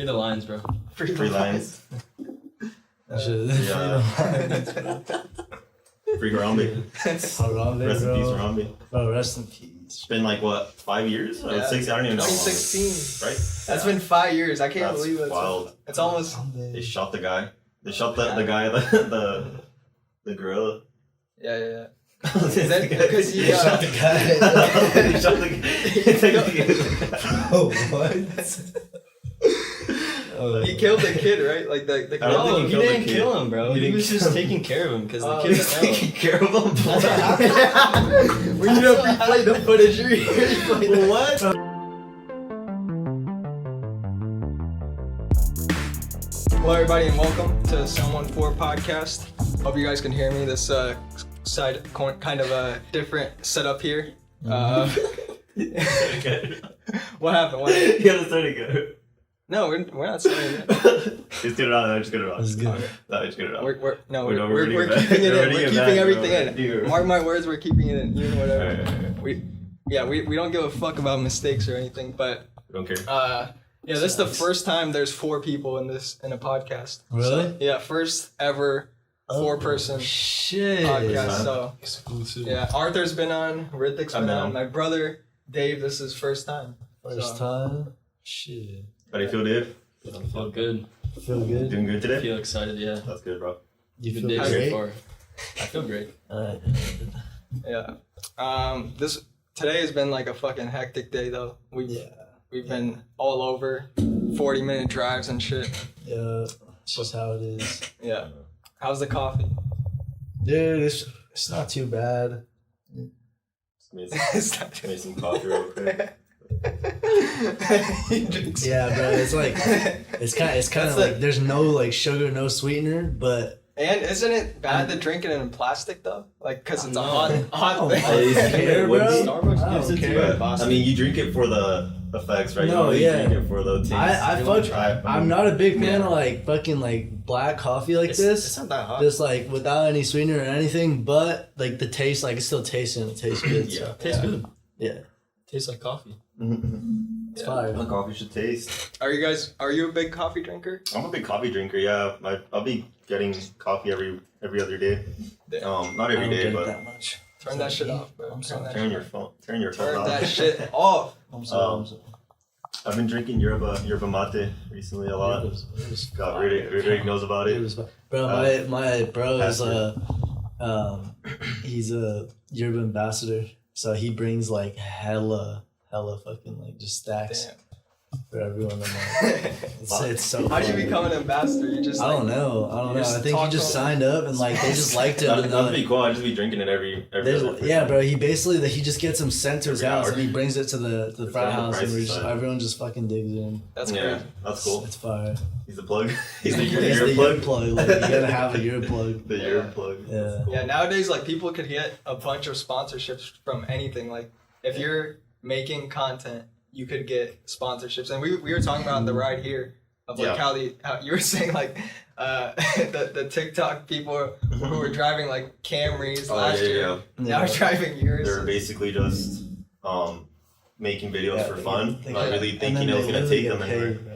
Free the lines, bro. Free lines. Free Harvey. Rest in peace, Ramsey. Bro, rest in peace. It's been like what, 5 years? Yeah. 6. I don't even know. 2016. Right? That's been 5 years. I can't believe it. Wild. It's almost. They shot the guy. They shot the guy, the gorilla. Yeah. Is that because he shot the guy? They shot the guy. Bro, what? He killed the kid, right? Like the I don't think he didn't kill him, bro. He was just taking care of him because the kid He's taking care of him. We need to replay the footage. What? Hello, everybody, and welcome to the Shyam Ronvelia podcast. Hope you guys can hear me. This kind of a different setup here. What happened? You gotta start again. No, we're not starting yet. Just get it on. Just get it on. That's good. No, just get it on. We're We're keeping it in. We're keeping everything Dude. in. Mark my words, we're keeping it in. Even whatever. Right. We don't give a fuck about mistakes or anything, but We don't care. this is the first time there's 4 people in a podcast. Really? So, yeah, first ever 4-person Shit. podcast. So Exclusive. yeah, Arthur's been on, Rithik's I've been been on. on. My brother Dave, this is first time. First time. Shit. How do you feel, Dave? I feel good. Feel good? Doing good I today? feel excited, yeah. That's good, bro. You Good feel day so great? far. I feel great. Alright. Yeah. Today has been like a fucking hectic day though. We've been all over, 40-minute drives and shit. Yeah. It's just how it is. Yeah. How's the coffee? Dude, it's not too bad. Just made some coffee real quick. Yeah, bro. It's like it's kind of like there's no like sugar, no sweetener, but And isn't it bad to drink it in plastic though? Like, cause it's a hot Oh, thing. I care, bro. Starbucks I gives don't it to care. you. I mean, you drink it for the effects, right? No, you yeah. drink it for the taste. I'm not a big fan of like fucking like black coffee like this. It's not that hot. Just like without any sweetener or anything, but like the taste, like it's still tasting, it tastes good. Yeah. So, Tastes good. yeah, Tastes like coffee. it's fire. How coffee should taste. Are you a big coffee drinker? I'm a big coffee drinker. Yeah, I'll be getting coffee every other day. Not I every don't day, get it but that much. Turn that shit off, bro. I'm Turn that turn shit your off. phone. Turn your phone Turn off. that shit off. I'm sorry. I've been drinking yerba mate recently a lot. God, Riddick knows about it. Bro, my bro is Pastor. he's a yerba ambassador, so he brings like hella fucking like just stacks Damn. for everyone. I'm like, it's so. How'd you funny. become an ambassador? You just I like, don't know. I just think he talk just to signed up and like they just liked it. That'd and they're be like, cool. I'd just be drinking it every other yeah, bro. He basically he just gets them sent to his Every house hour. and he brings it to the frat on the house and pricey we're just side. everyone just fucking digs in. That's Yeah, crazy. that's cool. It's fire. He's the plug. He's the He's ear the plug. earplug. Like, you gotta have a earplug. The ear plug. Yeah. Yeah, nowadays like people could get a bunch of sponsorships from anything. Like if you're making content, you could get sponsorships. And we were talking about on the ride here of like how you were saying like the TikTok people who were driving like Camrys last year now are driving yours. They're basically just making videos for fun, not really thinking and it was then gonna they take them get paid, anywhere. bro.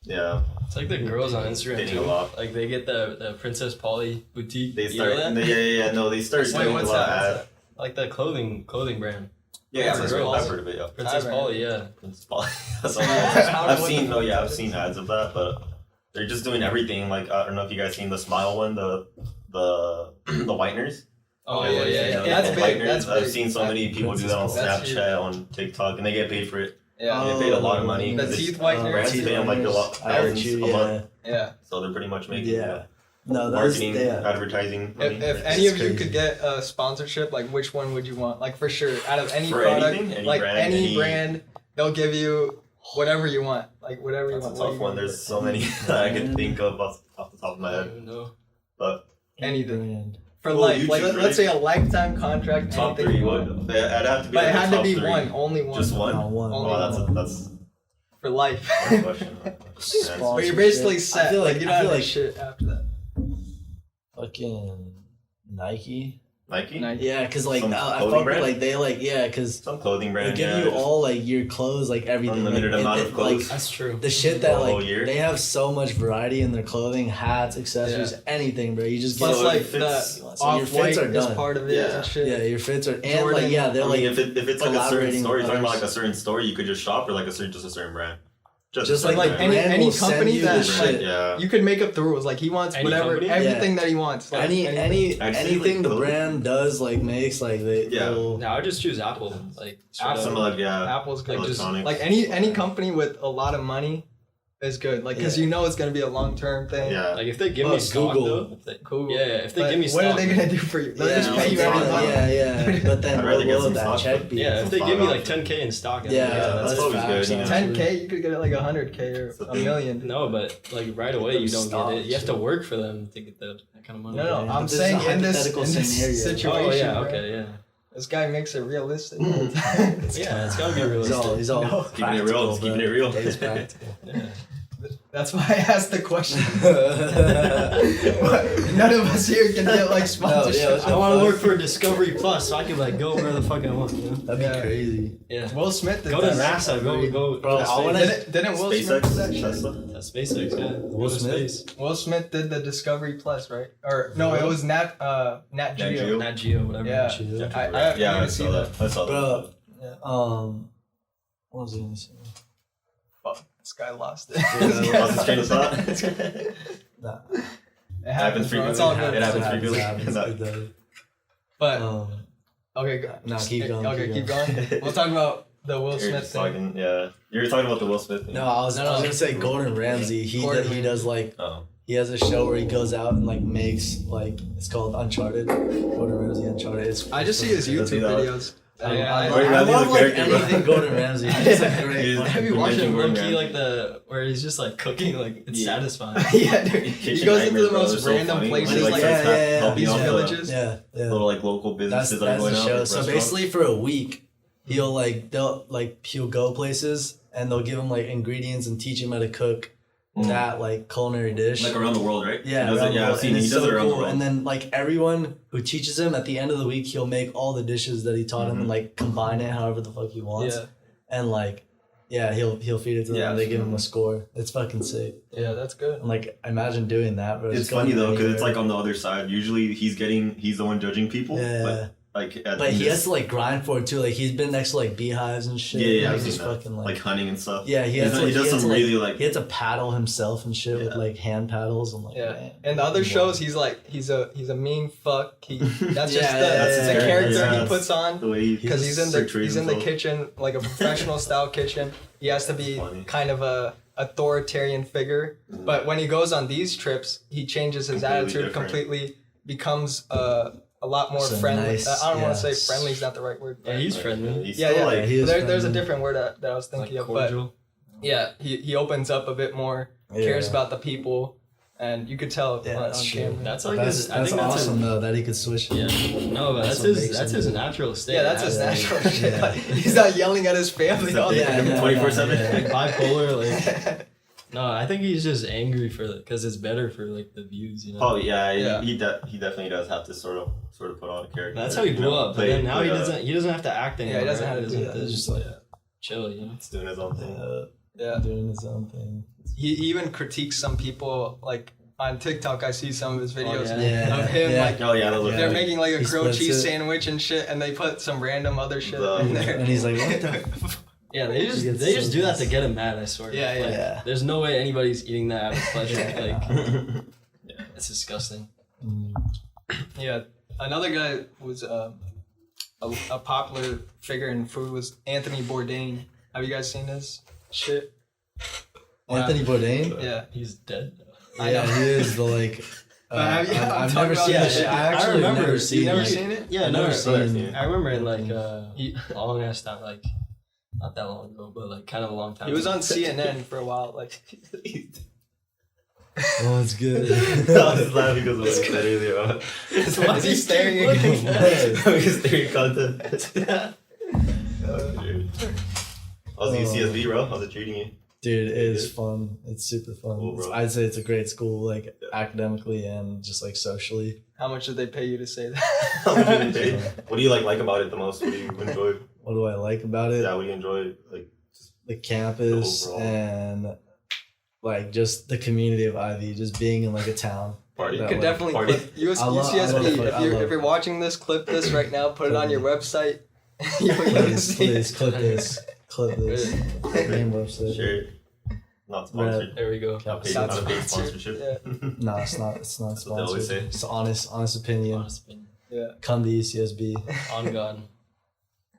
Yeah, It's like the girls on Instagram Getting too. a lot. Like they get the Princess Polly boutique. they You know start. that? No, they start Wait, doing a what's lot that? of ads. Like the clothing brand. Yeah, I've Princess heard of it. Yeah, Princess I've Polly, yeah. Princess Polly. That's all. Yeah. I've seen. No, yeah, I've seen ads of that, but they're just doing everything. Like I don't know if you guys seen the Smile one, the whiteners. Oh Yeah, yeah. The That's big. whiteners. That's I've big. seen so many people do that on That's huge. Snapchat, on TikTok, and they get paid for it. Yeah. They paid a lot of money. The because teeth whitener. brands teeth pay them like a lot, whiteners. I heard thousands you, a month. Yeah. So they're pretty much making Yeah. No, that's marketing, advertising money. If any of you crazy. could get a sponsorship, like which one would you want? Like for sure, out of any For product, anything? Any like brand, any brand, they'll give you whatever you want. Like whatever you That's a want. What do tough you one. want? There's so many that I can think of off the top of my I head. don't even know. But Anything. For Well, life. you Like choose, let's say a lifetime contract. top anything three you would. want. I'd have to be. But it like the had to top be three. one, only one. Just one. No, one. Only Oh, that's for life. a question. But you're basically set. I feel like you don't have I feel any like shit after that. fucking Nike. Nike? Yeah, cause like Some I clothing fuck with brand? like they like cause Some clothing brand. they give yeah, you just all like your clothes, like everything. Unlimited like, amount of clothes. That's true. The shit For that a whole like year? they have so much variety in their clothing, hats, accessories, anything, bro. You just Plus, So get it like fits- the so your off white fits are is done. part of it Yeah. and shit. yeah, your fits are and Jordan, like yeah, they're I like mean, if it's like a certain collaborating store, you're with talking about others. like a certain store, you could just shop or like just a certain brand. Just a certain like brand. any brand will company send you that the shit. yeah. You could make up the rules. Like he wants Any whatever, company? everything that he wants. Like, anything. anything the brand does like makes like they Yeah. they'll- No, I would just choose Apple. Like straight up. Some like Apple's good. Like, just- electronics. Like any company with a lot of money is good. Like because Yeah. you know it's gonna be a long term thing. yeah. Like if they give Oh, me stock Google. though, if they, Cool. yeah, if they But give me stock, what are they gonna do for you? They'll yeah, just pay you like, every yeah. month. yeah. But then I'd rather what get will some that stock check be? yeah, if they Some give me stock like 10K in stock, Yeah, that's that's always facts, good, you know. actually. 10K, you could get like 100K or That's the a thing. million. No, but like right away you don't Stock, get it. You have to shit. work for them to get that kind of money. No, Yeah, I'm but this is saying a in this hypothetical situation. scenario. Oh yeah, bro. okay, yeah. This guy makes it realistic. Yeah, it's gotta be realistic. He's all No. Keeping it real, it's keeping it real. It's practical. Yeah. That's why I asked the question. None of us here can get like sponsorship. let's I want to work for Discovery Plus, so I can like go where the fuck I want. You know? That'd be Yeah. crazy. Yeah. Will Smith did Go to that. NASA. Go. Bro, to I wanna- space. Didn't Will Smith do that SpaceX, shit? Tesla. That's SpaceX. Yeah. Will Go to Smith? space. Will Smith did the Discovery Plus, right? Or no, it was Nat Geo. Geo. Nat Geo, whatever. Yeah. Geo. I Yeah, I need to see saw that. I saw Bro, that. what was I gonna say? Fuck, this guy lost it. Yeah. Lost his train of thought. Nah, It happens, bro. It's all good. It happens frequently. It does. But Um, okay, go. No, keep going, Okay, keep keep going. We'll talk about the Will You're Smith just thing. talking, yeah. You were talking about the Will Smith thing. no, I was gonna say Gordon Ramsay. He does like Oh. he has a show where he goes out and like makes like it's called Uncharted. Gordon Ramsay Uncharted. I just see his Does he YouTube know? videos. I Gordon I Ramsay's love a like character, bro. anything Gordon Ramsay. He's a great. He's- fucking- Have you You're watched mentioning low Gordon key Ramsay. like the where he's just like cooking? Like it's Yeah. satisfying. Yeah, dude. He Kitchen goes into nightmares, the bro. most They're so random funny. places, When he, like like yeah, starts yeah, helping these out the villages. Yeah, yeah. little like local That's businesses that are that's going the out. show. like, So restaurants. basically, for a week, he'll go places and they'll give him like ingredients and teach him how to cook that like culinary dish. like around the world, right? Yeah, he does around it, the yeah, I've world. seen And it. He it's does so it around the cool. world. And then like everyone who teaches him at the end of the week, he'll make all the dishes that he taught him and like combine it however the fuck he wants. Yeah. And like, yeah, he'll feed it to them. Yeah, and they give him a score. It's fucking sick. Yeah, that's good. And like, imagine doing that, bro. It's Just going funny though because it's anywhere. like on the other side. Usually he's the one judging people. Yeah. But like at But he this- has to like grind for it too. Like he's been next to like beehives and shit. Yeah, and I've he's seen just that. fucking like hunting and stuff. yeah, he has to, he does some really he had to paddle himself and shit with Yeah. like hand paddles and like Yeah. man. In the other Wow. shows, he's a mean fuck. That's just Yeah, the, that's the his character character. he puts on. the way he Because he's in the portrays he's in the himself. kitchen, like a professional style kitchen. He has to be Funny. kind of a authoritarian figure. But when he goes on these trips, he changes his Completely attitude different. completely, becomes a lot more So friendly. nice, I don't want to yes. say friendly is not the right word. Yeah, he's friendly. He's Yeah, still yeah. like he is There's a friendly. different word that I was Like thinking of, but cordial. yeah, he opens up a bit more, cares Yeah. about the people, and you could tell Yeah, on that's true. camera. That's like That's, his. I that's think that's awesome his, though that he could switch. Yeah. No, but That's that's what his. makes That's him- his natural state. Yeah, that's his Yeah, natural yeah. shit. Yeah. Like, he's not yelling at his family all Yeah, day. yeah. 24/7. Like bipolar. Like no, I think he's just angry for because it's better for like the views. You know. Oh yeah, Yeah. He definitely does have to sort of put on a character. That's how he you blew know, up. But play- then now play, he doesn't have to act anymore. he doesn't right? have to do that. It's just like chill. You know. He's doing his own thing. Yeah. doing his own thing. He even critiques some people, like on TikTok. I see some of his videos yeah. Yeah, of him, yeah. like Oh yeah, those are they're funny. making like a He grilled splits cheese it. sandwich and shit, and they put some random other shit The- in there. And he's like, what the? Yeah, they just He gets do so that to pissed. get him mad. I swear. Yeah, yeah. Like, Yeah. There's no way anybody's eating that out of pleasure. Like Yeah. it's disgusting. Yeah, another guy was a popular figure in food was Anthony Bourdain. Have you guys seen this shit? Anthony Bourdain. Yeah. He's dead. I Yeah, know. he is the like. Have you- I'm I've talking never about seen that this shit. shit. I actually I remember. never You seen. never it. seen it? Yeah, I've no, never but seen it. I remember in like long ass time, like not that long ago, but like kind of a long time. He was ago. on CNN for a while. Like, Oh, it's good. I was laughing because of what I said earlier. Why is he staring Looking again? at it? Because they're content. Oh, dude. How's the UCSB, bro? How's it treating you? Dude, it is fun. It's super fun. Cool, bro. I'd say it's a great school, like academically and just like socially. How much did they pay you to say that? How much did they pay? What do you like about it the most? What do you enjoy? What do I like about it? Yeah, what do you enjoy? Like The campus the overall and like just the community of Ivy, just being in like a town. party. You That could way. definitely Party. clip US, I love- UCSB. I love- If you're watching this, clip this right now. Put it on your website. You'll Please, see it. please clip this. Clip this. Name website. Share it. Not sponsored. There we go. Not paid, Not not a paid sponsored. sponsorship. Yeah. No, it's not. It's not That's what they always sponsored. say. It's honest opinion. Honest opinion. Yeah. Come to UCSB On God.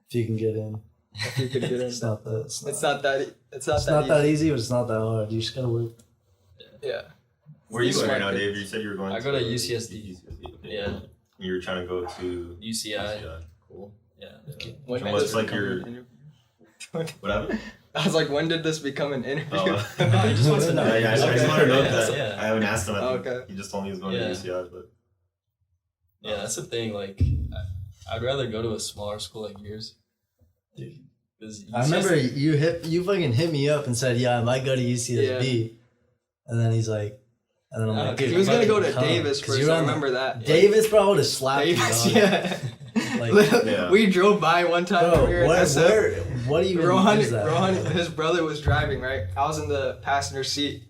if you can get in. If you could get in. It's not that. It's not that. It's not It's that. not that easy. easy, but it's not that hard. You just gotta work. Yeah. Where are you going right now, Smart Dave? You said you were going I go to UCSD. UCSD. Okay. Yeah. You were trying to go to UCI. Cool. Yeah. When And did what's this like become your- an interview? what happened? I was like, when did this become an interview? Oh. I just want to know. Yeah, I just Okay. want to know Yeah, that. yeah. I haven't asked him. I think Okay. He just told me he was going Yeah. to UCI, but Yeah, that's the thing. Like, I'd rather go to a smaller school like yours. Dude. 'Cause I remember UCSD you fucking hit me up and said, "Yeah, I might go to UCSB," and then he's like, and then I'm like, Dude, He was gonna go to come. Davis 'Cause first. you're I on the- remember that. Davis, bro, would have slapped Davis, you. Dog. yeah. Like, Yeah. We drove by one time bro, when we were in SF. what do you even Rohan, use that? his brother was driving, right? I was in the passenger seat.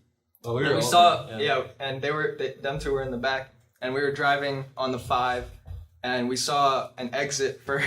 Oh, And we all- saw, and them two were in the back, and we were driving on the 5, and we saw an exit for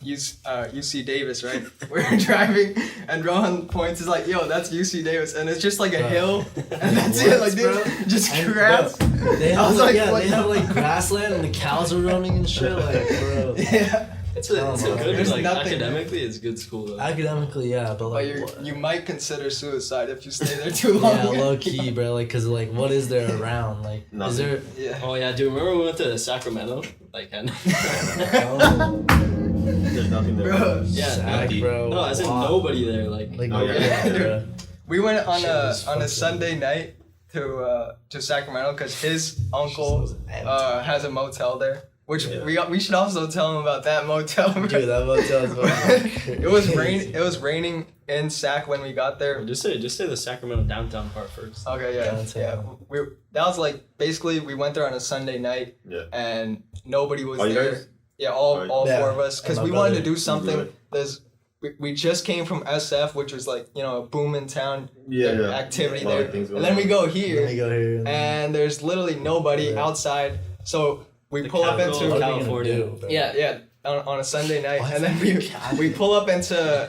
UC Davis, right? We were driving, and Rohan points, is like, "Yo, that's UC Davis," and it's just like a Bro. hill, and that's it, like Bro. dude, just And, grass. bro, they I have was like, like, yeah, what they the have like fuck? grassland and the cows are running and shit. Like, bro, Yeah, It's a Oh, good, there's like, nothing- academically, it's a good school though. academically, yeah, but but like, what? you might consider suicide if you stay there too long. Yeah, low key, bro. Like, cause like, what is there around? Like, is Nothing. there? Yeah. Oh yeah, dude, remember we went to Sacramento? Like, and Oh, there's nothing there. Bro. Yeah, Sac, empty. bro. no, as in Wow. nobody there. Like, Like, Oh, no, yeah. bro. We went on Shit was a fucking- Sunday night to Sacramento because his uncle has a motel there. Which Yeah. we should also tell him about that motel. Dude, that motel is fucking It was crazy. raining in Sac when we got there. just say the Sacramento downtown part first. Okay, yeah, Downtown. yeah. That was like basically we went there on a Sunday night Yeah. and nobody was Oh, you there. guys? Yeah, all Yeah, 4 of us because and we my wanted to brother. do something. Really? We just came from SF, which was like a booming town Yeah. activity A lot of there, things and going then we on. go Let here. me go here. And there's literally nobody Yeah. outside. So we The pull up capital into of What are we gonna California. do, bro? yeah on a Sunday night, Why and is then that we pull up into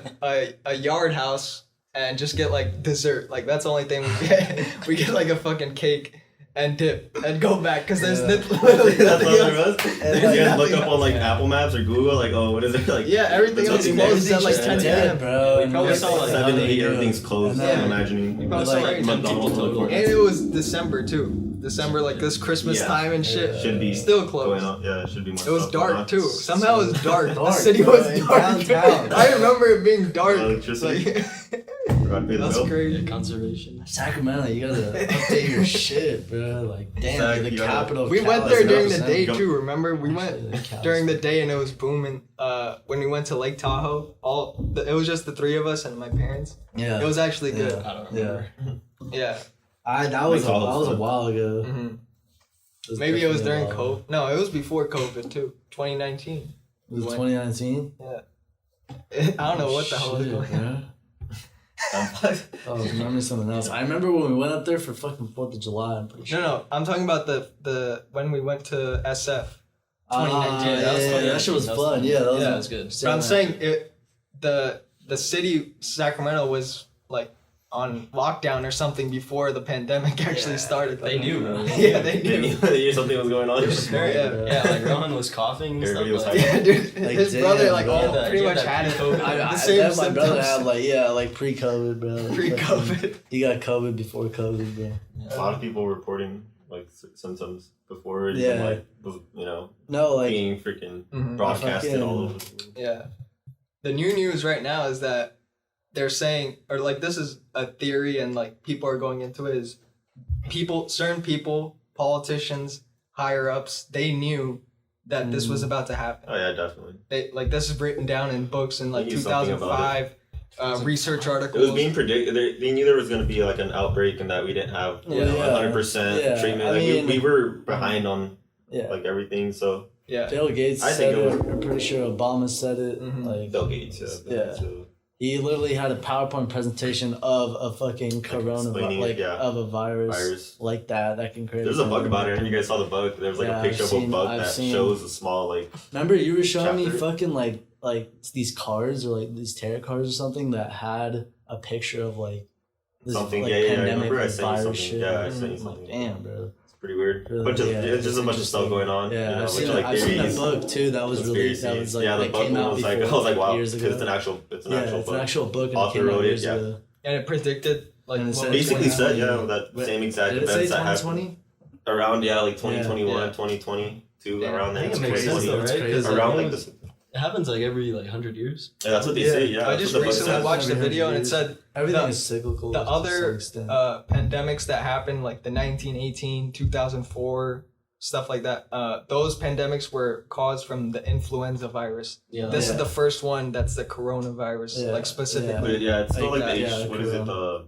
a yard house and just get like dessert. Like that's the only thing we get. We get like a fucking cake and dip and go back because there's Yeah. literally That's nothing all there else. was. And Did you guys like- look up on like Apple Maps or Google? Like, oh, what is it like? Yeah, everything There's else nothing closes there. at like Yeah, 10 dead, p.m. bro. We probably And saw, that's like, 7 to 8, how they everything's do it. closed. And then- I'm imagining. We probably Like, saw like 10 people McDonald's total. And it was December too. December, like this Christmas Yeah. time and shit. Should be Still going closed. on. Yeah, it should be more. It was stuff going dark on. too. Somehow it was dark. The Dark, city bro, was in dark. downtown. I remember it being dark. Electricity. Like, Forgot to pay the that's bill. crazy. Yeah, conservation. Sacramento, you gotta update your shit, bro. Like, damn, Sac, you're the you gotta- capital. Of We went Cali, there during the 100%. day Go- too. Remember, we went Shit, during the day and it was booming. When we went to Lake Tahoe, it was just the 3 of us and my parents. Yeah. It was actually good. I don't Yeah. remember. Yeah. That was Lake Tahoe's a fun. while ago. hmm Maybe it was definitely during a while ago. COVID. No, it was before COVID too. 2019. It was When- 2019. I don't know what the hell was Shit, going on. bro. Oh, remember something else. I remember when we went up there for fucking 4th of July. I'm pretty sure. No, I'm talking about the when we went to SF. Ah, 2019. yeah, that was fun. that shit was That was fun. fun. Yeah, that was, Yeah. That was good. But I'm saying the city Sacramento was like on lockdown or something before the pandemic actually started. They knew, bro. Yeah, they They knew. knew something was going on. They were smart, yeah. Yeah, like Rohan was coughing and Everybody stuff. was Like, Yeah, dude. Like, His damn, brother like bro. all Yeah, pretty he much had had that it. pre-COVID. The same my brother symptoms. had like pre-COVID, bro. Pre-COVID. He got COVID before COVID, bro. A lot of people were reporting like symptoms before it Yeah. even like was No, like being freaking Mhm. broadcasted fucking- all over. the world. Yeah. The new news right now is that they're saying, or like this is a theory and like people are going into it, is certain people, politicians, higher ups, they knew that this was about to happen. Oh yeah, definitely. They like this is written down in books in like They knew something about 2005, research It articles. was being predicted. They knew there was going to be like an outbreak and that we didn't have Yeah. 100% Yeah. treatment. I Like mean- we were behind on Yeah. like everything. So Yeah. Bill Gates I said think it it. I'm pretty sure Obama said it. Mhm. Like Bill Gates, Yeah. So, he literally had a PowerPoint presentation of a fucking explaining it, yeah. of a virus virus. like that can create. There's a bug about it. And you guys saw the bug. There's like Yeah, a picture I've of a seen- bug I've that seen- shows a small like. Remember you were showing me chapter. fucking like these cards or like these tarot cards or something that had a picture of like this Something, like yeah, I pandemic remember I like, sent you virus something. shit. Yeah, I sent you I'm like, something. damn, bro. It's pretty weird. Really, Bunch of yeah, it's just a it's bunch of stuff interesting. going on. Yeah, you know, I've bunch seen, of, like, I've seen that theories, book too. That was released. That was like yeah, the that book came out was before, like I was like, wow, years it's ago. an actual book. It's an actual book and Author it came out wrote it, years yeah. ago. And it predicted like And it what said- was Basically going said, on. yeah, that same exact Did it say events that happened 2020? around, like 2021, Yeah. 2022, Yeah. around I there. think it It's makes crazy. sense though, It's right? crazy. 'Cause, Around like, like this. it happens like every like 100 years. Yeah, that's what they Yeah. say. Yeah, I that's just what the book recently says. watched a Every video and it 100 said Everything the- is cyclical. the to some other extent. pandemics that happened, like the 1918, 2004, stuff like that. Those pandemics were caused from the influenza virus. Yeah. This Yeah. is the first one that's the coronavirus, Yeah. like specifically. But yeah, it's still Like like that, the yeah, what is it? corona.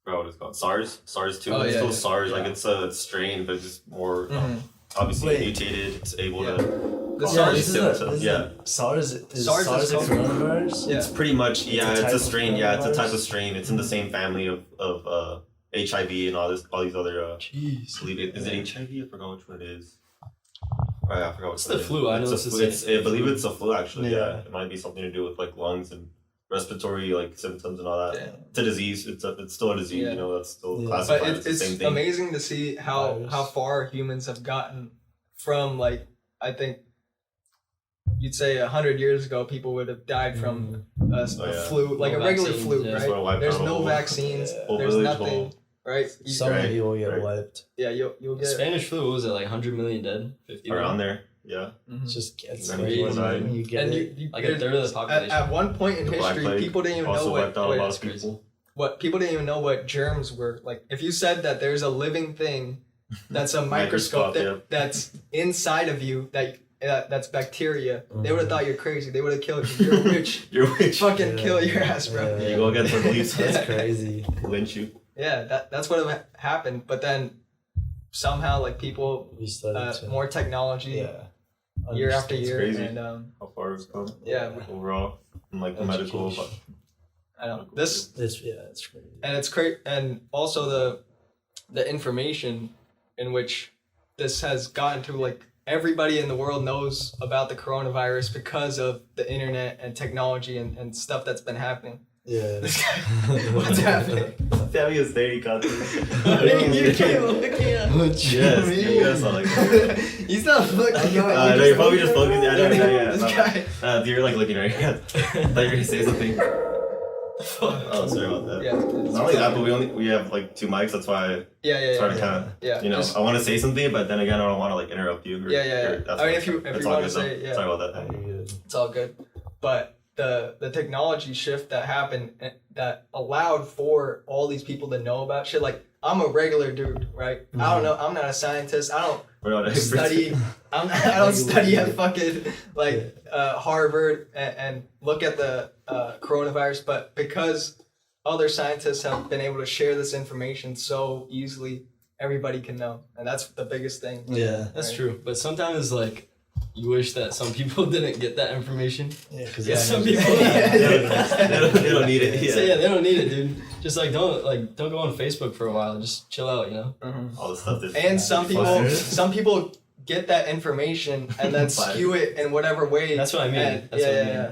I forgot what it's called. SARS 2. Oh, It's yeah, still yeah. SARS. Like Yeah. it's a strain, but just more Mhm. obviously Wait. mutated. It's able Yeah. to. The cause SARS- these symptoms. Yeah. SARS is SARS SARS is a called- coronavirus? Yeah. It's pretty much a it's type a of strain. Yeah, it's a type of coronavirus? strain. It's in the same family of HIV and all these other. Jeez. I believe is it HIV? I forgot which one it is. Oh, yeah, I forgot It's what the flu. I know it's the flu. same. I believe it's a flu actually. Yeah. Yeah. It might be something to do with like lungs and respiratory like symptoms and all that. Yeah. It's a disease. It's still a disease. Yeah. You know, that's still Yeah. classified But as the it's same thing. amazing to see how Virus. far humans have gotten from, like, I think you'd say 100 years ago people would have died from a Oh, yeah. flu, like No a regular vaccines, flu, yeah. That's what right? wiped There's out a no whole- vaccines, Yeah. whole there's village, nothing, whole- right? You- Some Right, people get right. wiped. yeah, you'll get Spanish flu, what was it, like 100 million dead? 50 around million? there. Yeah. Mhm. It just gets Many like people when died. you get And it. you Like a third of the population. at one point in The Black history, Plague people didn't even also know wiped out a lot that's of crazy. people. what people didn't even know what germs were. Like, if you said that there's a living thing that's a microscope Microscope, that's inside of you that's bacteria, they would have Mhm. thought you're crazy. They would have killed you. You're a witch. You're a witch. Fucking Yeah. kill your ass, bro. Yeah. You go against the police. That's crazy. Lynch you. Yeah, that's what happened. But then somehow, like, people, We started to more technology yeah. year after Understand. year, crazy. and How far it's come. Yeah. Overall, and like the medical. Education. I don't know this, It's crazy. and it's great, and also the information in which this has gotten to, like, everybody in the world knows about the coronavirus because of the internet and technology and stuff that's been happening. Yeah. This guy, what's happening? Tell me his daily content. You can't look at What you Yes, mean? yes, I like that. He's not looking. No, you're probably just focusing. Yeah. This no. guy. You're like looking right. I thought you were gonna say something. Oh, sorry about that. Yeah. Not only that, but we have like two mics. That's why Yeah. it's hard to yeah. kind of Yeah. you know. just- I want to say something, but then again, I don't want to like interrupt you. Or, Yeah, yeah, yeah. or that's I mean, fine. if you That's wanna all good, say though. it, yeah. Sorry about that. You're good. It's all good. But the technology shift that happened that allowed for all these people to know about shit. Like, I'm a regular dude, right? I don't know. I'm not a scientist. I don't We're not experts. study. I don't study at fucking like Harvard and look at the coronavirus. But because other scientists have been able to share this information so easily, everybody can know, and that's the biggest thing. Yeah. That's Right. true. But sometimes, like, you wish that some people didn't get that information. Yeah, because Yeah, some people- They don't need it. Yeah. So yeah, they don't need it, dude. Just don't go on Facebook for a while. Just chill out, you know. Mhm. All the stuff that's And some Fuck. people get that information and then skew it in whatever way. That's what I mean. And, That's yeah, what I yeah, mean. yeah.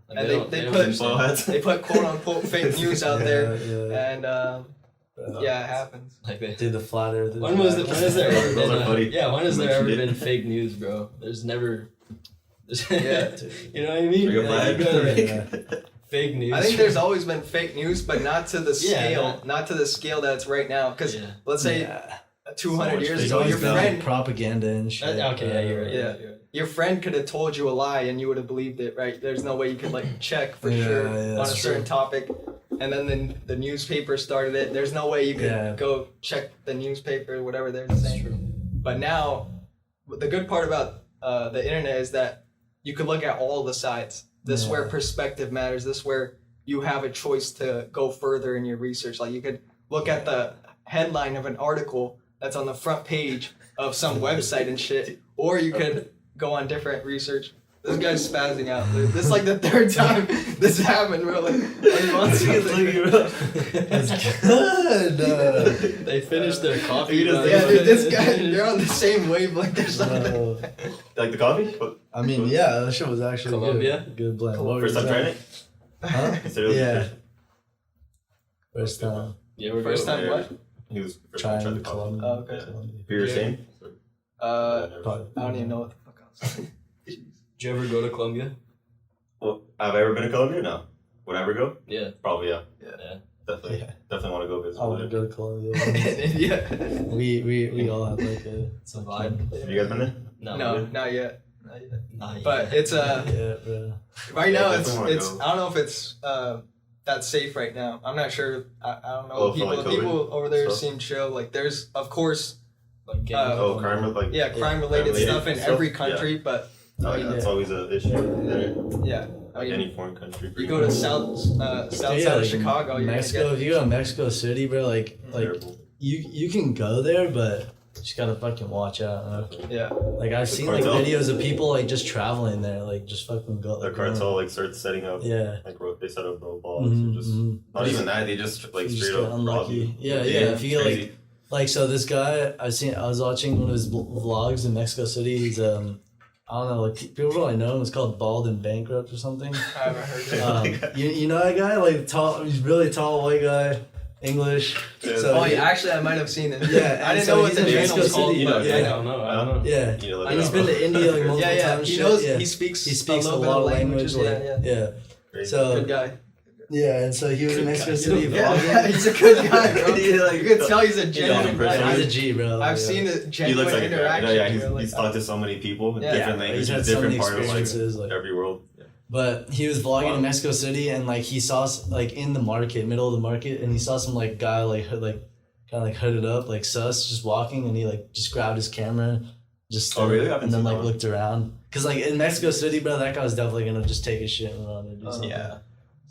Like, And don't- they don't put- understand. Well, They put quote unquote fake news out there, Yeah. and yeah, it happens. Like they. Did the flat earth. When has there ever Those been? are funny. Yeah, when has there Mentioned ever it. been fake news, bro? There's never. Yeah. You know what I mean? Bring it Like, back. you gotta- fake news. I think there's always been fake news, but not to the Yeah, scale, yeah. not to the scale that it's right now. Because Yeah. let's say Yeah. 200 So much years fake There's ago, always your been friend, propaganda and shit. Okay, yeah, you're right. Yeah. You're right. your friend could have told you a lie and you would have believed it, right? There's no way you could like check for Yeah, sure yeah, on a that's certain topic. And then the newspaper started it. There's no way you could Yeah. go check the newspaper or whatever they're That's saying. true. But now, the good part about the internet is that you can look at all the sides. This is where Yeah. perspective matters. This is where you have a choice to go further in your research. Like, you could look at the headline of an article, that's on the front page of some website and shit, or you could go on different research. This guy's spazzing out. This is like the third time this happened, bro. Like he wants to get the That's good. They finished their coffee. Yeah, Yeah, dude, this guy, they're on the same wavelength or something. Bro. Like the coffee? I mean, yeah, that shit was actually Colombia? good blend. What were First you time trying saying? it? Huh? He said it was Yeah. good. First time Yeah, we're First good. time what? He was first time trying trying the coffee. Colombia. Oh, okay. Colombia. Beer Yeah. same? Probably. I don't even know what the fuck I was saying. Did you ever go to Colombia? Well, have I ever been to Colombia? No. Would I ever go? Yeah. Probably, yeah. Yeah. Definitely. Yeah. Definitely want to go visit. I want over to there. go to Colombia. Yeah. we all have like a It's a vibe. Have you guys been there? No, not yet. Not yet. Not But yet. it's yeah, bro. right Yeah, now definitely it's wanna I don't know if it's that's safe right now. I'm not sure. I don't know. Oh, for, like, People COVID over there stuff? seem chill. Like there's of course Like, Oh, crime, like. yeah crime related crime-related stuff in stuff? every Yeah. country, but Oh, yeah, that's always an issue. There. yeah. I Like mean, any foreign country. you go to south side of Chicago, you're Mexico. gonna If you go to Mexico City, bro, like Terrible. you can go there, but you just gotta fucking watch out. get yeah. Like I've The seen like cartel? videos of people like just traveling there, like just fucking go. The like, cartel like starts setting up Yeah. like they set up roadblocks Mhm, or just mhm. not even that, they just like You just straight get up unlucky. rob you. Yeah, yeah, if you get, like, crazy. Like so, this guy I was watching one of his vlogs in Mexico City. He's I don't know, like people probably know him. It's called Bald and Bankrupt or something. I haven't heard it. You know that guy, like tall, he's really tall white guy, English. Yeah. So Oh he- yeah, actually I might have seen it. Yeah, I and didn't so know what he's the in channel was Mexico called. City, But yeah. I don't know. I don't know. Yeah, You know, look and it he's up. been to India like multiple Yeah, yeah. times. He shit, knows. yeah. He speaks. He speaks a a little lot of bit language. languages. Like, Yeah, yeah. Crazy. So Good guy. yeah, and so he was in Good Mexico guy. City Yeah, vlogging. he's a good guy, bro. Yeah, like, You can tell he's a Yeah, genuine person. guy. He's a G, bro. I've yeah. seen a He genuine looks like a guy. interaction. Yeah, bro, he's like, talked to so many people in Yeah. different Yeah, languages, he's had so different many parts of like experiences, like- every world. But he was vlogging Wow. in Mexico City, and like he saw like in the market, middle of the market, and he saw some like guy like kind of like hooded up, like sus, just walking, and he like just grabbed his camera, just Oh, really? I haven't and then seen like that one. looked around, cause like in Mexico City, bro, that guy was definitely gonna just take his shit and run or do something. yeah.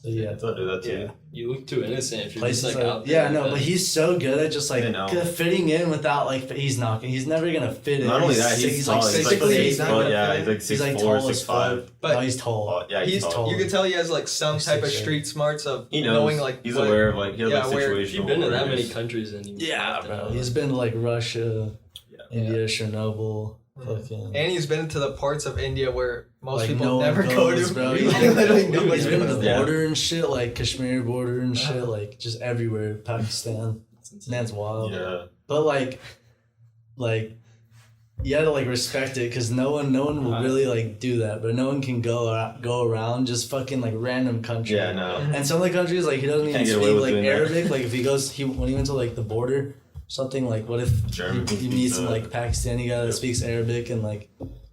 So yeah. I'll do that too. Yeah. You look too innocent if you're Places just like like, out there. yeah, no, but he's so good at just like I know. fitting in without like he's never gonna fit in. Not only that, he's tall. like He's 6'8". like he's not gonna yeah, fit he's like He's like 6'4", tall as 6'5". fuck. But no, he's tall. Oh, yeah, He's tall. tall. You can tell he has like some He's type of 6'8". street smarts of He knows. knowing like he's what- aware of like he has yeah, like where- situational You've been to that many awareness. countries and you Yeah, have to bro. know. He's been to like Russia, Yeah. India, Chernobyl, fucking. And he's been to the parts of India where most Like, people no one never go goes, to. bro. Like, He's literally He's nobody been to goes. the Yeah. border and shit, like Kashmir border and shit, like just everywhere. Pakistan, man's wild. Yeah. But like, you had to like respect it because no one will really like do that. But no one can go around just fucking like random country. Yeah, no. And some of the countries like he doesn't even Can't get away speak with like doing that. Arabic. Like if he goes, when he went to like the border, something like what if German you speaks, meet some like Pakistani guy that Yep. speaks Arabic and like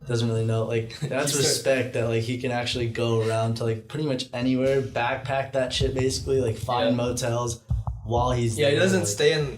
doesn't really know, like that's He's respect that like he can actually go around to like pretty much anywhere, backpack that shit basically, like find Yeah. motels while he's Yeah, he there, doesn't like, stay in he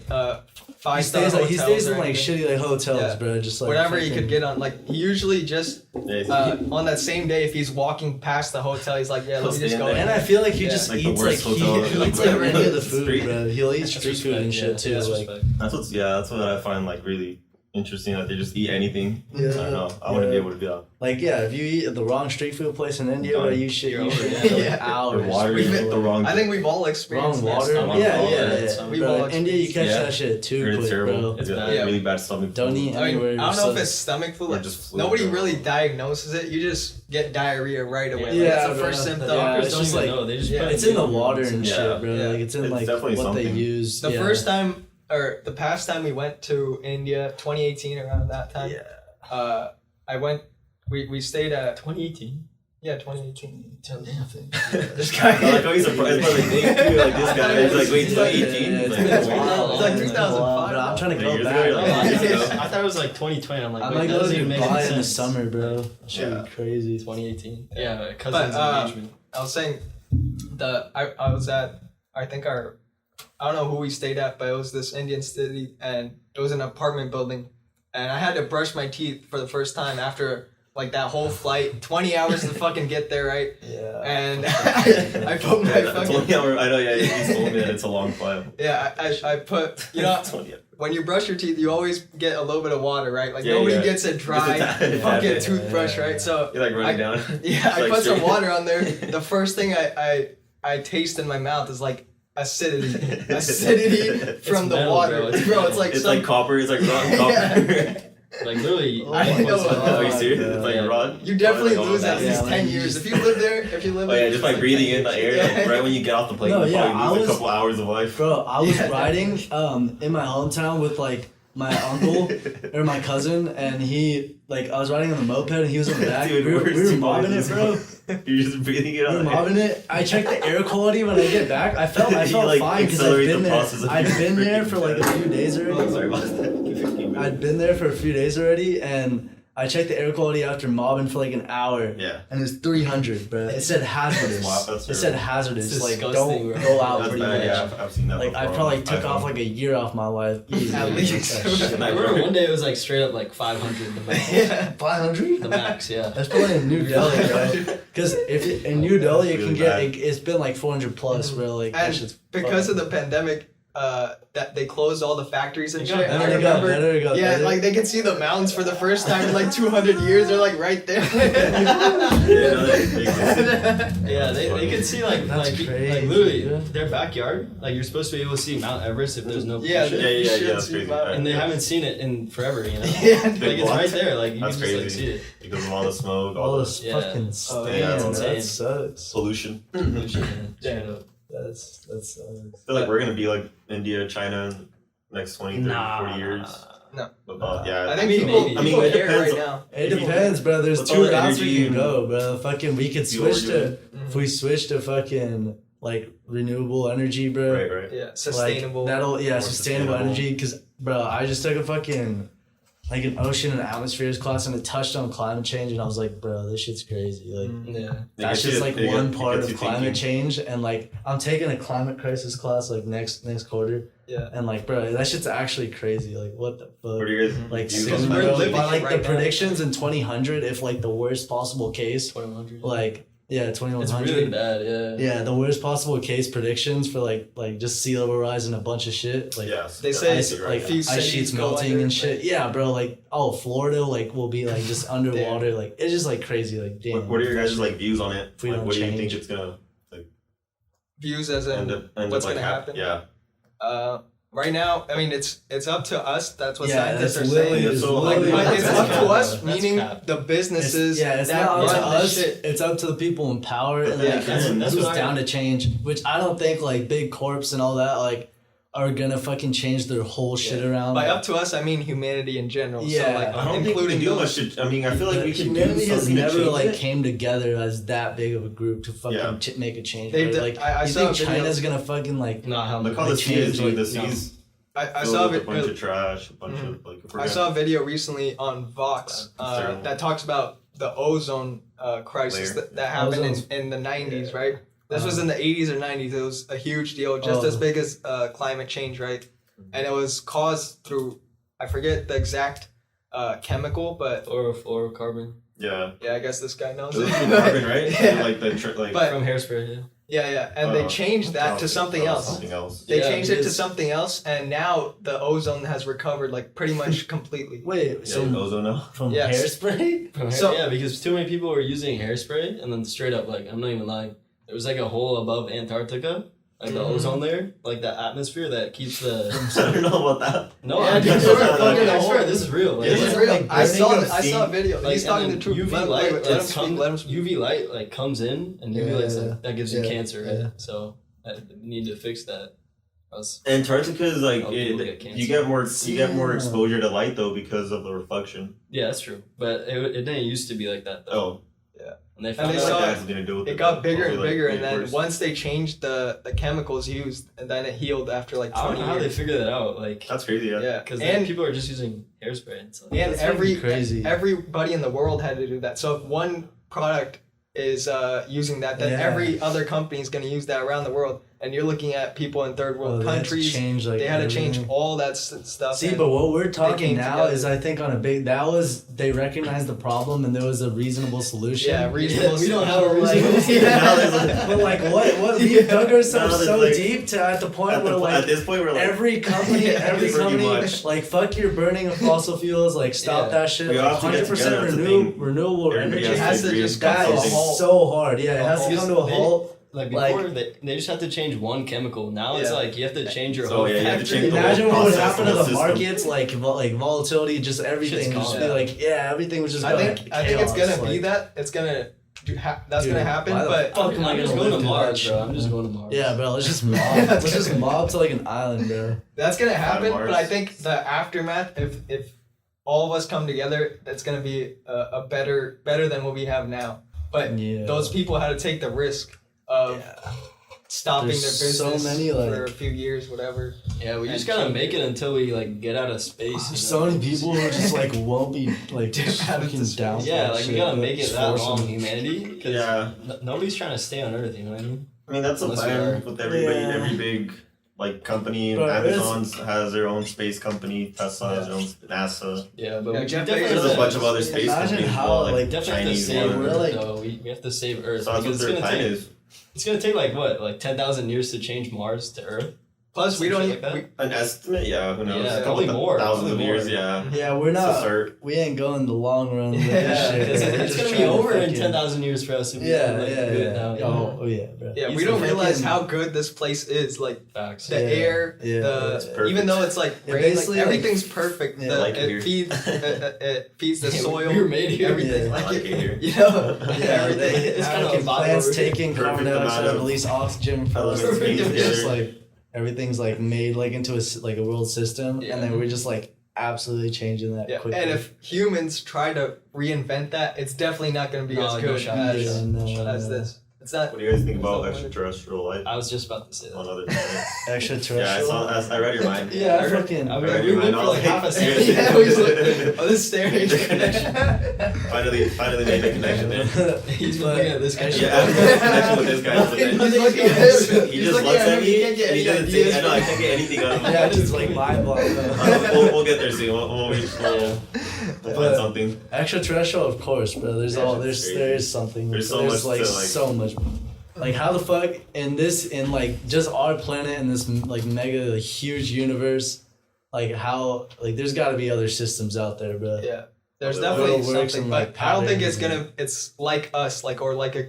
5-star stays like he hotels stays or in like anything. shitty like hotels, Yeah. bro. Just like Whatever he fucking- could get on. Like he usually just Yeah, on that same day, if he's walking past the hotel, he's like, yeah, let me He'll just stay go in in. And I feel like he Yeah. just Like the eats like worst hotel, he like, eats like whatever. any of the food, Street. bro. He'll eat That's street food respect, and yeah. shit too. That's Like respect. that's what I find like really interesting, that they just eat anything. Yeah. I don't know. I want to be Yeah. able to do that. Like yeah, if you eat at the wrong street food place in India, Done. bro, you shit You're you over should it. for like Yeah. hours. The water We've is been- the wrong. I think we've all experienced Wrong water. I'm on Yeah, water, yeah, it's yeah. on- We've Bro, all in India, you catch Yeah. that shit too It's quick, terrible. bro. It's Yeah, bad. really bad stomach. Don't eat I mean, anywhere. I don't know so- if it's stomach flu. Or Like, just flu, nobody bro. really diagnoses it. You just get diarrhea right away. Yeah, Like, that's the bro. first symptom. Yeah, Doctors it's don't just even like- know. They just yeah. put It's it in the water and Yeah. shit, bro. Yeah. Like it's in It's like definitely what they something. use. The yeah. first time, or the past time we went to India, 2018, around that time. Yeah. I went. We stayed at 2018. 2018. This I like how he's surprised by the name too. Like this guy, he's like, wait, 2018. It's Like, been a while. It's like man. 2005. Bro, I'm trying to Like go years back. ago, you're like, I years ago. thought it was like 2020. I'm like, I wait, might that go doesn't to even make Dubai any in the sense. summer, bro. That should Yeah. be crazy. 2018. Yeah, cousin's But, engagement. I was saying, I was at, I think I don't know who we stayed at, but it was this Indian city, and it was an apartment building, and I had to brush my teeth for the first time after like that whole flight, 20 hours to fucking get there, right? Yeah. And I put my Yeah, fucking 20 hour, I know, yeah, you told me that it's a long flight. yeah. I put when you brush your teeth, you always get a little bit of water, right? Like Yeah, nobody yeah. gets a dry fucking toothbrush, right? So You're like running down. yeah, I Like put some straight- water on there. The first thing I taste in my mouth is like acidity from the metal, water, bro. bro. It's like It's some, like copper, it's like rotten copper. Like literally. Oh I know. Are you serious? God. It's like Yeah. rotten. you definitely Oh, lose at yeah, least like 10 you years just- if you live there. If you live Oh there, yeah, just like like breathing 10 in the years. air, like, right when you get off the plane, No, you yeah, probably I lose was- a couple hours of life. Bro, I was Yeah. riding in my hometown with like my uncle or my cousin, and he like I was riding on the moped and he was in the back. Dude, we were worst mobbing it, is- bro. You're just breathing it We were out. mobbing it. I checked the air quality when I get back. I felt You, like, fine because I'd accelerate been the there. process of I'd your been there freaking for like a death. few days Oh, already. sorry about that. I'd been there for a few days already, and I checked the air quality after mobbing for like an hour. Yeah. And it was 300, bro. It said hazardous. Wow, that's It said terrible. hazardous. It's Like, disgusting, don't bro. go out That's pretty bad, much. yeah, I've seen that Like, I before probably on took off iPhone. like a year off my life. Easy. At least. That shit. I remember one day it was like straight up like 500 the max. Yeah. 500? The max, yeah. That's probably in New Delhi, bro. Because if in New Delhi, it Really can get, bad. it's been like 400 plus, bro. Like, that And shit's because fucked. of the pandemic, that they closed all the factories and It shit. got And I better, it got remember, better, it got yeah, better. like they can see the mountains for the first time in like 200 years. They're like right there. Yeah, no, they- Yeah, they could see like That's like crazy, literally dude. their backyard. Like you're supposed to be able to see Mount Everest if there's no Yeah, pollution. Yeah, you yeah, should that's see crazy. mountains. And they haven't seen it in forever, you know? Yeah, Like it's What? right there, like you That's can just like crazy. see it. Because of all the smoke, all all the this Yeah. fucking Oh, stand, yeah, it's that insane. sucks. pollution. Pollution, man. Straight up. That sucks. I feel like we're gonna be like India, China in the next 20, 30, 40 years. But, yeah, I think mean, people, maybe. people it care depends right on- now. It depends, bro. There's With all two the routes we energy can and go, bro. Fucking, we could fuel we're switch to, if we switch to fucking like renewable energy, bro. Right, right. Yeah, sustainable. Like, that'll More sustainable sustainable. energy. Cause bro, I just took a fucking like an ocean and atmospheres class and it touched on climate change and I was like, bro, this shit's crazy. Like Yeah. that's just like one part of climate change and like I'm taking a climate crisis class like next quarter. Yeah. And like, bro, that shit's actually crazy. Like what the fuck? What are you guys? Like views Because on soon, we're that? bro, living by it like right the now. predictions in 2000, if like the worst possible case, 2100. like yeah, It's 2100. really bad, yeah. Yeah, the worst possible case predictions for like just sea level rise and a bunch of shit. Like Yes. They say ice, you're like right. few ice cities sheets go melting under, and shit. Yeah, bro. Like Florida like will be like just underwater. Damn. Like it's just like crazy. Like damn. What are your guys' like views on it? If we Like, don't what do you think change. it's gonna views as in end up what's like gonna happen? Yeah. Right now, I mean, it's up to us. That's what Yeah, scientists that's are literally- saying. it's it's like- literally- But it's that's up to cap. us, That's meaning cap. the businesses It's that not up to run this us. shit. It's up to the people in power and Yeah, like that's who's what I- down to change. Which I don't think like big corps and all that like are gonna fucking change their whole shit around. By up to us, I mean humanity in general. So Yeah. like, I don't think we can do much. I mean, I feel like But we can do humanity has something to never change like it. came together as that big of a group to fucking Yeah. make a change. They've Right? done- Like I you saw think a video- China's gonna fucking like Not how Look how Like the sea is change, doing. The like, sea's I filled saw with a it. bunch of trash, a bunch of like. if we're I gonna- saw a video recently on Vox That's terrible. that talks about the ozone crisis Layer. that happened Ozone's- in the 90s, yeah. right? This was in the 80s or 90s. It was a huge deal, just Oh. as big as climate change, right? And it was caused through, I forget the exact chemical, but Fluorocarbon. Yeah. yeah, I guess this guy knows It was it. carbon, right? Yeah. Like the like. But- From hairspray, yeah. Yeah, and they changed that to oh, something oh, else. Something else. They Yeah, changed it to because- something else, and now the ozone has recovered like pretty much completely. wait, Yeah, so ozone now. from Yes. hairspray? From hair, So- yeah, because too many people were using hairspray, and then straight up, like, I'm not even lying, there was like a hole above Antarctica, like the Mhm. ozone layer, like the atmosphere that keeps the. I don't know about that. No, Yeah, I dude, swear, it's fucking, I not- swear, this is real. Like, Yeah, It's yeah. real. Like, I saw burning it. of I saw a steam. video. Like, He's talking the and truth. UV Let light, him like, speak. Let him speak. UV light like comes in, and UV Yeah, light's yeah. like that gives you Yeah, cancer, right? yeah. So I need to fix that. I was, Antarctica is like Oh, people get cancer. you get more Yeah. exposure to light though because of the reflection. yeah, that's true, but it didn't used to be like that though. Oh, And they And found they I out. feel saw like that has something to do with It got bigger and Probably, like, bigger, and made it then worse. once they changed the chemicals used, and then it healed after like I don't 20 know how they years. figured that out. Like, That's crazy. Yeah. Yeah, because and people are just using hairspray and stuff. and That's fucking crazy. everybody in the world had to do that. So if one product is using that, then Yeah. every other company is going to use that around the world. and you're looking at people in third world they had to countries. change, like, They had to change everything. all that stuff. See, and but what we're talking came now together. is, I think, on a big. That was they recognized the problem and there was a reasonable solution. yeah, reasonable. we don't have a Like, reasonable Now there's like- but like what we dug ourselves Now there's, so like- deep to at the point At, where the, like at this point, we're like, every company, Yeah, every pretty company, much. like fuck your burning of fossil fuels, like stop Yeah. that shit. We Like all have to get 100% together as a thing. renewable Everybody energy. It has to agree just on come That to a something. halt. is so hard. Yeah, it A has to halt. come to a They- halt. Like Like- before, they just have to change one chemical. Now it's Yeah. like you have to change your So, whole yeah, you have to factory. change the Imagine whole what would process, happen the to whole the system. markets, like volatility, just everything. Shit's Just gone. be Yeah. like, yeah, everything was just. I going think it's chaos, gonna be like- that. It's gonna that's Dude, gonna happen. why the But fuck am I I'm just gonna going to live through Mars, that bro. shit, I'm just man? going to Mars. Yeah, bro. Let's just mob. That's Let's just gonna- mob to like an island, bro. that's gonna happen. Mars. But I think the aftermath, if all of us come together, that's gonna be a better than what we have now. But Yeah. those people had to take the risk of Yeah. stopping There's their so business many, like- for a few years, whatever. Yeah, we And just gotta change make it until we like get out of space. There's you so know? many people who just like won't be like Dip just out into fucking space. down. for Yeah, that like we shit, gotta but make it just that force long, them. humanity. 'Cause Yeah. nobody's trying to stay on Earth. You know what I mean? I mean, that's a Unless we plan are. with everybody. Yeah. Every big like company, But Amazon has their own space company. Tesla has their own NASA. Yeah, but Yeah, we Jeff definitely Bezos There's have a to- bunch of other space Imagine companies, how, well, like, like definitely have to Chinese save one. We're Earth, like- though. We have to save Earth So that's because what their plan is. it's gonna take like what, like 10,000 years to change Mars to Earth. Plus, we Some don't. shit like that? An estimate, yeah. Who knows? Yeah, A probably couple more, thousands probably of years, more. yeah. Yeah, we're To not. start. We ain't going the long run with Yeah, this shit. because We're it's just gonna be trying to over in fucking- 10,000 years for us. If we Yeah, like, yeah, do it yeah. now, you know? Oh yeah, bro. Yeah, we Easy. don't realize Fucking- how good this place is. Like Facts. the Yeah, air, yeah, it's the perfect. even though it's like It rain, like, basically, like- everything's perfect. Yeah, The- like it it here. feeds it feeds the Yeah, soil. we were made here. Everything Yeah. like I like it here. You know, Yeah, everything. they, It's kind of fucking a vibe plants over here. taking carbon Perfect dioxide, amount of release oxygen from us. elements being It's just together. like everything's like made like into like a world system, Yeah. and then we're just like absolutely changing that Yeah, quickly. and if humans try to reinvent that, it's definitely not going to be No, as no good shot, as, yeah, no, as no. this. It's not. What do you guys think It's about not extraterrestrial life I was just about to say on that. other planets? Extraterrestrial. Yeah, I read your mind. Yeah, I I fucking. I I mean, read we your went mind. for like half a second. Yeah, we was like, oh, this staring. Finally made the connection there. He's been looking at this guy. Yeah, I made the connection with this guy. He's looking at him. He He's just looking looks at at him. He me can't get and he any doesn't say, ideas I know, I from can't get anything out of him. Yeah, just like mind blown. We'll get there soon. We'll find But- something. Extraterrestrial, of course, bro. There's Yeah, all it's there's crazy. there is something. There's so much like to, like- so much. Like how the fuck in like just our planet in this like mega like, huge universe, like how like there's got to be other systems out there, bro. Yeah, there's It definitely works in, something, like, but I don't think it's patterns gonna. It's like us, like or like a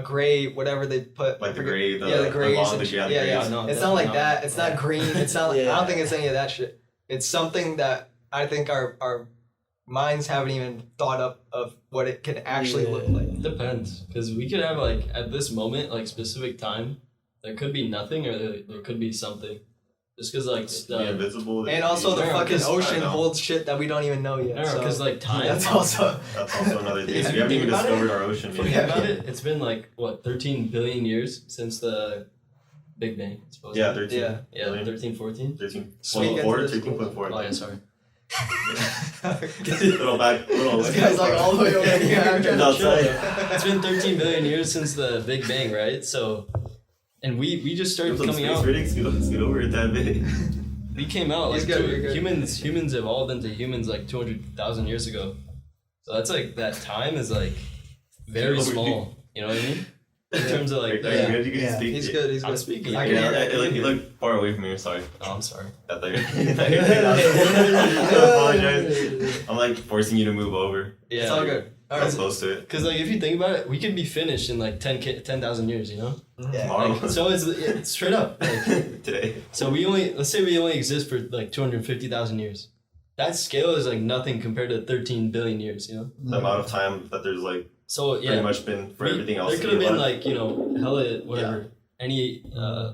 gray, whatever they put. Like the gray, the yeah, the grays. long, and the shit. yeah, the yeah, grays. yeah. No, It's not like definitely that. not. It's not Yeah. green. It's not. Like, I Yeah. don't think it's any of that shit. It's something that I think our minds haven't even thought up of what it can actually look Yeah. like. It depends, because we could have like at this moment, like specific time, there could be nothing or there could be something. Just because like Be invisible. And also the No, fucking 'cause- I ocean know. holds shit that we don't even know yet. no, so because like time. that's also. That's also another thing. If So you we haven't think even about it, discovered our ocean If you yet. think about it, it's been like what 13 billion years since the Big Bang. Supposedly. Yeah, 13. Yeah. Yeah, like 13, 14. 13.4, This- 13.4. Oh yeah, sorry. Little back, little. This guy's like all the way over here. I'm trying to chill. outside. It's been 13 billion years since the Big Bang, right? So, and we just started Some coming space out. ratings, let's get over it that bit. We came out He's like good, you're good. humans evolved into humans like 200,000 years ago. So that's like that time is like very Over- small. You know what I mean? In terms of like Are you good? You can Yeah. speak. He's good. He's I'm good. speaking. I can Yeah, hear it. you look far away from me. Sorry. Oh, I'm sorry. I thought I apologize. I'm like forcing you to move over. Yeah, It's all good. All I'm right. close to it. Because like if you think about it, we could be finished in like 10,000 years. You know? Yeah. Tomorrow. Like, so it's straight up. Like, Today. so let's say we only exist for like 250,000 years. That scale is like nothing compared to 13 billion years. You know? The amount of time that there's like So yeah. pretty much been for everything else. There to could have be been alive. like, you know, hella whatever, any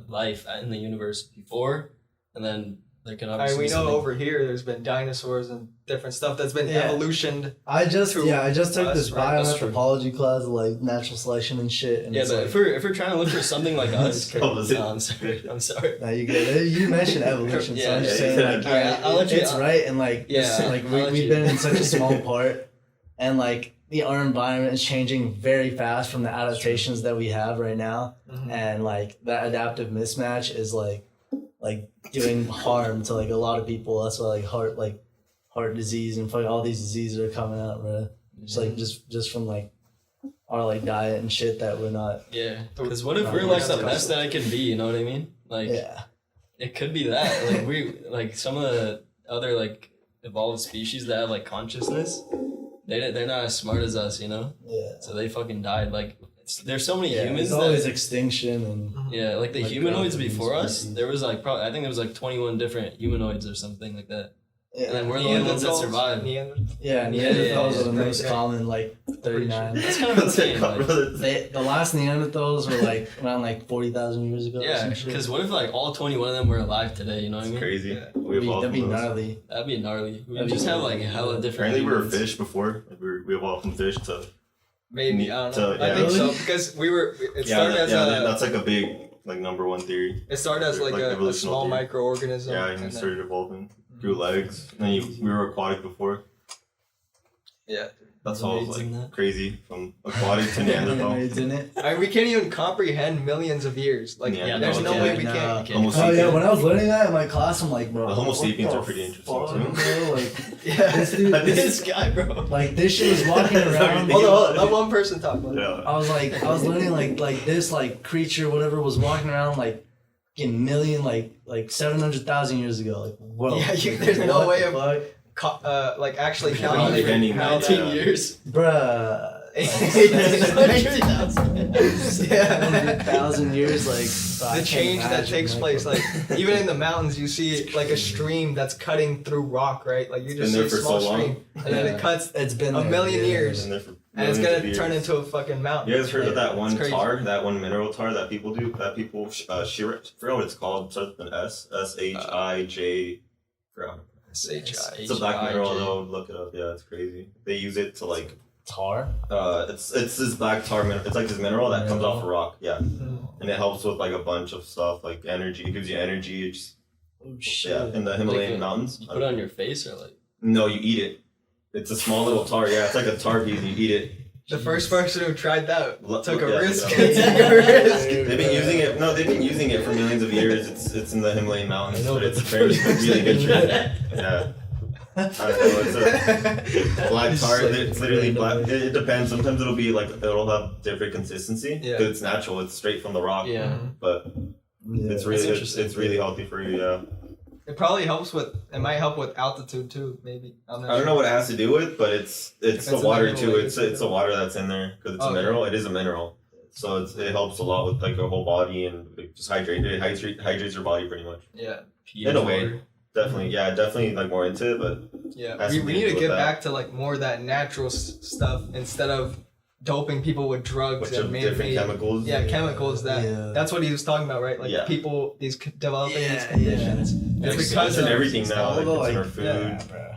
life in the universe before, and then there can I mean, obviously we be know something- over here there's been dinosaurs and different stuff that's been Yeah. evolutioned. I just To took us, this right? That's true. bioanthropology class, like natural selection and shit. And Yeah, it's but like, if we're trying to look for something like us, Oh, was it? no, I'm sorry, I'm sorry. now you get it. You mentioned evolution, so I'm just Yeah, saying yeah. like Alright, I'll let you- it's right, and like Yeah, like I'll we, let we've you- been in such a small part, and like our environment is changing very fast from the adaptations that we have right now, and like that adaptive mismatch is like doing harm to like a lot of people. That's why like heart disease and fucking all these diseases are coming out, bro. Just like just from like our like diet and shit that we're not. Yeah, because what if we're like the best that it can be? You know what I mean? Like, it could be that. Like like some of the other like evolved species that have like consciousness, they're not as smart as us, you know? Yeah. So they fucking died. Like, there's so many humans. There's always extinction and. Yeah, like the like humanoids before us, species. there was like probably I think there was like 21 different humanoids or something like that. Yeah. And then we're the only ones that survived. Yeah, Yeah, Neanderthals are the yeah. most common, like 39. That's kind of insane. Like, The last Neanderthals were like around like 40,000 years ago. yeah, because what if like all 21 of them were alive today? You know what I It's mean? crazy. Yeah. We evolved That'd be from those. gnarly. That'd be gnarly. We That'd just be have like gnarly. hella different. Apparently we were humans. fish before. Like we evolved from fish to Maybe, I don't know. So, I yeah. think so because it started as that's like a big like number one theory. it started as like a evolutional small theory. microorganism. Yeah, and and we then- started evolving. Grew legs. And then we were aquatic before. Yeah. That's all Amazing, like that. crazy from aquatic to Neanderthal. Isn't it? I mean, we can't even comprehend millions of years. Like, Yeah, there's no no, way yeah, we no. can't. Okay. Homo Oh yeah, sapien. when I was learning that in my class, I'm like, bro. The Homo what sapiens the are pretty interesting, fuck, too. bro? Like, Yeah. this dude, This guy, bro. like this shit was walking around. Hold on, let one person talk. Yeah. I was learning like this like creature whatever was walking around like in million like 700,000 years ago. Like whoa. Yeah, there's no What way the of fuck? Like actually Yeah, counting depending how on- 19 yeah. years. Bruh. 100,000. Yeah. 100,000 years like I The can't change that imagine, takes place, like even in the mountains, you see like a stream that's cutting through rock, right? Like you just see Been a there for small so long. stream, and then Yeah. it cuts, it's been a there, million yeah. years. Been there for and it's millions gonna of years. turn into a fucking mountain. You guys heard of that It's one crazy. tar, that one mineral tar that people do? That people shear it. I forgot what it's called. Starts with an S. SHIJ. Forgot. SHI. It's a black mineral though. Look it up. Yeah, it's crazy. They use it to like. Tar. It's this black tar mineral. It's like this mineral that comes off a rock. Yeah, and it helps with like a bunch of stuff like energy. It gives you energy. It's Oh shit. yeah, in the Himalayan Like, mountains. You put it on your face or like. No, you eat it. It's a small little tar. Yeah, it's like a tar piece. And you eat it. The first person who tried that took a Yeah, risk. yeah. Took a risk. They've been using it. No, they've been using it for millions of years. It's in the Himalayan mountains, I know, but but it's the very first really good person- shit. Yeah. I don't know. It's a black It's tar. like It's literally black. random. It depends. Sometimes it'll be like it'll have different consistency Yeah. because it's natural. It's straight from the rock. Yeah. But Yeah. it's really interesting. it's really healthy for you. Yeah. It probably helps with. It might help with altitude too. Maybe. I'm not I don't sure. know what it has to do with, but it's Depends the on the water mineral too. that It's you the water that's in there because it's a Okay. mineral. It is a mineral, so it helps a lot with like your whole body and it just hydrates your body pretty much. Yeah. In a way. Definitely, yeah, definitely like more into it, but Yeah. Has We something need to to do get with that. back to like more of that natural stuff instead of doping people with drugs which and of different man-made. chemicals. Yeah, chemicals. Yeah. That's what he was talking about, right? Like Yeah. people, developing these Yeah, conditions. yeah. It's It's because in of everything now. All Like the, it's in like, our food. yeah, bro.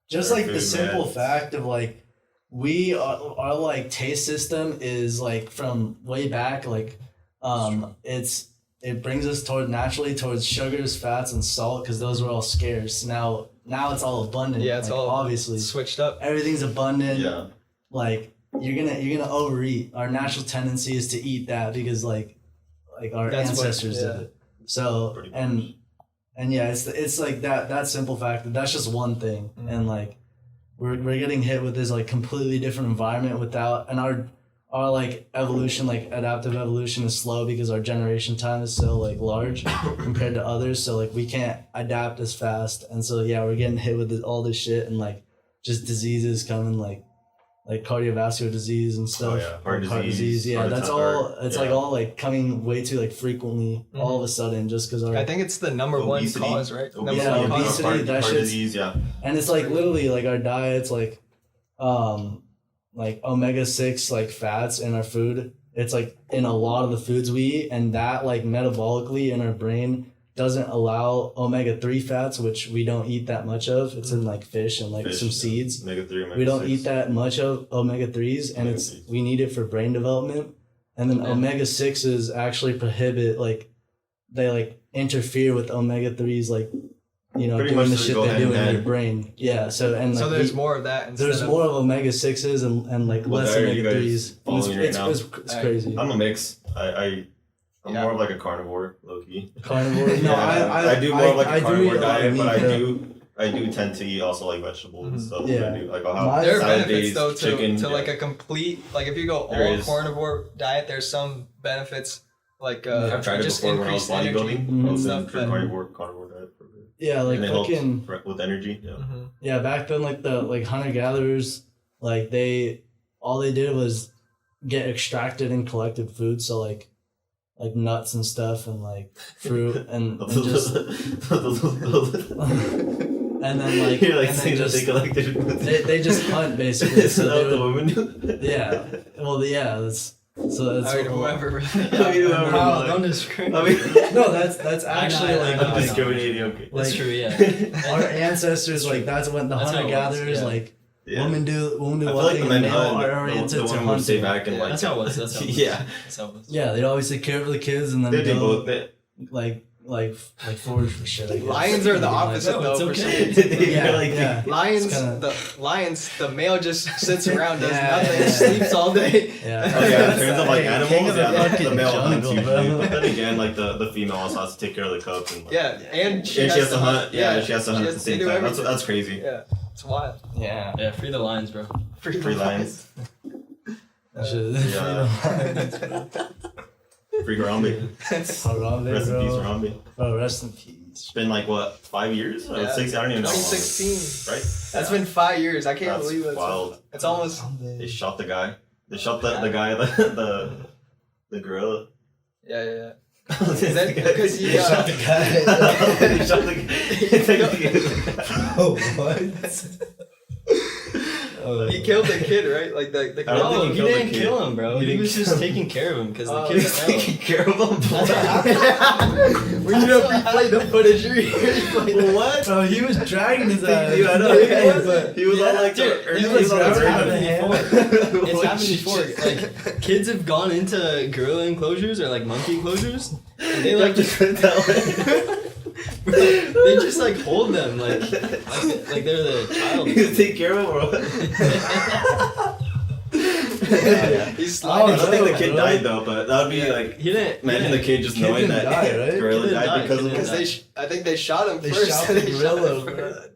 Just Our like the food, simple man. fact of like we our like taste system is like from way back like it brings us naturally towards sugars, fats, and salt because those were all scarce. Now it's all abundant. Yeah, it's like, all obviously switched up. everything's abundant. Yeah, Like you're gonna overeat. Our natural tendency is to eat that because like our That's what- ancestors yeah. did it. So Pretty much. and yeah, it's like that simple fact that that's just one thing, and like we're getting hit with this like completely different environment without, and our like evolution, like adaptive evolution is slow because our generation time is so like large compared to others, so like we can't adapt as fast, and so yeah, we're getting hit with all this shit and like just diseases coming like cardiovascular disease and stuff. Oh, yeah. Heart disease, Yeah, heart that's attack, all. heart- It's yeah. like all like coming way too like frequently all of a sudden just because our I think it's the number Obesity. one cause, right? Number Yeah, one cause. obesity, heart that shit's- disease. Yeah, and it's like literally like our diets like omega-6 like fats in our food. It's like in a lot of the foods we eat, and that like metabolically in our brain doesn't allow omega-3 fats, which we don't eat that much of. It's in like fish and like Fish, some yeah. seeds. omega-3, We don't omega-6. eat that much of omega-3s, and Omega-3s. we need it for brain development. And then Yeah. omega-6s actually prohibit, like they like interfere with omega-3s like you know, Pretty doing the much shit go they hand do in in your hand. brain. Yeah. So and So like there's more of that. Instead there's of, more of omega-6s and like What less diet are you omega guys 3s. following right now? It's crazy. I'm a mix. I'm Yeah. more of like a carnivore, low key. Carnivore. No, Yeah, I do more of like a I do carnivore eat a lot diet, of but meat, I do tend to eat also like vegetables and stuff. Yeah. I do. Like I'll have there are salad benefits days, though to, chicken. to like a complete like if you go There all is. carnivore diet, there's some benefits like I've tried it just before when I was increased energy bodybuilding. Mhm. I was stuff in for that- carnivore diet for a bit. Yeah, like And it helps fucking with energy. Yeah. Mhm. yeah. Back then, like the hunter gatherers, like all they did was get extracted and collected food. So like nuts and stuff and like fruit and just and then like You're like and saying then that they just collected. they just hunt basically. Is So that they what the would, women do? yeah. Well, yeah. That's I mean, whoever. I mean, whoever, How? like- Don't discriminate. I mean, No, that's actually I like know. I'm discriminating. Okay. That's like- true. Yeah. our ancestors. Like that's when the That's how hunter it was, gatherers yeah. like Yeah. women do I one feel thing like the and men male hunt. are The oriented to women would stay hunting. back and Yeah. like. That's how it was. That's how it was. Yeah. That's how it was. Yeah, they'd always take care of the kids and then They do go both. They, like forage for shit. I guess. Lions are the opposite No, though. it's For okay. some reason. Yeah, like, yeah. Lions, It's kinda- the male just sits around, does Yeah, nothing, yeah. sleeps all day. Yeah. Oh yeah, in terms of like Hey, animals, king of the yeah, fucking the male hunts jungle, usually. bro. But then again, like the female also has to take care of the cubs and like, Yeah, and she has to hunt. Yeah, she has to hunt at the they same do time. everything. That's crazy. Yeah, it's wild. Yeah. Yeah. Free the lions, bro. Free lions. Shit. Free Harambe. Harambe, Rest in bro. peace, Harambe. Oh, rest in peace. It's been like what, 5 years? Or Yeah. 6? I don't even know. how long. 2016. Right? That's been 5 years. I can't That's believe it. wild. It's almost. They shot the guy. They shot the guy, the gorilla. Yeah, yeah, yeah. Is that because he, They shot the guy. They shot the guy. Oh, what? He killed the kid, right? Like the I don't No, think he killed the didn't kid. kill him, bro. He He didn't was kill just him. taking care of him because the Oh, kid He's fell. taking care of him. That's what happened. We need to replay the footage. What? Oh, he was dragging his ass. Dude, I know. He was on like Dude, the he was on the grabbing ground. the hand. It's happened before. Like kids have gone into gorilla enclosures or like monkey enclosures, and they like just went that way. they just like hold them like they're the child. You take care of him, bro. He's I sliding. don't think the no, kid bro. died though, but that would be like He didn't. imagine the kid just Kid knowing didn't that die, right? gorilla Kid didn't died die, because kid of didn't this. die. I think they shot him They first. shot the They shot gorilla, him bro. first.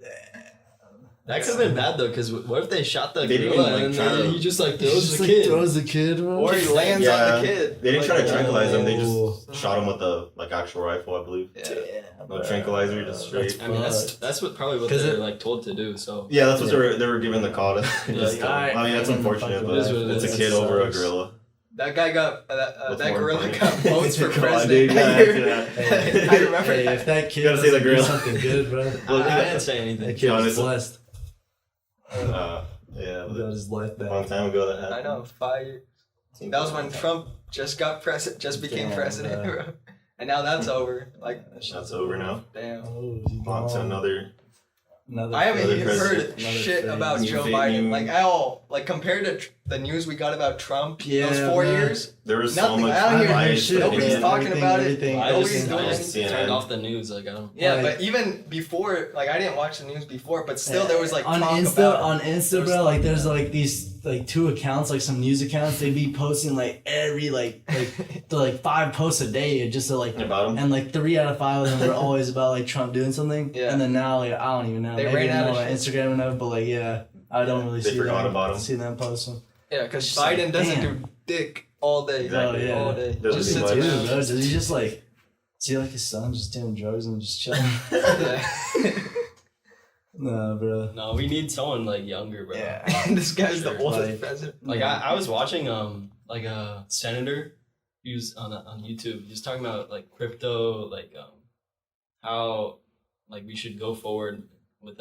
That could have been bad though, because what if they shot the They didn't gorilla even, like, and try then to- he just like He throws just the like kid? throws the kid, bro. Or he lands on the kid. They didn't try to Like, tranquilize him. They oh. just shot him with the like actual rifle, I believe. Yeah. No tranquilizer, just straight. I mean, that's what probably what 'Cause they're it- like told to do. So Yeah, that's what they were given the call to. Just, alright, I mean, that's unfortunate, but It is what it it's is. a kid That over a sucks. gorilla. That guy got What's that more gorilla important? got votes for Come on, president. dude, that yeah, year. Hey, I remember hey, that. if that kid Gotta say the doesn't do gorilla. something good, bro. I didn't say That anything. kid was honest. blessed. Yeah, He got his life a back. long time ago that happened. I know, 5 years. That was when Trump just became Damn, president, bro. bro. And now that's over. Like, That's over now. damn. Oh, On to another. I haven't Another even heard president. shit about New Joe fake Biden. new- Like at all. Like compared to the news we got about Trump those Yeah, 4 man. years. There was so Nothing. much I don't hear bias shit. against Nobody's him. talking about it. everything. I Nobody's just, doing I anything. just CNN. turned off the news. Like I don't. Yeah, Like- but even before, like I didn't watch the news before, but still there was like on talk Insta, about it. on Insta, There was bro. Like talk there's about like these like 2 accounts, like some news accounts. They be posting like every like 5 posts a day, just to like About him. and like 3 out of 5 of them were always about like Trump doing something. Yeah. And then now like I don't even know. They Maybe ran out more of on shit. Instagram enough, but like yeah, I don't really They see forgot them, about him. see them posting. Yeah, because Just like, Biden doesn't damn. do dick all day. Exactly. Oh, yeah. All day. Doesn't Just do sits much. Dude, around. bro, does he just like see like his son just doing drugs and just chilling? Yeah. Nah, bro. No, we need someone like younger, bro. This guy's the Sure. oldest Like- president. Like Yeah. I was watching like a senator who's on YouTube. He was talking about like crypto, like how like we should go forward with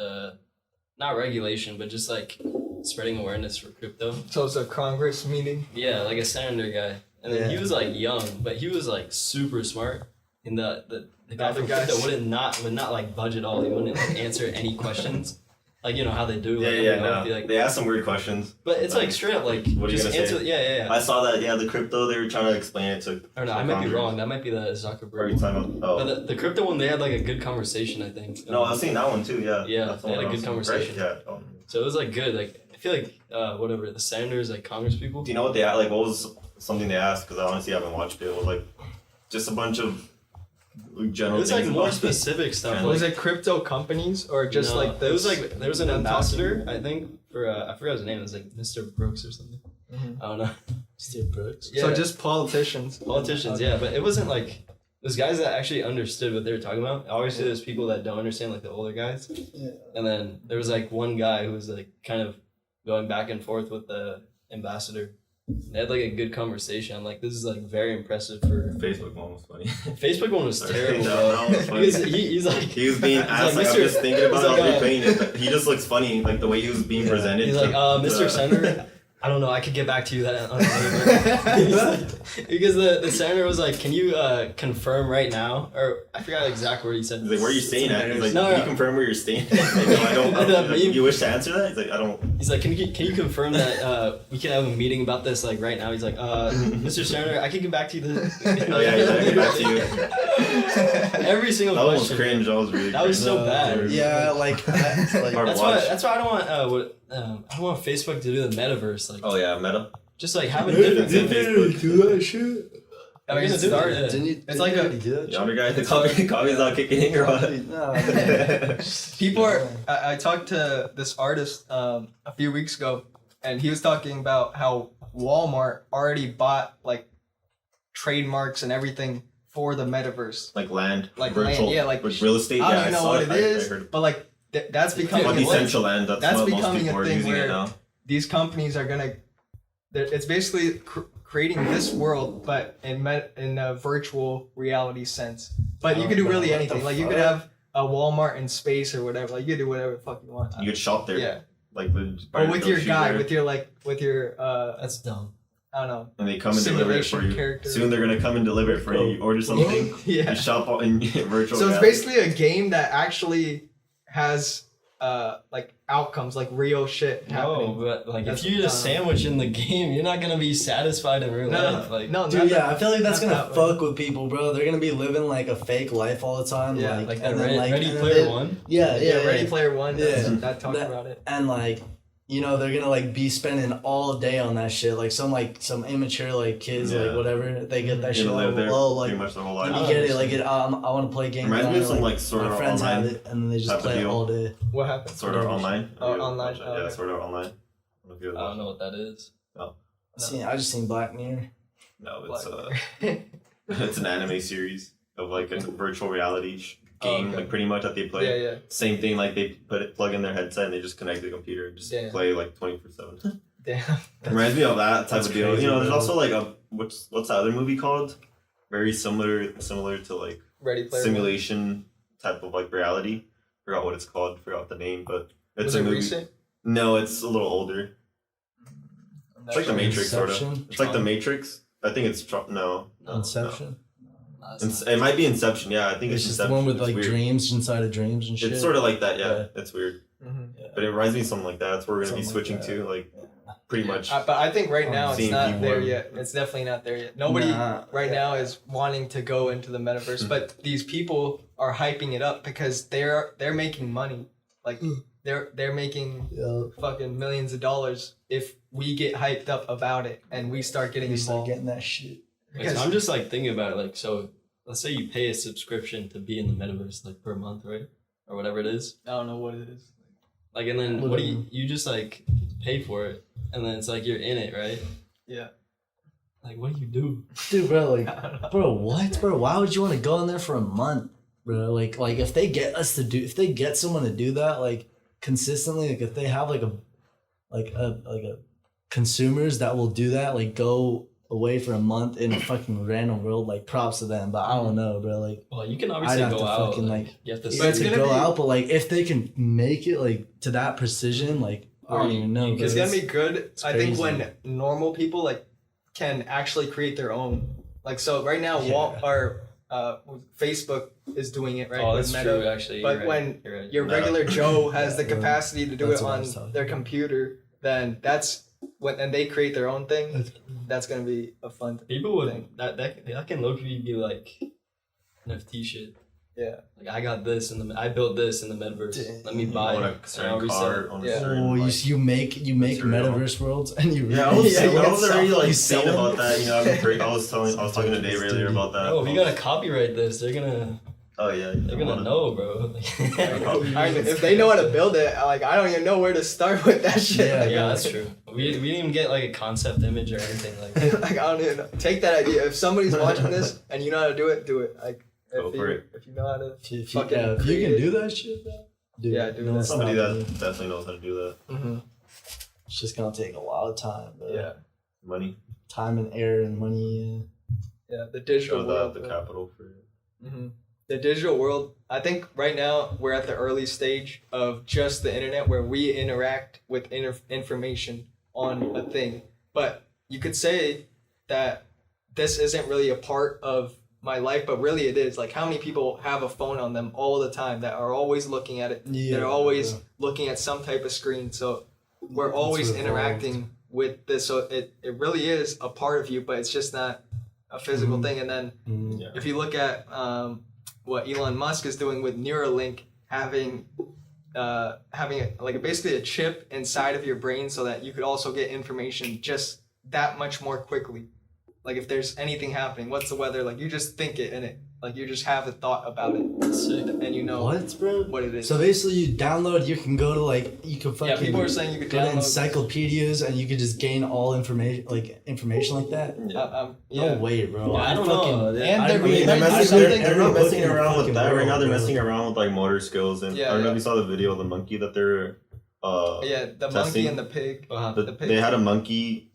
not regulation, but just like spreading awareness for crypto. So it's a Congress meeting. Yeah, like a senator guy. And then he Yeah. was like young, but he was like super smart. And the guy Other from guys. crypto would not like budge at all. He wouldn't like answer any questions. Like, you know how they do. Like, Like, they ask some weird questions. But it's like straight up, like, what are you just gonna answer. say? Yeah. I saw that. Yeah, the crypto. They were trying to explain it to. Or no, I might be wrong. That might be the Zuckerberg. What are you talking about? Oh. But the crypto one, they had like a good conversation, I think. No, I was seeing that one too. Yeah. Yeah, That's the they had one a I good was- conversation. Right? Yeah. So it was like good. Like I feel like whatever the senators, like Congress people. Do you know what they like? What was something they asked? Because I honestly haven't watched it. It was like just a bunch of general. It was like things more about- specific stuff. Was Like, it crypto companies or just no, like it was like there was an ambassador, ambassador? I think, for I forgot his name. It was like Mr. Brooks or something. Mhm. I don't know. Steve Brooks. Yeah. So just politicians. Politicians, Okay. yeah, but it wasn't like those guys that actually understood what they were talking about. Obviously, there's people that don't understand, like the older guys. Yeah. And then there was like one guy who was like kind of going back and forth with the ambassador. They had like a good conversation. I'm like, this is like very impressive for. Facebook one was funny. Facebook one was terrible. No, bro. that was funny. He's like. He was being asked, like, I'm "Mr. just thinking about he's it, like, replaying it. But he just looks funny, like the way he was being presented. He's like, Mr. to- Senator, I don't know, I could get back to you that on later. Because the senator was like, can you confirm right now? Or I forgot exactly what he said. He's like, where are you staying at? He's like, No, can no. you confirm where you're staying? Like, no, I don't. That meme. You wish to answer that? He's like, I don't. He's like, can you confirm that we can have a meeting about this like right now? He's like, Mr. Senator, I can get back to you. Oh yeah, he's like, get back to you. Every single That one was question. cringe. That was really. That was cringe. so bad. Yeah, like That's Watch. why. That's why I don't want. I don't want Facebook to do the metaverse. Like, Oh yeah, Meta. just like have a Didn't different. Facebook. do that shit? I mean, You're it gonna do it, started. yeah. Didn't you? It's Didn't like you a- already do that? Yonder guy, the coffee's not kicking in or what? No, People are. I talked to this artist a few weeks ago, and he was talking about how Walmart already bought like trademarks and everything for the metaverse. Like land, Like virtual, land, yeah, like real estate. I Yeah, don't even know saw what it. it is, I heard. but like that's becoming Well, a thing. Decentraland. That's what most becoming people a are thing using it where now. these companies are gonna. It's basically creating this world, but in a virtual reality sense. But you could do really What the anything. Like you could fuck? have a Walmart in space or whatever. Like you could do whatever the fuck you want. You could shop there. Yeah. Like the. Or with your shoes guy, there, with your That's dumb. I don't know. and they come and deliver it for simulation you. character. Soon they're gonna come and deliver it for you. You order something, Yeah. you shop in virtual. So it's reality. basically a game that actually has like outcomes, like real shit No, happening. but like That's if you eat a dumb. sandwich in the game, you're not gonna be satisfied in real life. Like, no, dude, not yeah, I feel like that's not gonna that fuck with people, bro. They're gonna be living like a fake life all the time. Yeah, like, like that and then, like, Ready and Player then- One. Yeah, yeah, Ready Player One. Yeah. That talked That- about it. and like, you know, they're gonna like be spending all day on that shit. Like some immature like kids, Yeah. like whatever, they get that You're shit gonna on live there low. Like, pretty much their whole let life. me get it. Like, I want to play games. Reminds me on of it, some like sort my of friends have online. it, and then they just type of play it deal. all day. What happened? Sort of online. Oh, Have you online, watched it? oh, Yeah, okay. sort of online. I don't know what that is. I just seen Black Mirror. No, it's Black it's an anime series of like a virtual reality game, okay. like pretty much that they play. Yeah, yeah. Same thing, like they plug in their headset and they just connect to the computer and just Damn. play like 24/7. Damn. Reminds me of that type That's of deal. crazy, You know, there's bro. also like a what's the other movie called? Very similar to like Ready Player simulation type of like reality. Forgot what it's called. Forgot the name, but One. it's Was a it movie. recent? No, it's a little older. It's like the Matrix, sort of. Inception? It's like the Matrix. I think it's no. Inception. No, it's not. It might be Inception. Yeah, I think It's it's just Inception. the one with It's like weird. dreams inside of dreams and shit. It's sort of like that. Yeah, Yeah. it's weird. Mm-hmm. But it reminds me of something like that. That's what we're gonna be Something like switching to, like pretty much. But I think right now it's Seeing not people there and- yet. It's definitely not there yet. Nobody Nah. right now is wanting to go into the metaverse, but these people are hyping it up because they're making money. Like they're making Yeah. fucking millions of dollars if we get hyped up about it and we start getting You start involved. getting that shit. Like, so I'm just like thinking about it. Like, so let's say you pay a subscription to be in the metaverse, like per month, right, or whatever it is. I don't know what it is. Like, and then what do you just like pay for it, and then it's like you're in it, right? Yeah. Like, what do you do? Dude, bro, like, I don't know. bro, what, bro? Why would you want to go in there for a month, bro? Like, if they get someone to do that, like, consistently, like, if they have like a consumers that will do that, like, go away for a month in a fucking random world, like, props to them. But I don't know, bro. Like, Well, you can I'd obviously have go to out. fucking, Like, like, you have to. you But have it's to gonna go be- out, but like, if they can make it like to that precision, like, I don't even know. It's bro. gonna be good. I think crazy. when normal people like can actually create their own. Like so, right now, Yeah. Facebook is doing it, right? Oh, with that's Meta. true. Actually, But you're right. when You're right. your regular Joe has the Yeah, capacity to do that's it what I on was talking their about. computer, then that's when and they create their own thing. That's gonna be a fun thing. People would that can low-key be like NFT shit. Yeah. Like I got this I built this in the metaverse. Let me buy Own it. a and I'll certain resell car, it. own a Yeah. certain, Oh, like, you make material. metaverse worlds and you Yeah, I was, yeah, I was already like you saying sell about them? that. You know, I was talking to Dave earlier about that. Oh, if you gotta copyright this, they're gonna Oh yeah, know, bro. I mean, if they know how to build it, like I don't even know where to start with that shit. Yeah, Like, Yeah, that's true. We didn't even get like a concept image or anything like. like I don't even know. Take that idea. If somebody's watching this and you know how to do it, do it. Like Go for it. if you know how to If you fucking can create do that shit, bro, do Yeah, it. do No that. one's somebody stopping that you. definitely knows how to do that. Mm-hmm. It's just gonna take a lot of time, bro. Yeah. Money, Time and air and money. Yeah, the digital show world. the capital for it. Mm-hmm. The digital world, I think right now we're at the early stage of just the internet where we interact with information on a thing. But you could say that this isn't really a part of my life, but really it is. Like how many people have a phone on them all the time that are always looking at it? Yeah, They're always bro. looking at some type of screen. So we're always It's evolved. interacting with this. So it really is a part of you, but it's just not a physical Mhm. thing. And then Mm. Yeah. if you look at what Elon Musk is doing with Neuralink, having basically a chip inside of your brain so that you could also get information just that much more quickly. Like if there's anything happening, what's the weather? Like you just think it and it like you just have a thought about it Sick. and you know What, bro? what it is. So basically, you download. You can go to you can fucking. Yeah, people are saying you could go to download encyclopedias and you could just gain all information like that. yeah. No way, bro. Yeah, I don't fucking, know. And I they're- really- they might do I something- really- they're every not book messing in the around with fucking that right now. world, They're bro. messing around with like motor skills, and Yeah, I don't know yeah. if you saw the video of the monkey that they're Yeah, the testing. monkey and the pig. The pig. They had a monkey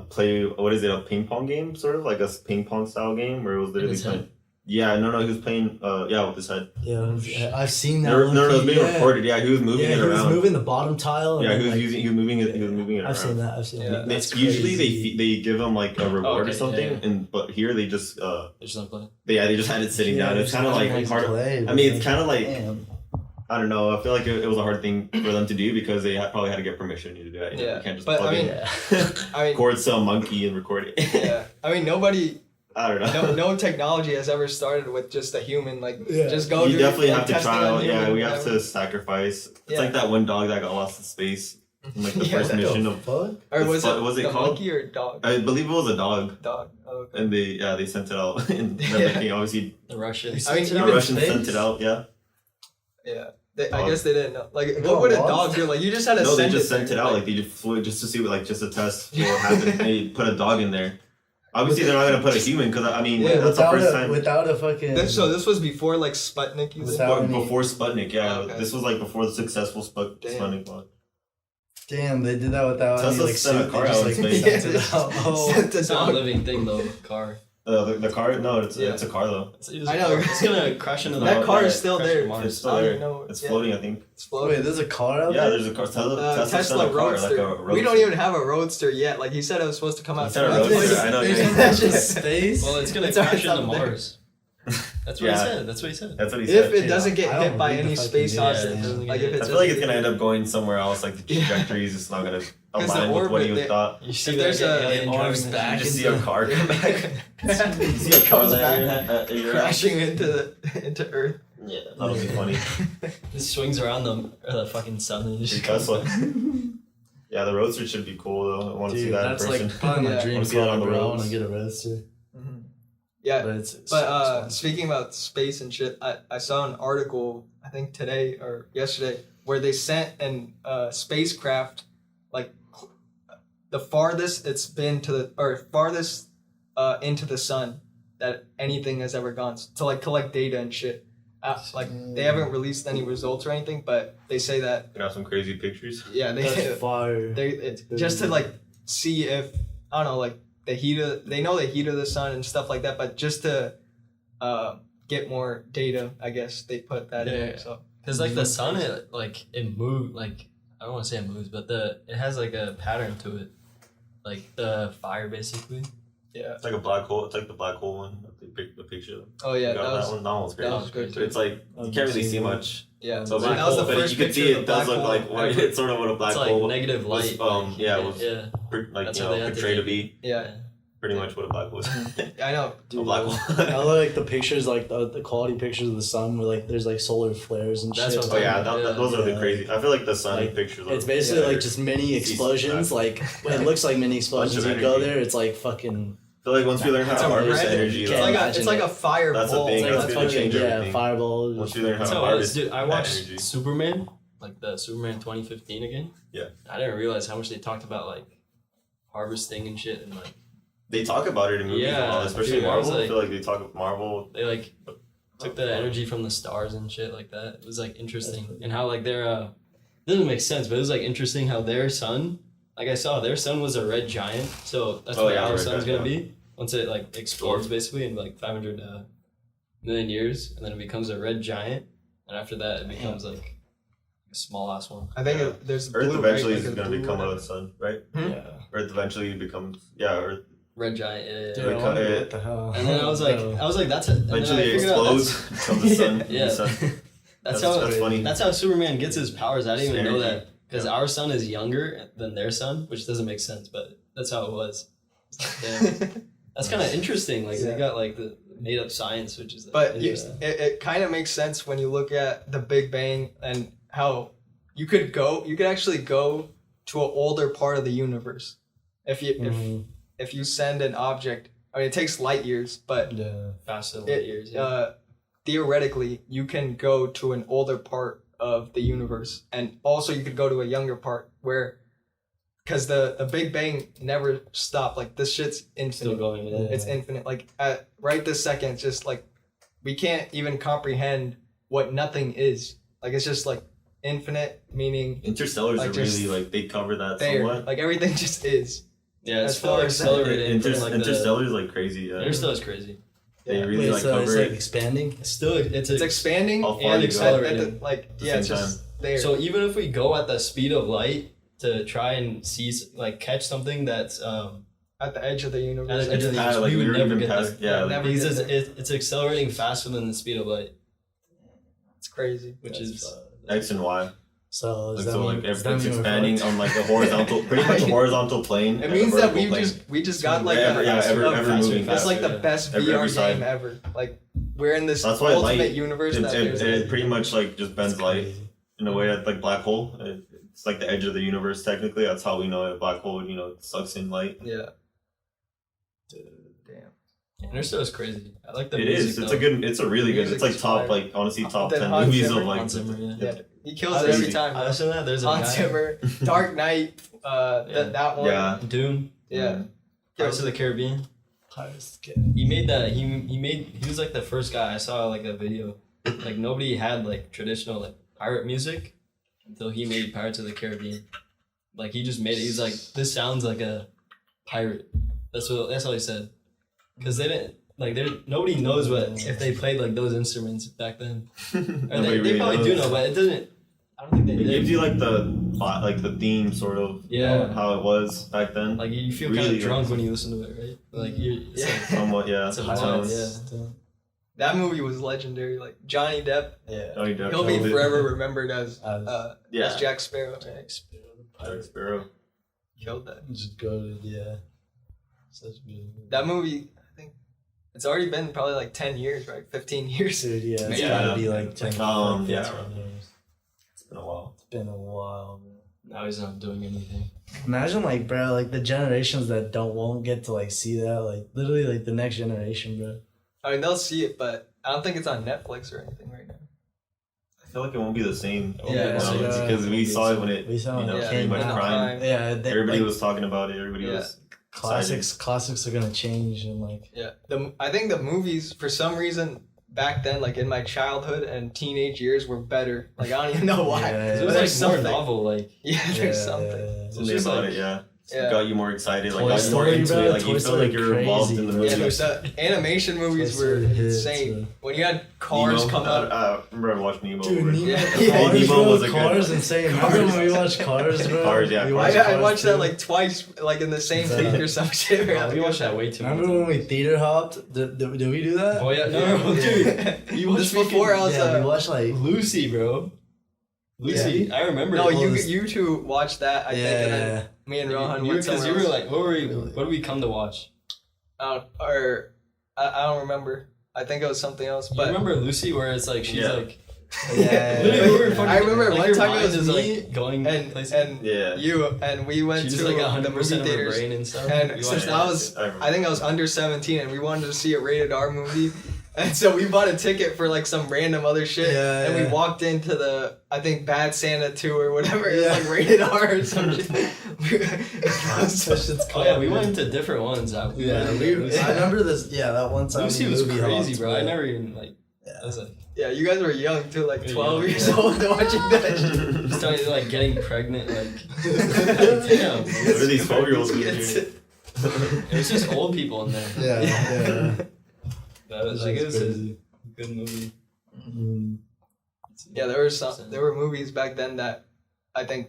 play a ping pong game, sort of like a ping pong style game where it was literally his head? playing. Yeah, no, he was playing. With his head. Yeah, I've seen that. No, it was being yeah. recorded. Yeah, he was moving Yeah, it he was around. moving the bottom tile. and Yeah, then, he was moving it. He was moving it around. I've seen that. Yeah. That's Usually crazy. they give him like a reward Okay, or something, yeah. but here they just They're just not playing. they just had it sitting down. It's kind of like hard. Play, I mean, it's kind of like Damn. I don't know. I feel like it was a hard thing for them to do because they probably had to get permission to do that. You know, Yeah, you can't just but, plug I mean, in I mean, chord some monkey and record it. yeah. I mean, nobody. I don't know. No technology has ever started with just a human. Like, Yeah. just go. You do definitely like, have to testing try on out. Yeah, human, we have whatever. to sacrifice. It's Yeah. like that one dog that got lost in space. In like the Yeah, first that mission The of. fuck? Or was What it was it the called? monkey or dog? I believe it was a dog, Dog. Oh, okay. and they sent it out. And Yeah. everything, obviously, The Russians. I mean, the even Russians space? sent it out. Yeah. Yeah. I Dog. guess they didn't know. Like, It what would a got dog lost? do? Like, you just had to No, they send just there. sent it out. Like they just flew just to see what, just to test what happened. They put a dog in there. Obviously, they're not gonna put a human because I mean Yeah, that's the first time. Without a fucking. So this was before like Sputnik. You said? Without- Before Sputnik, yeah. Oh, okay. This was like before the successful Damn. Sputnik launch. Damn, they did that without Tesla any sent a suit. car They just, out like, in space. sent it out. Oh. Sent the It's not a dog. living thing though. Car. The car? No, it's Yeah. it's a car though. I know. It's gonna crash into the That car yeah, is still crash there. into Mars. It's still I don't there. even know. It's Yeah. floating, I think. It's floating. Wait, there's a car out Yeah, there? there's a car. Tesla Tesla sent a car, Roadster. like a roadster. We don't even have a Roadster yet. Like he said, it was supposed to come out. He said a 2026. Roadster, I know, There's yeah. that's just space. Well, it's gonna It's crash already into up there. Mars. That's what Yeah. he said. That's what he said. That's what he said. If it doesn't get I don't hit by read the any fucking space news. hostage, Yeah, like if I it's I feel like it's gonna end up going somewhere else. Like the Yeah. trajectory is just not gonna the align with what orbit, you they- thought. You see If that there's a- alien it arms driving back You just see into- a car come back. You see a It car comes land back, at your crashing into Earth. Yeah, that'll be funny. It swings around the fucking sun and just Tesla. Yeah, the Roadster should be cool though. I want to see Dude, that in that's person. like probably my Yeah. dream Wanna see that car, on the bro. I roads. want to get a Roadster. Yeah, But it's but speaking about space and shit, I saw an article I think today or yesterday where they sent an spacecraft like the farthest it's been to the or farthest into the sun that anything has ever gone to like collect data and shit. Like they haven't released any results or anything, but they say that You have some crazy pictures. yeah they that's fire. it's just to like see if I don't know like the heat of they know the heat of the sun and stuff like that, but just to get more data, I guess they put that in Yeah, there. yeah. So because like the sun it moves like I don't want to say it moves, but it has like a pattern to it, like the fire basically. Yeah. It's like a black hole. It's like the black hole one. The picture. Oh yeah, That one. That one was great. That was good But it's like you can't really see much. Yeah. So Black that was the but first you can picture see of it the does black look hole like white. ever. It's sort of what a black It's like hole negative light. was, yeah. like How they had to portrayed to do. be. Yeah. Pretty much what a black hole is. I know. A black hole. I like the pictures, like the quality pictures of the sun, where like there's like solar flares and That's shit. what Oh yeah, those are the Yeah. crazy. I feel like the sun Like, pictures. It's basically yeah, like just mini explosions. Like it looks like mini explosions. of You go energy. there, it's like fucking. I feel like once we learn how It's to a harvest red- energy, it's It's like like imagine it's like it. a fireball. That's the thing, It's like that's a gonna fucking change everything. fireball. once we learn how to So harvest dude, I that watched energy. Superman, like the Superman 2015 again. Yeah. I didn't realize how much they talked about like harvesting and shit, and like They talk about it in movies a Yeah, lot, especially dude, I was Marvel. I like- feel like they talk Marvel. they like took the energy from the stars and shit like that. It was like interesting, and how like their it doesn't make sense, but it was like interesting how their sun, like I saw their sun was a red giant, so that's Oh, what yeah, our red sun's giant, gonna be once it like explodes basically in like 500 million years, and then it becomes a red giant, and after that it becomes like a small ass one. I think Yeah. there's Earth blue, eventually right? is Like a going to blue become whatever. a sun, right? Yeah. Earth eventually becomes Earth. Red giant, yeah. Dude, yeah. I Like, wonder uh, what the hell. And then I was like, that's it. Eventually it explodes, becomes the sun. Yeah. The sun. That's That's how funny. that's how Superman gets his powers. I didn't even know Energy. that because our sun is younger than their sun, which doesn't make sense, but that's how it was. Damn. That's kind of interesting. Like Yeah. they got like the made up science, which is. But is, it kind of makes sense when you look at the Big Bang and how you could actually go to an older part of the universe if you Mhm. if you send an object. I mean, it takes light years, but Yeah. faster than it, light years. Yeah. theoretically you can go to an older part of the universe, and also you could go to a younger part where. Because the Big Bang never stopped. Like, this shit's infinite. Still going. Yeah. It's infinite. Like, at right this second, it's just like we can't even comprehend what nothing is. Like, it's just like infinite, meaning Interstellars Like, are just really like they cover that there. somewhat. Like, everything just is. Yeah, it's As far still as accelerated. from, like, Interstellar is like crazy. Yeah. Interstellar is crazy. They Yeah. really Wait, like so cover it's it. like expanding? It's still It's expanding How far and you go. accelerating. like, the yeah, it's same just there. So even if we go at the speed of light to try and see, like, catch something that's at the edge of the universe. At the edge of the Ah, universe, like we would we were never even get past. there. Yeah, Yeah, like, never Because get it's accelerating faster than the speed of light, It's crazy. which That's is X and Y. So, Like, does that so mean, like does that everything's mean we're expanding fucked? on like a horizontal, pretty much a horizontal plane. It and a means that vertical plane. we just got like Ever- a, yeah, ever- a- ever moving it's faster, like the yeah. best Every VR side. game ever. Like, we're in this That's why ultimate light- universe It, that it, there's it pretty much like just bends It's light crazy. in a way that like black hole. It's like the edge of the universe technically. That's how we know it. Black hole, it sucks in light. yeah. Damn. Interstellar is crazy. I like the It music. is. It's though. a good. It's a really good. Music It's like is top, fire. like honestly, top Then 10 Hans movies Zimmer. of like. Hans Zimmer, yeah. Yeah, he kills How it does every he- time. I listen to that. There's a Hans guy. Zimmer, Dark Knight, Yeah. that one. Yeah. Dune. Yeah. Pirates of the Caribbean. Pirates, He made that. He was like the first guy I saw like a video. Like nobody had like traditional like pirate music until he made Pirates of the Caribbean. Like he just made it. He's like, this sounds like a pirate. That's all he said. Because nobody knows what if they played like those instruments back then. Or Nobody they really probably knows. do know, but it doesn't. I don't think they It did. gives you like the theme sort of Yeah. how it was back then. Like you feel kind Really of drunk good. when you listen to it, right? Like it's like Somewhat, yeah. It's a the vibe, tones. yeah. That movie was legendary. Like, Johnny Depp, Yeah. Johnny Depp he'll be killed it. forever remembered as Yeah. as Jack Sparrow. Right? Jack Sparrow. Killed that. Just goated, yeah. Such a good movie. That movie, I think, it's already been probably like 10 years, right? 15 years. Dude, yeah, it's Yeah. gotta be like 10 yeah. 15 years. It's been a while. It's been a while, man. now he's not doing anything. Imagine like, bro, like the generations that won't get to like see that, like literally like the next generation, bro. I mean, they'll see it, but I don't think it's on Netflix or anything right now. I feel like it won't be the same. Yeah, because we saw it when it We saw it when it pretty came much out. prime. Yeah, Everybody like, was talking about it. Everybody Yeah. was classics are gonna change and like Yeah, I think the movies, for some reason, back then, like in my childhood and teenage years, were better. Like, I don't even know why. Yeah, It yeah, was But there's like more something. novel, like Yeah, there's something. something about it. Yeah. got you more excited, like Toy got you more Story, into bro. it, like Toy you felt Story like you were involved in the movie. Yeah, the animation movies Toy were Story hits, insane. bro. When you had cars Nemo, come out. I remember I watched Nemo. Dude, over. Nemo, Yeah. Cars, Nemo bro, was a good Cars one. insane. Remember when we watched Cars, bro? Cars, yeah, We Cars. watched I watched that too. like twice, like in the same Yeah. theater or some shit. Oh, we watched that way too much. Remember when we theater hopped? Did we do that? Oh yeah, no, dude. We watched This before I was Yeah, we watched like Lucy, bro. Lucy, I remember. No, it. you two watched that, I think, and then me and Rohan went because somewhere you were else. like, what did we come to watch? I don't remember. I think it was something else. You But remember Lucy, where it's like she's like, Yeah. literally, we were fucking, I remember like, one your time it mind was is, me like, going and places. and Yeah. you and we went She's to like the 100% movie of her theaters. brain and stuff. And You since watched I that? think I was under 17 and we wanted to see a rated R movie. And so we bought a ticket for like some random other shit. Yeah, and we yeah. walked into the, I think, Bad Santa 2 or whatever. It Yeah. was like rated R or some shit. Oh yeah, we went into different ones. I remember this. Yeah, that one time. Lucy we was movie crazy, hopped, bro. I never even like. Yeah. I was like, Yeah, you guys were young too, like Yeah, 12 yeah. years old watching that shit. started like getting pregnant, like damn. What are these 12-year-olds doing It's- here? It was just old people in there. Yeah, yeah. That was like it was a good movie. Mm. Yeah, there were movies back then that I think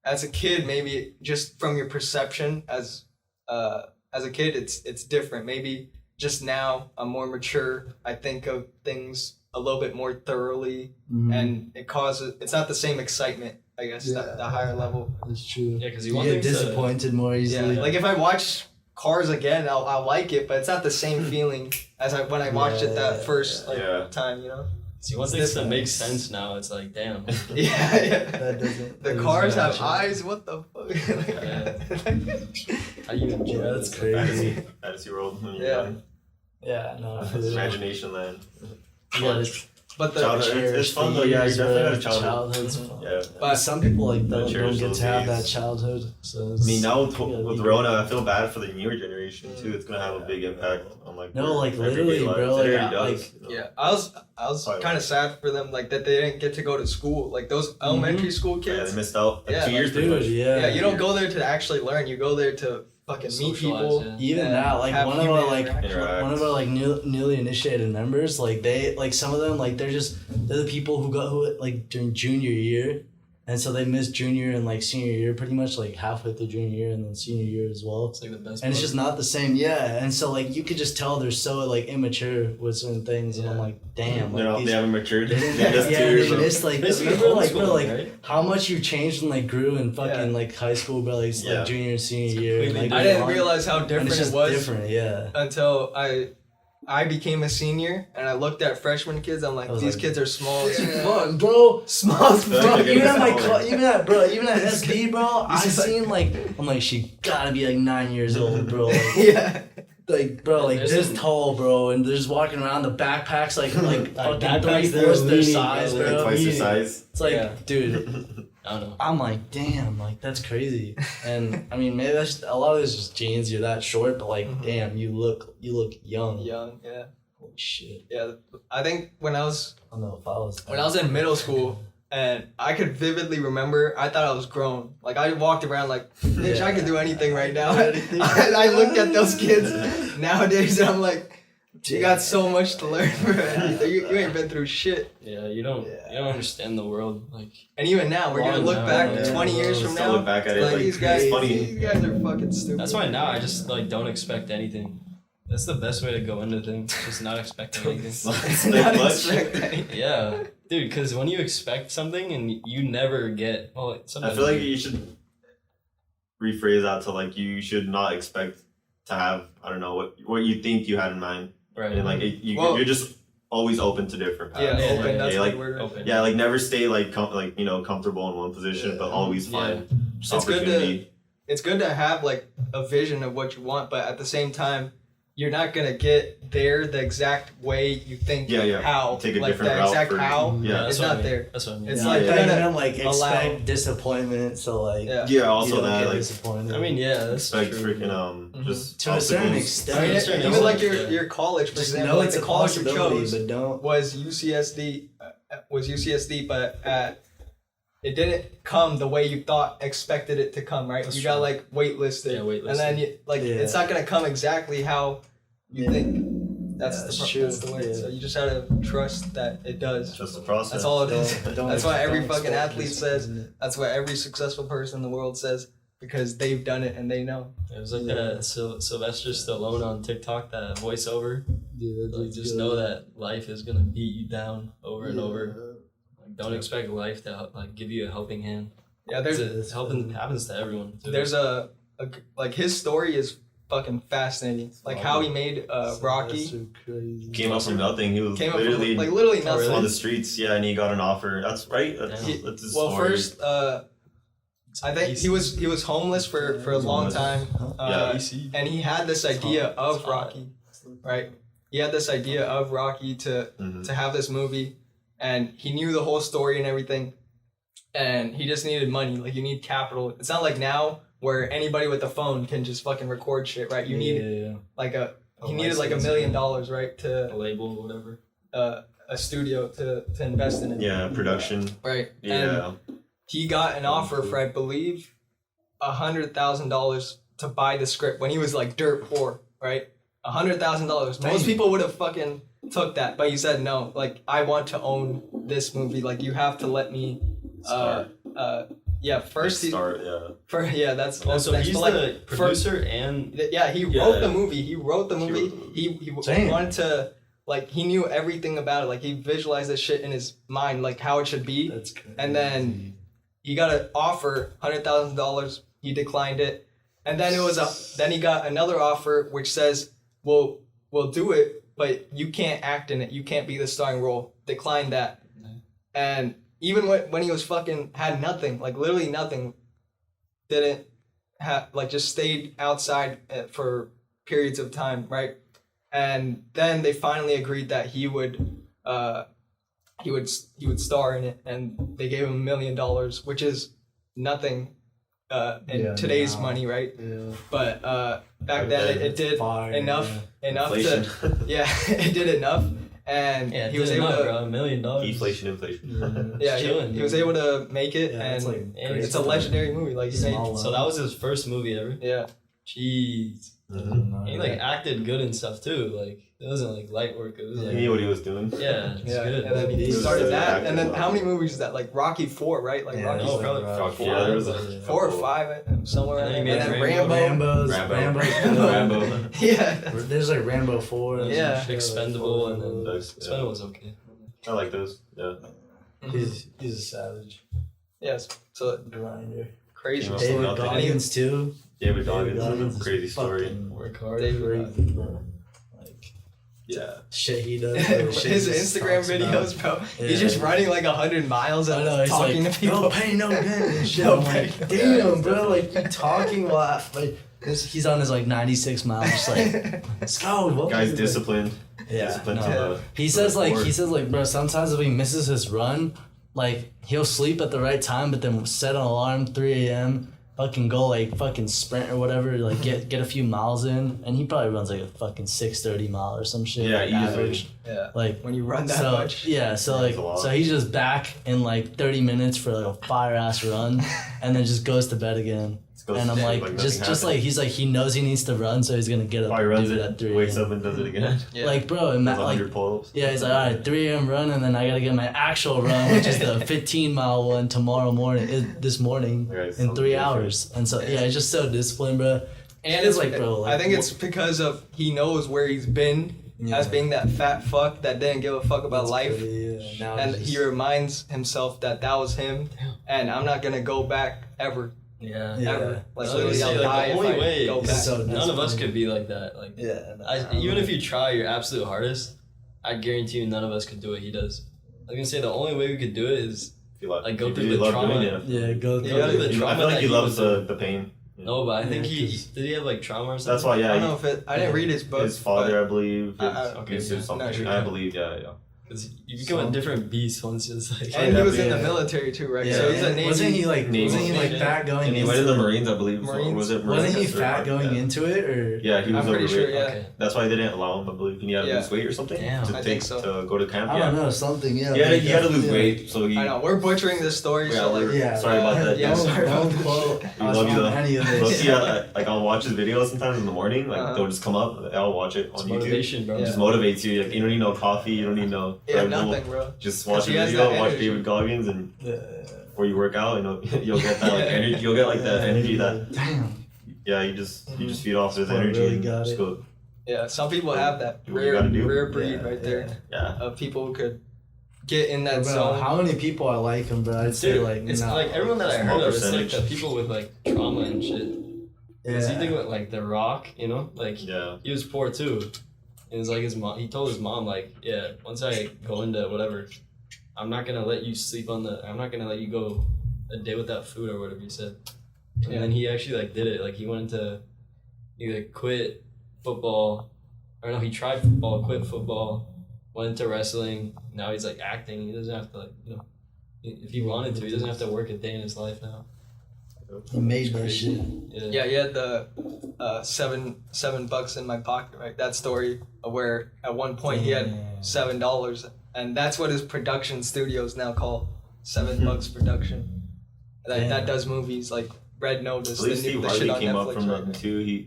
as a kid, maybe just from your perception as a kid, it's different. Maybe just now I'm more mature. I think of things a little bit more thoroughly, and it's not the same excitement. I guess the higher level. That's true. Yeah, because You get disappointed more Yeah, easily. like if I watch Cars again, I'll like it, but it's not the same feeling as when I watched it that first time. You know. See, once things that make sense now, it's like damn. Yeah. That doesn't. The that cars doesn't have match. eyes. What the fuck? How you enjoy Yeah, that's that? crazy. Fantasy world. When you're Yeah. young. Yeah, no. Imagination land. Yeah, But the Childhood. It's fun though. Yeah, you definitely had a childhood. Childhood's fun. Yeah. But some people like don't cherish get those to have days. that childhood. So I mean, now with yeah, Rona, I feel bad for the newer generation too. It's gonna have a big impact on like. No, their like, everyday literally, lives. bro, It already like, does, you know? yeah, I was Probably kind of sad for them, like that they didn't get to go to school, like those elementary school Yeah, kids. they missed out like Yeah, 2 years, pretty dude, much. yeah. Yeah, you don't go there to actually learn. You go there to fucking meet Socialize, people. yeah. Even and that, like have one of human our like interaction. Interact. one of our like newly initiated members, like they like some of them like they're the people who like during junior year, and so they missed junior and like senior year pretty much like halfway through junior year and then senior year as well. It's like the best. And it's part. just not the same, yeah. And so like you could just tell they're so like immature with certain things, and I'm Yeah. like, damn, They're like not, these, they haven't matured. they They didn't, just yeah, 2 years they old. missed like Basically remember like homeschooling, bro like right? how much you changed and like grew in fucking Yeah. like high school, bro, like, Yeah. like junior and senior year. And, completely like, I didn't beyond. realize how And different it's just it was different, yeah. until I became a senior and I looked at freshman kids. I'm like, I was these like, kids are small as Yeah. fuck. Bro, Small as They're bro, like fuck. even at my smaller. even at SB, bro, I just like- seen like I'm like she gotta be like 9 years old, bro. Like, Yeah. like bro, like There's this some- tall, bro, and they're just walking around the backpacks like fucking backpacks, 3/4 they're their leaning, size, bro, bro. Like twice your Leaning. size. It's like, Yeah. dude, I don't know. I'm like, damn, like that's crazy. And I mean, maybe that's a lot of it's just genes. You're that short, but like, damn, you look young. Young, yeah. Holy shit. Yeah. I think when I was I don't know if I was. when I was in middle school and I could vividly remember, I thought I was grown. Like I walked around like, bitch, I could do anything right now. Anything. And I looked at those kids nowadays and I'm like, you got so much to learn, bro. You ain't been through shit. Yeah, you don't understand the world like. And even now, we're gonna Long look now, back yeah. 20 years from Still now. look back at it Like like these guys, it's funny. these guys are fucking stupid. That's why now I just like don't expect anything. That's the best way to go into things. Just not expecting anything. Not much. expect anything. Yeah, dude. Because when you expect something and you never get, well, I sometimes feel like you should rephrase that to like you should not expect to have I don't know what you think you had in mind, right. and like Well- you're just always open to different paths. Yeah, Yeah, open. yeah, That's yeah, a like good word. open. Yeah, like never stay like comfortable in one position, but always find just It's good to- opportunity. It's good to have like a vision of what you want, but at the same time, you're not gonna get there the exact way you think. Yeah, yeah. How Take a like different the route exact for- how. Yeah. That's It's what I not mean. there. That's what I mean. It's Yeah, like I you're thought you gonna meant like allow- expect disappointment, so like Yeah. Yeah, you also don't that get like disappointed. I mean, yeah, that's expect true. freaking just to a certain obstacles. extent, I mean, certain even like extent, your college, for just example, know like it's the a college you possibility, chose but don't. was UCSD, but at it didn't come the way you expected it to come, right? That's you true. got like waitlisted, Yeah, waitlisted. and then it's not gonna come exactly how you think. That's the way. Yeah. So you just gotta trust that it does. Just the process. That's all it is. That's why every don't fucking expect athlete this, says. isn't it? That's what every successful person in the world says because they've done it and they know. It was like that Sylvester Stallone on TikTok, that voiceover. Like, just know that life is gonna beat you down over and over. Like, don't expect life to like give you a helping hand. Yeah, It's helping happens to everyone. Too. there's a like his story is fucking fascinating. Like how he made Rocky. Crazy. Came up from nothing. He was Came up literally from literally nothing. really? on the streets. Yeah, and he got an offer. That's right. That's his story. First, I think he was homeless for a long time. And he had this idea of Rocky, right? He had this idea of Rocky to have this movie, and he knew the whole story and everything, and he just needed money. Like you need capital. It's not like now where anybody with a phone can just fucking record shit, right? You need like he needed like $1 million, right, to a label or whatever. a studio to invest in it. Yeah, production. Right. Yeah. And he got an offer for, I believe, $100,000 to buy the script when he was like dirt poor, right? $100,000. Most people would have fucking took that, but he said no. Like, I want to own this movie. Like, you have to let me. Start. First he. Start. Yeah. That's Also, next. he's But, the producer and he wrote the movie. He wrote the movie. He Damn. wanted to. Like, he knew everything about it. Like, he visualized this shit in his mind, like how it should be. That's crazy. And then he got an offer, $100,000. He declined it, and then then he got another offer which says, "We'll do it, but you can't act in it. You can't be the starring role." Declined that, and even when he was fucking had nothing, like literally nothing, didn't have like just stayed outside for periods of time, right? And then they finally agreed that he would star in it, and they gave him $1 million, which is nothing in today's money, right? Yeah. But back then it did Fire, enough Inflation. to it did enough, and yeah, he was able to $1 million. Inflation. he was able to make it, Yeah, and it's like it's a legendary movie. Like he made, So that was his first movie ever. yeah. Jeez. He like acted good and stuff too. Like it wasn't like light work. It was like He knew what he was doing. yeah, it's Yeah, good. and then he He was started good that, acting, and then wow. how many movies is that? Like Rocky 4, right? Like Rocky no, probably Rocky, 4. yeah, there was a 4 or 5 somewhere. And then And he made then Rambo. Rambo. Rambo. Yeah. There's like Rambo 4. and Yeah. shit. Expendable, and then Those, Expendable was okay. I like those. Yeah. He's a savage Yes. So grinder. crazy Came up story. with David nothing. Goggins too. David David Goggins. is Crazy story. fucking Work hard. Crazy, bro. Like Yeah. shit he does. Bro. Shit His he just Instagram talks videos, about. bro. Yeah. He's just running like 100 miles I and know, he's talking like, to people. no pain, no gain and shit. No I'm like, pain. damn, bro, like you talking while like he's on his like 96 miles, just like let's go. What Guy's was it? disciplined. Yeah, Disciplined no. to the. He says like, bro, sometimes if he misses his run, like he'll sleep at the right time, but then set an alarm 3 a.m. fucking go like fucking sprint or whatever, like get a few miles in, and he probably runs like a fucking 6:30 mile or some shit. Yeah, like, easily. average. Yeah. Like When you run that so, much. Yeah, so That's like a lot. so he's just back in like 30 minutes for like a fire ass run, and then just goes to bed again. Goes And to I'm bed like, like just nothing like he's like he knows he needs to run, so he's gonna get up He and runs do it it, at 3 wakes a.m. up and does it again. Yeah. Like bro, and Does like 100 pull-ups. yeah, he's like, all right, 3 a.m. run, and then I gotta get my actual run, which is the 15-mile one tomorrow morning, this morning, Yeah, it's in 3 something hours. And so, yeah, he's just so disciplined, bro. And it's like, bro, like, I think it's because of he knows where he's been as being that fat fuck that didn't give a fuck about life. And he reminds himself that was him, and I'm not gonna go back ever. Yeah. Ever. Like I was literally, gonna I'll say, die the if only I way go is back. so none of us disciplined. could be like that. Like yeah. even if you try your absolute hardest, I guarantee you none of us could do what he does. I was gonna say the only way we could do it is Like go you through really the love trauma. doing it. Yeah, go Yeah, through go through it. the trauma I feel like that he he loves went the pain. no, but I think Yeah, he 'cause- did he have like trauma or something? That's why, I yeah. don't know if I didn't read his book. His father, but I believe, okay, used yeah. to something. Not sure. I believe, yeah. Because you become a different beast once it's like. And he was in the military too, right? Yeah. So he's a Navy. Wasn't he like fat going And he into went in the it? Marines, I believe. Marines. Was it Wasn't he Marines or- fat going yeah. into it, or? Yeah, he was I'm pretty overweight. sure, yeah. Okay. That's why they didn't allow him, I believe. He had to Yeah. lose weight or something Damn. to I take think so. to go to camp. I Yeah, don't know, something. Yeah. he had to lose yeah. weight, so he. I know, we're butchering this story, Yeah, so like, we're- Yeah. Sorry about that. Yeah, Don't, sorry about don't that. quote We us love you on though. any of But this. yeah, like I'll watch his videos sometimes in the morning. Like they'll just come up. I'll watch it on It's YouTube. motivation, bro. It just motivates you. Like you don't need no coffee. You don't need no yeah, Red Bull. nothing, bro. Just watch a he has video. that Watch energy. David Goggins, and Yeah. before you work out, you'll get that like energy. You'll get like that energy that Damn. you just feed off his Well, energy really and got just it. go. Yeah, some people have that Do what you gotta do. rare breed Yeah, right there Yeah. of people who could get in that Bro, zone. how many people are like him, bro? I'd say Dude, like it's no. like everyone that I Small heard of, it's like percentage. the people with like trauma and shit. Cause you think about like The Rock, you know, like Yeah. he was poor too. And it's like his mom. He told his mom like, yeah, once I go into whatever, I'm not gonna let you sleep on the. I'm not gonna let you go a day without food or whatever you said. And then he actually like did it. Like he went into, he like quit football, or no, he tried football, quit football, went into wrestling. Now he's like acting. He doesn't have to like if he wanted to, he doesn't have to work a day in his life now. He made that shit. Yeah, he had the $7 in my pocket, right? That story of where at one point he had $7, and that's what his production studio is now called, $7 Production. That does movies like Red Notice, I believe Steve the Harvey shit on came up Netflix from right that now. too.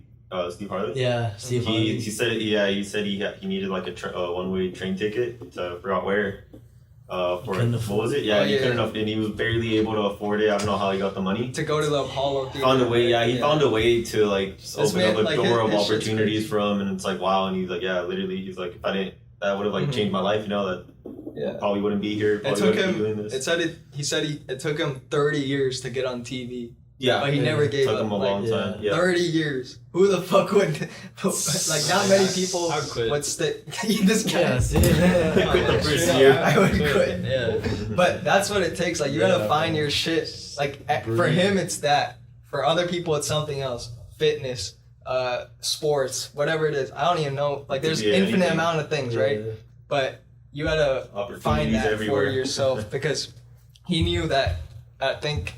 Steve Harvey. Yeah, Steve Harvey. He said he needed like a one-way train ticket to I forgot where. For Couldn't what afford was it? Oh, Yeah, he yeah. couldn't afford, and he was barely able to afford it. I don't know how he got the money. To go to the Apollo Theater. Found a way, yeah. He found a way to like just This open man, up a like, door of his shit's opportunities crazy. for him, and it's like wow. And he's like, yeah, literally, he's like, if I didn't, that would have like Mhm. changed my life. You know that Yeah. probably wouldn't be here. It Probably took wouldn't be him. doing this. It took him 30 years to get on TV, Yeah, but he Yeah. never gave took up. him a like, long time. Yeah. 30 years. Who the fuck would? Like, not many people I would quit. would stick. This guy. Yeah, see? Quit the first Yeah, year. I would quit. Yeah. But that's what it takes. Like, you gotta Yeah. find your shit. Like, for Breathe. him, it's that. For other people, it's something else. Fitness, sports, whatever it is. I don't even know. Like, there's Yeah, infinite anything. amount of things, right? But you gotta Opportunities find that everywhere. for yourself because he knew that. I think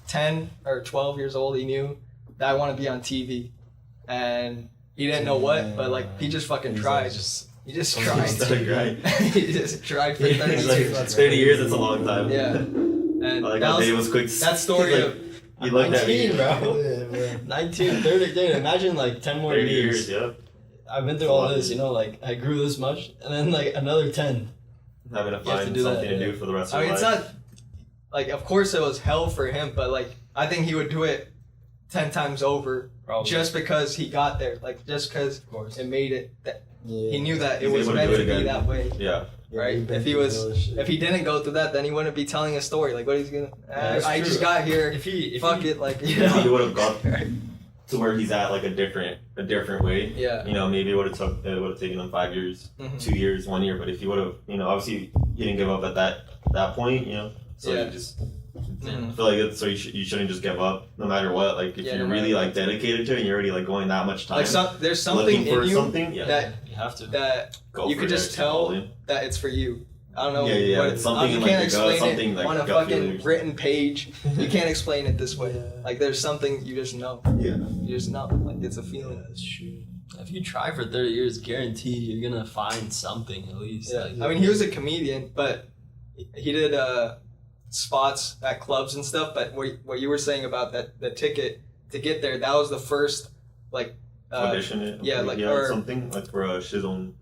10 or 12 years old, he knew that I want to be on TV, and he didn't know what, but like he just fucking He's tried. like, just- He just tried. Started grinding. He just tried for 30 He's like, years. 30 years. It's a long time. Yeah, and Like that how Dave was was quick. that story He's of like, he looked at me. 19, bro. Yeah, bro. 19, 30, dude, imagine like 10 more 30 years. years. Yeah. I've been through all this, you know, like I grew this much, and then like another 10. Having to have to find do that, something to yeah. do for the rest of I mean, your it's life. not like, of course, it was hell for him, but like I think he would do it 10 times over Probably. just because he got there, like just because Of course. it made it. That Yeah. he knew that it He's was able to meant do to it be again. that way. Yeah. Yeah, Right? he's been If he through was- all this shit. If he didn't go through that, then he wouldn't be telling a story. Like, what he's gonna? that's I true. just got here. If Fuck he, it. Like, you If he know. would have got to where he's at, like a different way. Yeah. You know, maybe it would have taken him 5 years, Mhm. 2 years, 1 year. But if he would have, you know, obviously he didn't give up at that point. You know, so Yeah. you just. Mhm. I feel like it's, so you shouldn't just give up no matter what. Like if Yeah, you're no really matter like dedicated to it and you're already like going that much time Like, there's something looking for in you something, yeah, that you have to. go you for could it, just all tell in. that it's for you. I don't know. Yeah. what It's something you in, can't like, the gut, explain something, it like, on a gut fucking feeling. written page. You can't explain it this way. Yeah. Like, there's something you just know. Yeah. You just know. Like, it's a feeling. That's true. If you try for 30 years, guaranteed you're gonna find something at least. Yeah. Like, I mean, he was a comedian, but he did spots at clubs and stuff. But what you were saying about the ticket to get there, that was the first, like, Audition it. yeah, like, or- something like for a shizzle.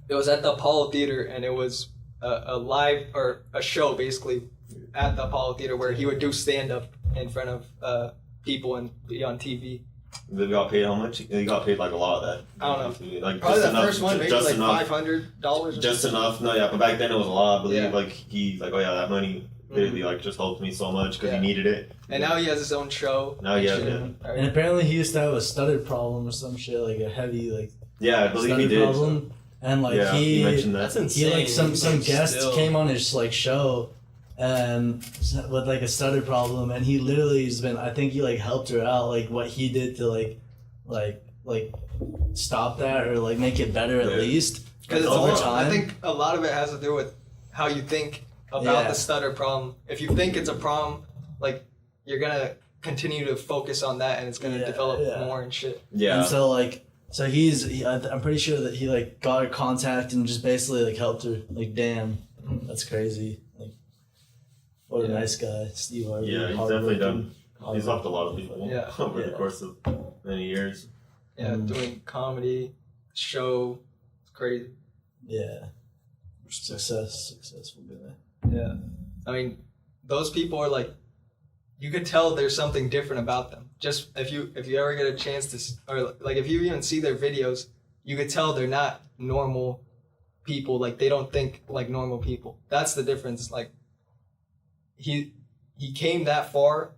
it was at the Apollo Theater, and it was a live, or a show basically at the Apollo Theater where he would do stand up in front of people and be on TV. They got paid how much? They got paid like a lot of that. I don't know. Like Probably just the enough, first one, maybe just like enough, $500. just enough. No, yeah, but back then it was a lot. I believe Yeah. like he's like, oh yeah, that money literally like just helped me so much because Yeah. he needed it. And now he has his own show. Now he has Shit. it. Right. And apparently he used to have a stutter problem or some shit, like a heavy like Yeah, I believe stutter he did. problem. And like yeah, he mentioned that. that's insane. he like some guest Still. came on his like show and with like a stutter problem, and he literally has been, I think he like helped her out, like what he did to like stop that or like make it better at Yeah. least. Because it's over all, time. I think a lot of it has to do with how you think about the stutter problem. If you think it's a problem, like, you're gonna continue to focus on that, and it's gonna develop more and shit. Yeah. And so I'm pretty sure that he like got her contact and just basically like helped her. Like, damn, that's crazy. Like, what a nice guy, Steve Harvey. Yeah, he's definitely done. He's helped a lot of people over the course of many years. Yeah, doing comedy, show, it's crazy. Yeah. Successful guy. Yeah. I mean, those people are like, you could tell there's something different about them. Just if you ever get a chance to, or like if you even see their videos, you could tell they're not normal people. Like, they don't think like normal people. That's the difference. Like, he came that far,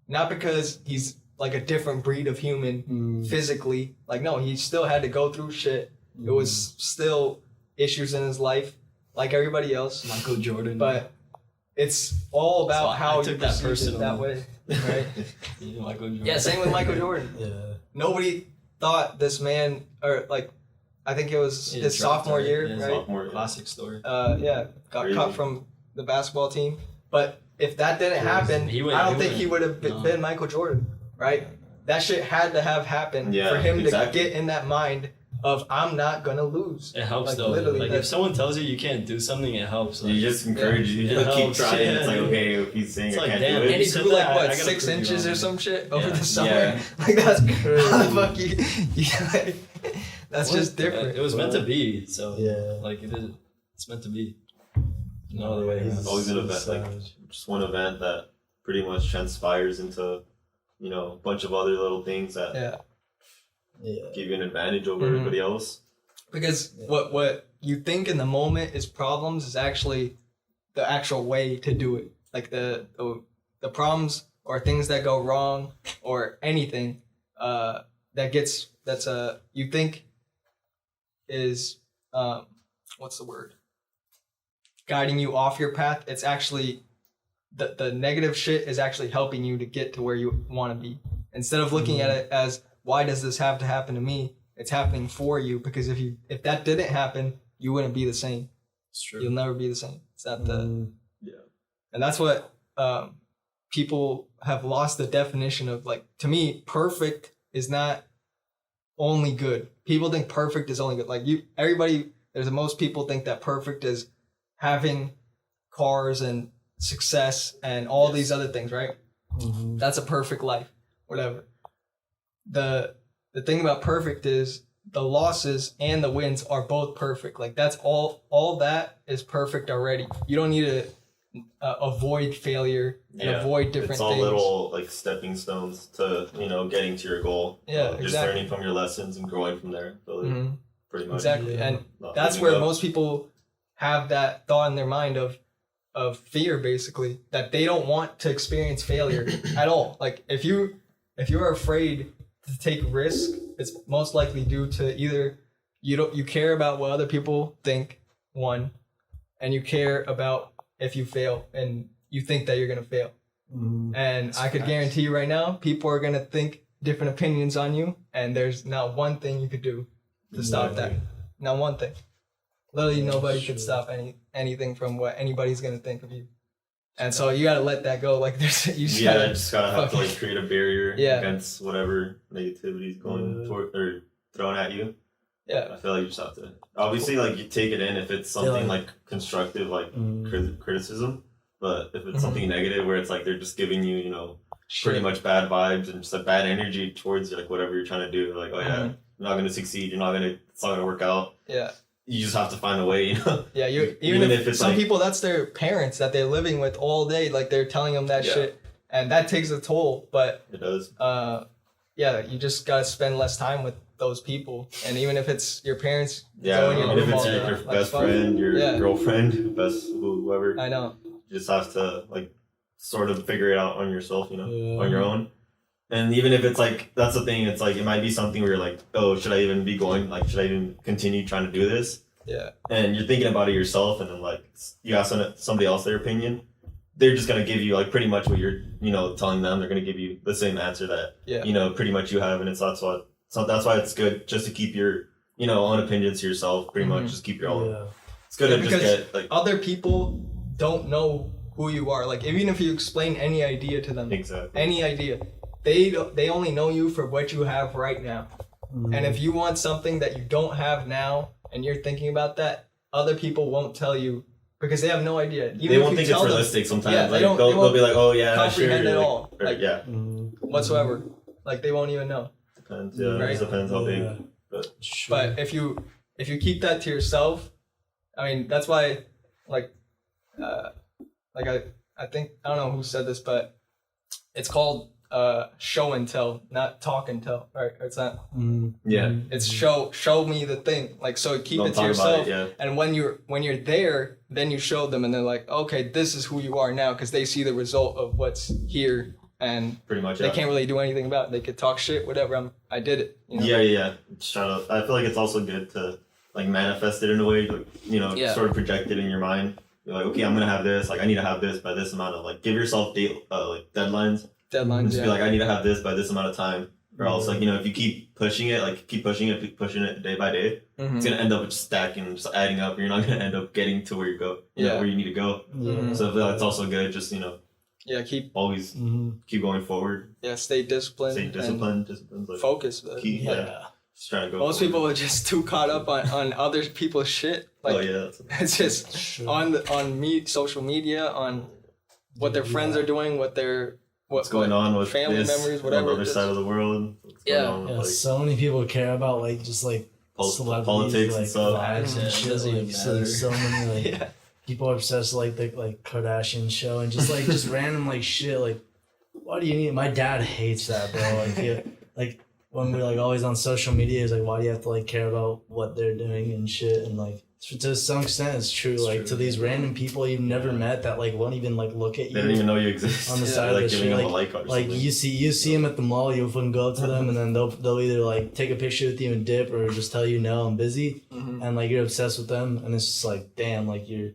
not because he's like a different breed of human physically. Like, no, he still had to go through shit. It was still issues in his life, like everybody else. Michael Jordan. But it's all about how I took you that perceive it that way, right? Michael Jordan. Yeah, same with Michael Jordan. Yeah. Nobody thought this man, or like, I think it was his sophomore year, right? Sophomore, Classic story. Got Crazy. cut from the basketball team. But if that didn't happen, I don't think he would have been Michael Jordan, right? That shit had to have happened for him to get in that mind of, I'm not gonna lose. It helps, like, though. Literally, like, if someone tells you can't do something, it helps. Like, you just encourage you to keep helps, trying. yeah. It's like, okay, if he's saying I like, can't damn, do it. And he said grew like that, I what, gotta 6 prove you inches or wrong. some shit over the summer. Yeah. Like, that's how the fuck you that's just different. It was meant to be. So Yeah. like it's meant to be. No other way around. It's always an event, like just one event that pretty much transpires into, a bunch of other little things that give you an advantage over everybody else. Because what you think in the moment is problems is actually the actual way to do it. Like the problems or things that go wrong or anything you think is what's the word? Guiding you off your path. It's actually the negative shit is actually helping you to get to where you want to be. Instead of looking at it as, why does this have to happen to me? It's happening for you, because if that didn't happen, you wouldn't be the same. It's true. You'll never be the same. It's not Mm. and that's what people have lost the definition of. Like, to me, perfect is not only good. People think perfect is only good. Like, most people think that perfect is having cars and success and all these other things, right? Mm-hmm. That's a perfect life, whatever. The thing about perfect is the losses and the wins are both perfect. Like, that's all that is perfect already. You don't need to avoid failure and avoid different it's all things. Little like stepping stones to getting to your goal. Yeah, Just exactly. learning from your lessons and growing from there. So Mhm. pretty much. Exactly. Yeah. And Not that's giving where up. most people have that thought in their mind of fear, basically, that they don't want to experience failure at all. Like, if you're afraid to take risk, it's most likely due to either you care about what other people think, one, and you care about if you fail and you think that you're gonna fail. Mm-hmm. And I could guarantee you right now, people are gonna think different opinions on you, and there's not one thing you could do to stop that. Not one thing. Literally nobody could stop anything from what anybody's gonna think of you. And so you gotta let that go. Like, you just gotta have to like create a barrier Yeah. against whatever negativity is going toward or thrown at you. Yeah. I feel like you just have to obviously like you take it in if it's something like constructive, like criticism. But if it's something negative where it's like they're just giving you, pretty much bad vibes and just a bad energy towards like whatever you're trying to do, like, oh yeah, you're not gonna succeed, it's not gonna work out. Yeah. You just have to find a way, Yeah, even if it's some people, that's their parents that they're living with all day, like they're telling them that shit, and that takes a toll. But it does. You just gotta spend less time with those people, and even if it's your parents, Yeah, your even if room it's all your day, best fuck. friend, your girlfriend, whoever. I know. You just have to like sort of figure it out on yourself, on your own. And even if it's like, that's the thing, it's like, it might be something where you're like, oh, should I even be going? Like, should I even continue trying to do this? Yeah. And you're thinking about it yourself, and then like, you ask somebody else their opinion, they're just going to give you like pretty much what you're, telling them. They're going to give you the same answer that, pretty much you have. And that's why it's good just to keep your, own opinions to yourself. Pretty much, just keep your own. Yeah. It's good to just get like other people don't know who you are. Like even if you explain any idea to them, any idea, they only know you for what you have right now. And if you want something that you don't have now, and you're thinking about that, other people won't tell you because they have no idea. Even they won't if you think it's tell realistic them, sometimes. yeah, Like they'll be like, oh yeah, comprehend sure. it all. Like, yeah. Whatsoever. Like they won't even know. Depends. Yeah, Right? it depends how big. But if you keep that to yourself, I mean that's why, I think I don't know who said this, but it's called show and tell, not talk and tell, right? It's not. Yeah. It's show me the thing, like so. Keep Don't it to talk yourself, about it, and when you're there, then you show them, and they're like, okay, this is who you are now, because they see the result of what's here, and pretty much they can't really do anything about it. They could talk shit, whatever. I did it. You know? Yeah. Just try to. I feel like it's also good to like manifest it in a way, like, sort of project it in your mind. You're like, okay, I'm gonna have this. Like, I need to have this by this amount of like. Give yourself deadlines. Deadlines. Just be like, I need to have this by this amount of time, or else like if you keep pushing it day by day, it's gonna end up just stacking, just adding up. And you're not gonna end up getting to where you go, where you need to go. So I feel like it's also good, just keep always keep going forward. Yeah, stay disciplined. Discipline's like focus. Key. Yeah. Just trying to go. Most people are just too caught up on other people's shit. Like, it's just on social media, on what their friends are doing, what's going on with family memories, whatever. On the other side of the world. So many people care about like just like politics and stuff. Lives and shit. So there's so many people are obsessed with the Kardashian show and just random shit. Like, why do you need? My dad hates that, bro. Like when we're always on social media, is why do you have to care about what they're doing and shit? And to some extent, it's true. To these random people you've never met that won't even look at you. They don't even know you exist. On the side of the street, you see them at the mall, you'll fucking go up to them, and then they'll either take a picture with you and dip, or just tell you no, I'm busy, and you're obsessed with them, and it's just damn, you're.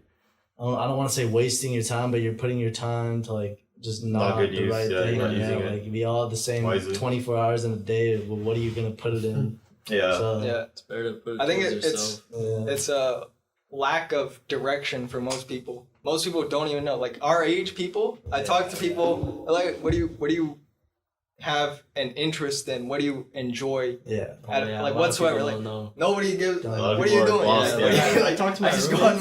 I don't want to say wasting your time, but you're putting your time to just not the use, right thing. We all have the same wisely. 24 hours in a day. What are you gonna put it in? It's better to put it. I think it's a lack of direction for most people. Most people don't even know. Our age people, I talk to people what do you have an interest in? What do you enjoy? Whatsoever. Nobody gives. What are you doing? I talk to my. I just go on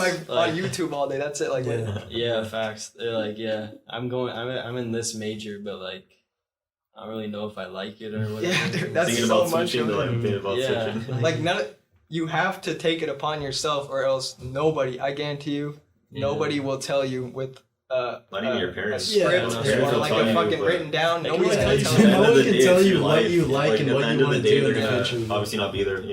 YouTube all day. That's it. Facts. They're I'm in this major, but I don't really know if I like it or whatever. Yeah, dude, that's thinking so about much. Switching. You have to take it upon yourself, or else nobody. I guarantee you, nobody will tell you with. Not even your parents. A script or a fucking written down. Nobody's gonna tell you. you. No one can tell you what you like and what you want to do. They're gonna obviously not be there. For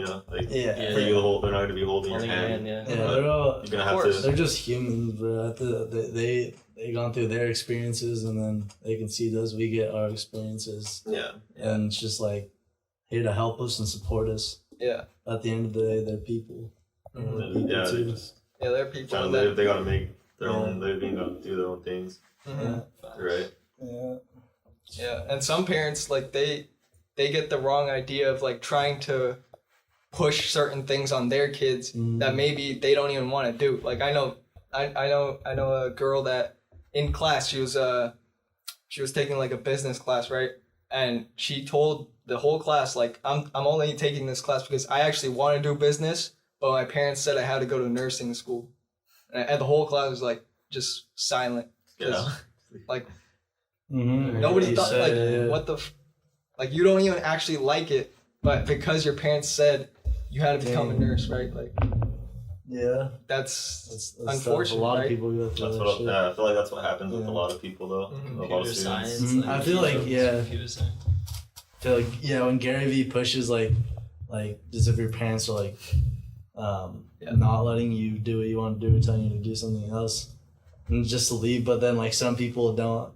you to hold, they're not gonna be holding your hand. They're all. You're gonna have to. They're just humans, bro. They gone through their experiences, and then they can see those. We get our experiences. And it's just here to help us and support us. At the end of the day, they're people. They're people. Trying to live. They gotta make their own living, do their own things. Right. And some parents they get the wrong idea of trying to push certain things on their kids that maybe they don't even want to do. I know a girl that in class she was taking a business class, right? And she told the whole class I'm only taking this class because I actually want to do business, but my parents said I had to go to nursing school. And the whole class was just silent. Nobody thought what the you don't even actually like it, but because your parents said you had to become a nurse, right? That's unfortunate. A lot of right? people go through that shit. I feel like that's what happens with a lot of people though. A lot of students. Science, I feel when Gary Vee pushes just if your parents are not letting you do what you want to do or telling you to do something else and just to leave, but then some people don't.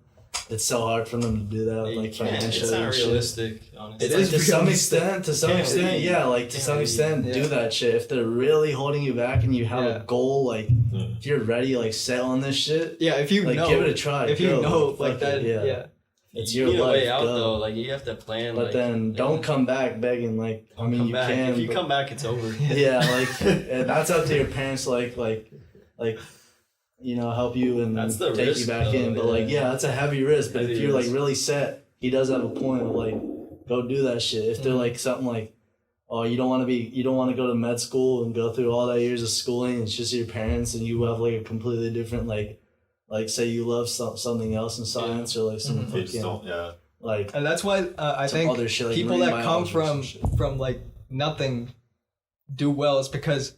It's so hard for them to do that financially. It's not realistic, honestly. It is to some extent, to some extent, do that shit. If they're really holding you back and you have a goal, if you're ready, set on this shit. Yeah, if you know, give it a try. If you know, that, It's you your need a life. way out go. though. Like you have to plan. But like, then don't come back begging. Like I mean, come you back. can. If you but- come back, it's over. Yeah, like and that's up to your parents. Like help you and That's the take risk, you back though, in. But like, yeah. yeah, that's a heavy risk. But if Heavy you're like risk. really set, he does have a point of like, go do that shit. If they're Mhm. like something like, oh, you don't want to go to med school and go through all that years of schooling. It's just your parents, and you have like a completely different like say you love something else in science or like some Mhm. They just fucking don't. Yeah. like And that's why I some think other shit, like people marine that come biology or some shit. from like nothing do well is because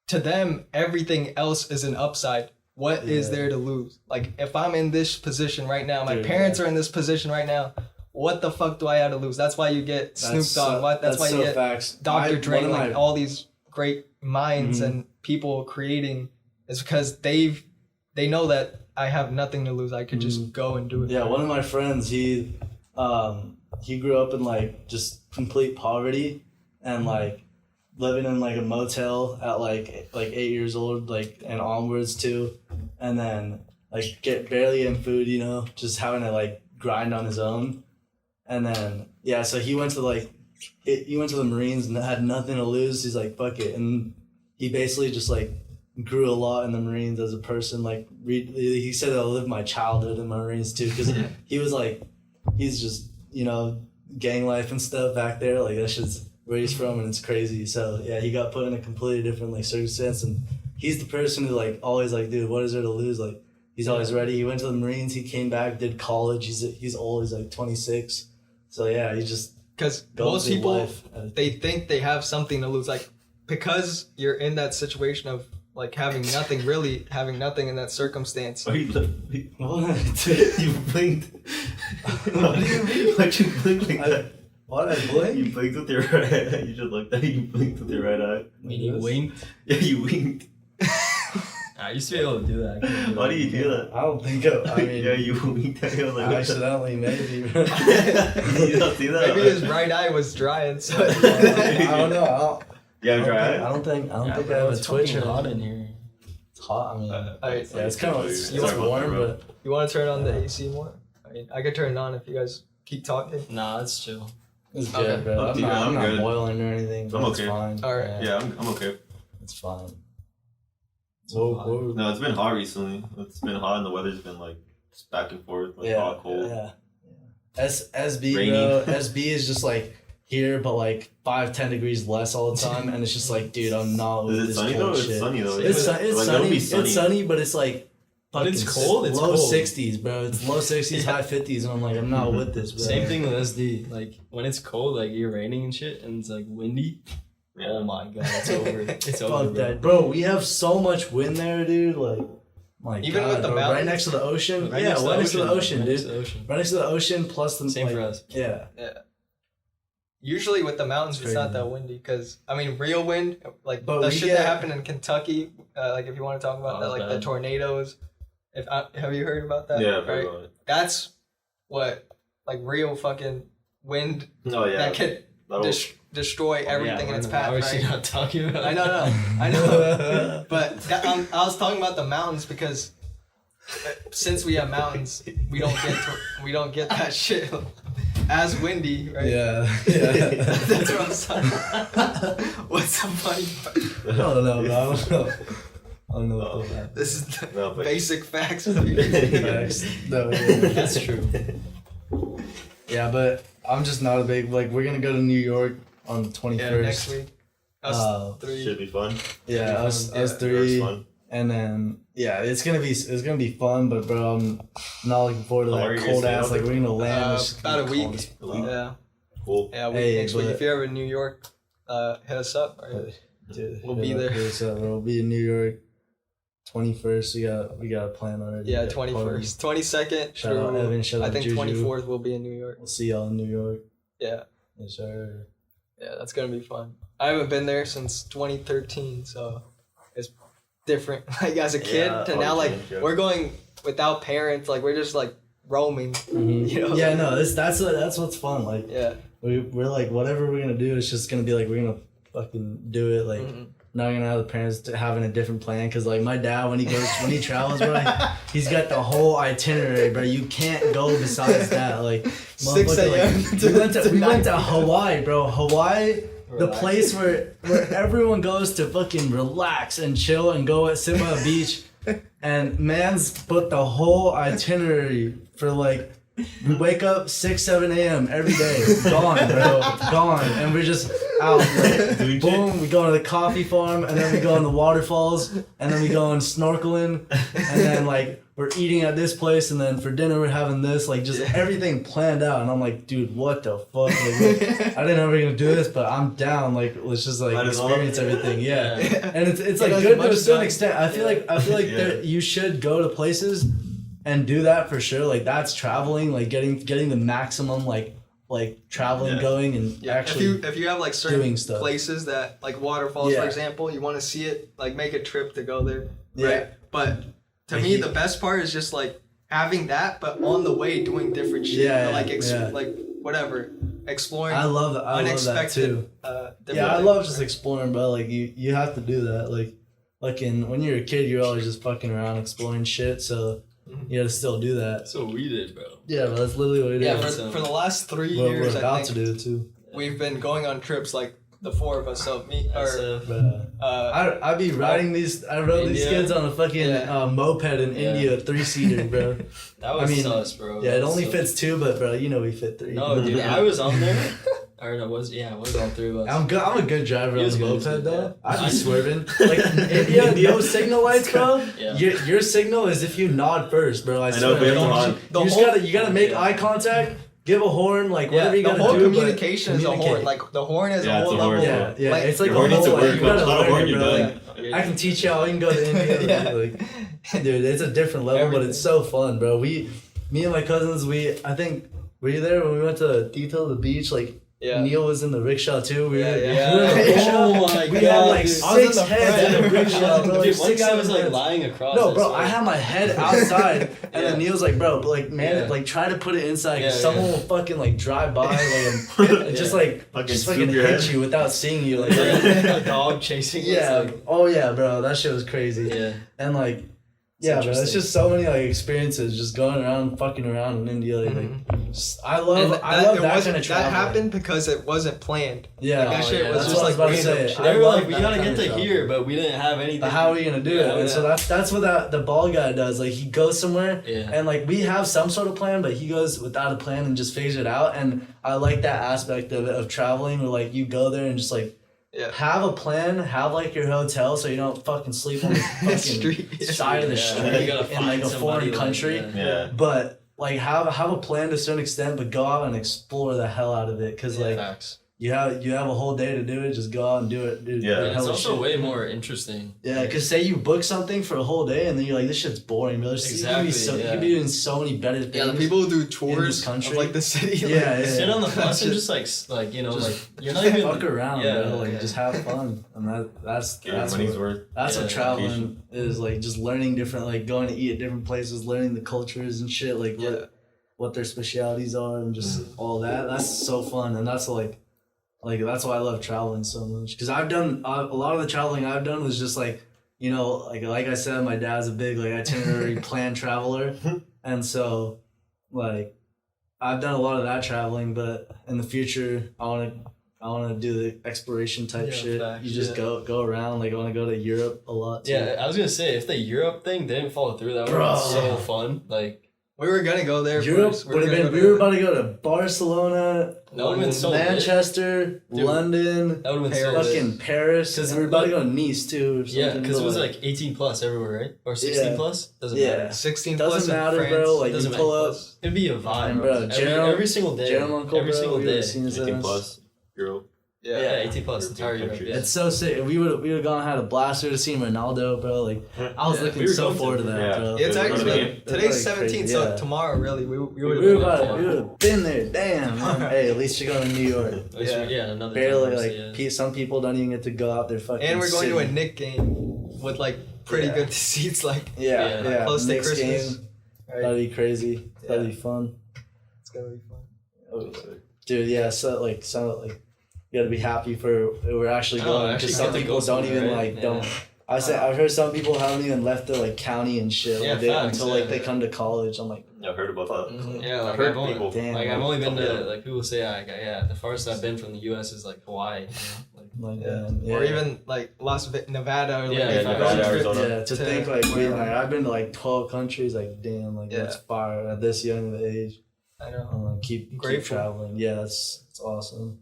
to them everything else is an upside. What is Yeah. there to lose? Like if I'm in this position right now, my Dude, parents yeah. are in this position right now. What the fuck do I have to lose? That's why you get Snoop That's Dogg. so- That's why you so get facts. Dr. Dre. One of Like my- all these great minds Mhm. and people creating is because they know that I have nothing to lose. I could just go and do it. Yeah, one of my friends, he grew up in like just complete poverty and like living in like a motel at like 8 years old, like and onwards too, and then like get barely in food, just having to like grind on his own, and then so he went to the Marines and had nothing to lose. He's like, fuck it, and he basically just like grew a lot in the Marines as a person. Like he said, I lived my childhood in the Marines too, because he was like, he's just gang life and stuff back there. Like that's just where he's from, and it's crazy. So yeah, he got put in a completely different like circumstance, and he's the person who like always like, dude, what is there to lose? Like he's always ready. He went to the Marines. He came back, did college. He's old. He's like 26. So yeah, he just Because goes most through people life. they think they have something to lose. Like because you're in that situation of like having nothing in that circumstance. Oh, What? you blinked. Why'd you blink like that? Why did I blink? You blinked with your right eye. You just looked at it. You blinked with your right eye. I mean, you winked. Yeah, you winked. I used to be able to do that. I couldn't do Why that. do you do that? I don't think I mean, Yeah, you winked at me. I was like, what the- accidentally maybe. You don't see that? Maybe his right eye was dry and so. I don't know. You have a dry eye? I don't think I Yeah, have bro, a it's Twitch fucking or hot in here. It's hot. I mean, Alright, yeah, it's kind of Sorry it's about warm, that, bro. but You want to turn on the AC more? I mean, I could turn it on if you guys keep talking. Nah, it's chill. it's Okay. good, bro. Up I'm to you, not, I'm I'm good. not boiling or anything. But I'm it's okay. fine. All right. Yeah, I'm okay. It's fine. It's Whoa, hot. whoa. No, it's been hot recently. It's been hot and the weather's been like just back and forth, like Yeah, hot, cold. yeah. SB, Rainy. bro. SB is just like here, but like 5-10 degrees less all the time, and it's just like, dude, I'm not with Is it this sunny cold though? shit. It's sunny though. It's, yeah. it's Like, sunny. it'll be It's sunny, but it's like. But it's fucking cold, it's low cold. 60s, bro. It's low 60s, high 50s, and I'm like, I'm not with this, bro. Same thing with SD. Like when it's cold, like you're raining and shit, and it's like windy. Yeah. Oh my god, it's over. It's over. Fuck Bro. that, bro. We have so much wind there, dude. Like, my Even God, with the bro. Right mountains? next to the ocean. Right Yeah, next to right next to the ocean, right next dude. to the ocean. Right next to the ocean, plus the Same like, for us. Yeah, Usually with the mountains, it's not Crazy. that windy because I mean, real wind, like But the we shit get- that happened in Kentucky, like if you want to talk about Oh, that, like the bad. tornadoes. Have you heard about that? Yeah, I've heard right? about it. That's what like real fucking wind Oh yeah. that could That'll- destroy everything in its path. Obviously Right? not talking about. I know, but I was talking about the mountains because since we have mountains, we don't get that shit as windy, right? yeah. That's what I'm saying. What's the funny part? I don't know, bro. I don't know. I don't know what that. This is the No, but- basic facts of you. Facts. No, yeah. That's true. Yeah, but I'm just not a big like. We're gonna go to New York on the 21st. Yeah, next week. Us three. Should be fun. Yeah, us Yeah, us New York's three, fun. and then yeah, it's gonna be fun. But bro, I'm not looking forward to How long that are you cold gonna ass. stay Like out we're gonna land. it's just About a gonna be cold week. as fuck. Yeah, Cool. yeah. Hey, Next week, but- if you're ever in New York, hit us up. Right? Dude, We'll hit be up, there. hit us up, bro. We'll be in New York. 21st, we got a plan already. Yeah, We got a party. 21st, 22nd. Shout out Evan, shout I out think Juju. 24th will be in New York. We'll see y'all in New York. Yeah, Yes, sir. yeah, that's gonna be fun. I haven't been there since 2013, so it's different. Like as a kid Yeah, to now, like change, yeah. we're going without parents. Like we're just like roaming. Mhm. You know? Yeah, no, that's what's fun. Like Yeah. we're like whatever we're gonna do, it's just gonna be like we're gonna fucking do it. Like Mhm. not gonna have the parents having a different plan, because like my dad when he travels, bro, he's got the whole itinerary, bro. You can't go besides that. Like 6 a.m. Like, we went to Hawaii, bro. Hawaii, the place where everyone goes to fucking relax and chill and go sit by a beach, and man's put the whole itinerary for like. We wake up 6-7 a.m. every day, gone, bro, gone, and we're just out. Like, boom, we go to the coffee farm, and then we go on the waterfalls, and then we go on snorkeling, and then like we're eating at this place, and then for dinner we're having this, like just everything planned out. And I'm like, dude, what the fuck? Like, I didn't know we were gonna do this, but I'm down. Like, let's just like experience everything. Yeah, and it's like good to a certain extent. I feel like there, you should go to places. And do that for sure. Like that's traveling, like getting the maximum like traveling going and actually if you have like certain places that like waterfalls for example, you want to see it, like make a trip to go there. Right. But to me the best part is just like having that, but on the way doing different shit. Like whatever. Exploring. I love that. I unexpected, love that too. I love just exploring, bro. Like you have to do that. Like when you're a kid, you're always just fucking around exploring shit. So you gotta still do that. That's what we did, bro. Yeah, bro, that's literally what we did. Yeah, for the last 3 years, we're about I think, to do it too. We've been going on trips, like the four of us. So me, I be riding these. I rode these kids on a fucking moped in India, 3-seater, bro. That was sus, bro. Yeah, it only fits 2, but bro, you know we fit 3. No, dude, I was on there. Or no, it was all 3 of us. I'm a good driver on the moped though. I'd be swerving. Like in India, no signal lights, bro. Yeah. Your signal is if you nod first, bro. I swear. You gotta make eye contact. Give a horn, like whatever you gotta do. The whole communication is a horn. Like the horn is a whole level. Yeah, it's like a whole. You gotta learn, bro. I can teach y'all. You can go to India. Dude, it's a different level, but it's so fun, bro. Me and my cousins, I think were you there when we went to Detail the beach? Like. Yeah. Neil was in the rickshaw too. We were in the rickshaw. Oh my god. We had like 6 heads in the rickshaw, bro. Dude, one guy was like lying across. No, bro, I had my head outside, and then Neil's like, bro, like man, like try to put it inside. Cause someone will fucking like drive by, like, and just fucking hit you without seeing you, like a dog chasing. Yeah. Oh yeah, bro, that shit was crazy. Yeah. And like. Yeah, bro, it's just so many like experiences just going around, fucking around in India. I love that kind of travel. That happened because it wasn't planned. Yeah, like, that shit was just like random. They were like, we gotta get to here, but we didn't have anything. But how are we gonna do it? And so that's what the bald guy does. Like he goes somewhere, and like we have some sort of plan, but he goes without a plan and just figures it out. And I like that aspect of it, of traveling, where like you go there and just like. Yeah. Have a plan, have like your hotel so you don't fucking sleep on the fucking side of the street in like a foreign country. But like have a plan to a certain extent, but go out and explore the hell out of it. Cause like you have a whole day to do it, just go out and do it, dude. Yeah, it's also way more interesting. Yeah, cause say you book something for a whole day and then you're like, this shit's boring, bro. Exactly. You could be doing so many better things. Yeah, the people who do tours of like the city. Sit on the bus and just you know, like you're not even fuck around, bro. Like just have fun, and that's what traveling is like. Just learning different, like going to eat at different places, learning the cultures and shit, like what their specialities are, and just all that. That's so fun, and that's like that's why I love traveling so much. Because I've done a lot of the traveling I've done was just like, you know, like I said, my dad's a big like itinerary plan traveler, and so like I've done a lot of that traveling. But in the future, I want to do the exploration type shit. Facts, you just go around. Like I want to go to Europe a lot too. Yeah, I was gonna say if the Europe thing didn't fall through, that would have been so fun. Like. We were gonna go there. Europe would have been. We were about to go to Barcelona, Manchester, London, that would have been fucking Paris. Because we were about to go to Nice too. Yeah, because it was like 18 plus everywhere, right? Or 16 plus. Doesn't matter. 16 plus doesn't matter, France. Bro. Like you pull up. It'd be a vibe, bro. Every single day. Every single day. 18 plus Europe. Yeah, 18 plus entire Europe. Yeah. It's so sick. We would have gone and had a blast. We would have seen Ronaldo, bro. Like I was looking so forward to that, bro. It's actually today's 17th, so tomorrow really we would have been there. Damn. Hey, at least you're going to New York. Another barely some people don't even get to go out there fucking. And we're going to a Knicks game with like pretty good seats, like close to Christmas. Game. That'd be crazy. That'd be fun. It's gonna be fun. Dude, yeah. So you gotta be happy for we're actually going. Because some people don't even like don't. I've heard some people haven't even left their like county and shit until like they come to college. I'm like, I've heard about that. Yeah, like I've heard people. Damn, Like I've only been to like people say the farthest I've been from the U.S. is like Hawaii. Or even like Nevada or like Nevada, Arizona. To think like I've been to like 12 countries. Like damn, like that's fire at this young of age. I know. Like, keep traveling. Yeah, it's awesome.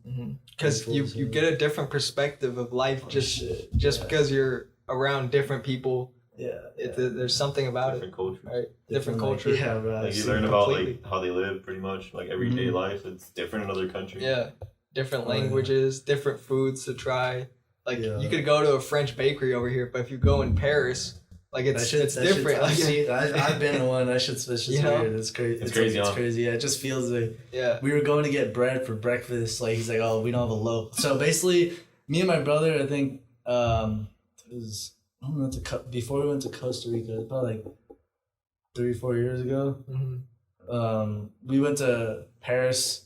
Because you get a different perspective of life just because you're around different people. Yeah, there's something about different culture, right? Different culture. Yeah, right. Like you learn about like how they live, pretty much like everyday life. It's different in other countries. Yeah, different languages, different foods to try. Like you could go to a French bakery over here, but if you go in Paris, like it's different. I've been to one. That shit's weird. It's crazy. It's crazy. Yeah, it just feels like we were going to get bread for breakfast. Like he's like, oh, we don't have a loaf. So basically, me and my brother, I think, before we went to Costa Rica, probably like 3-4 years ago. We went to Paris.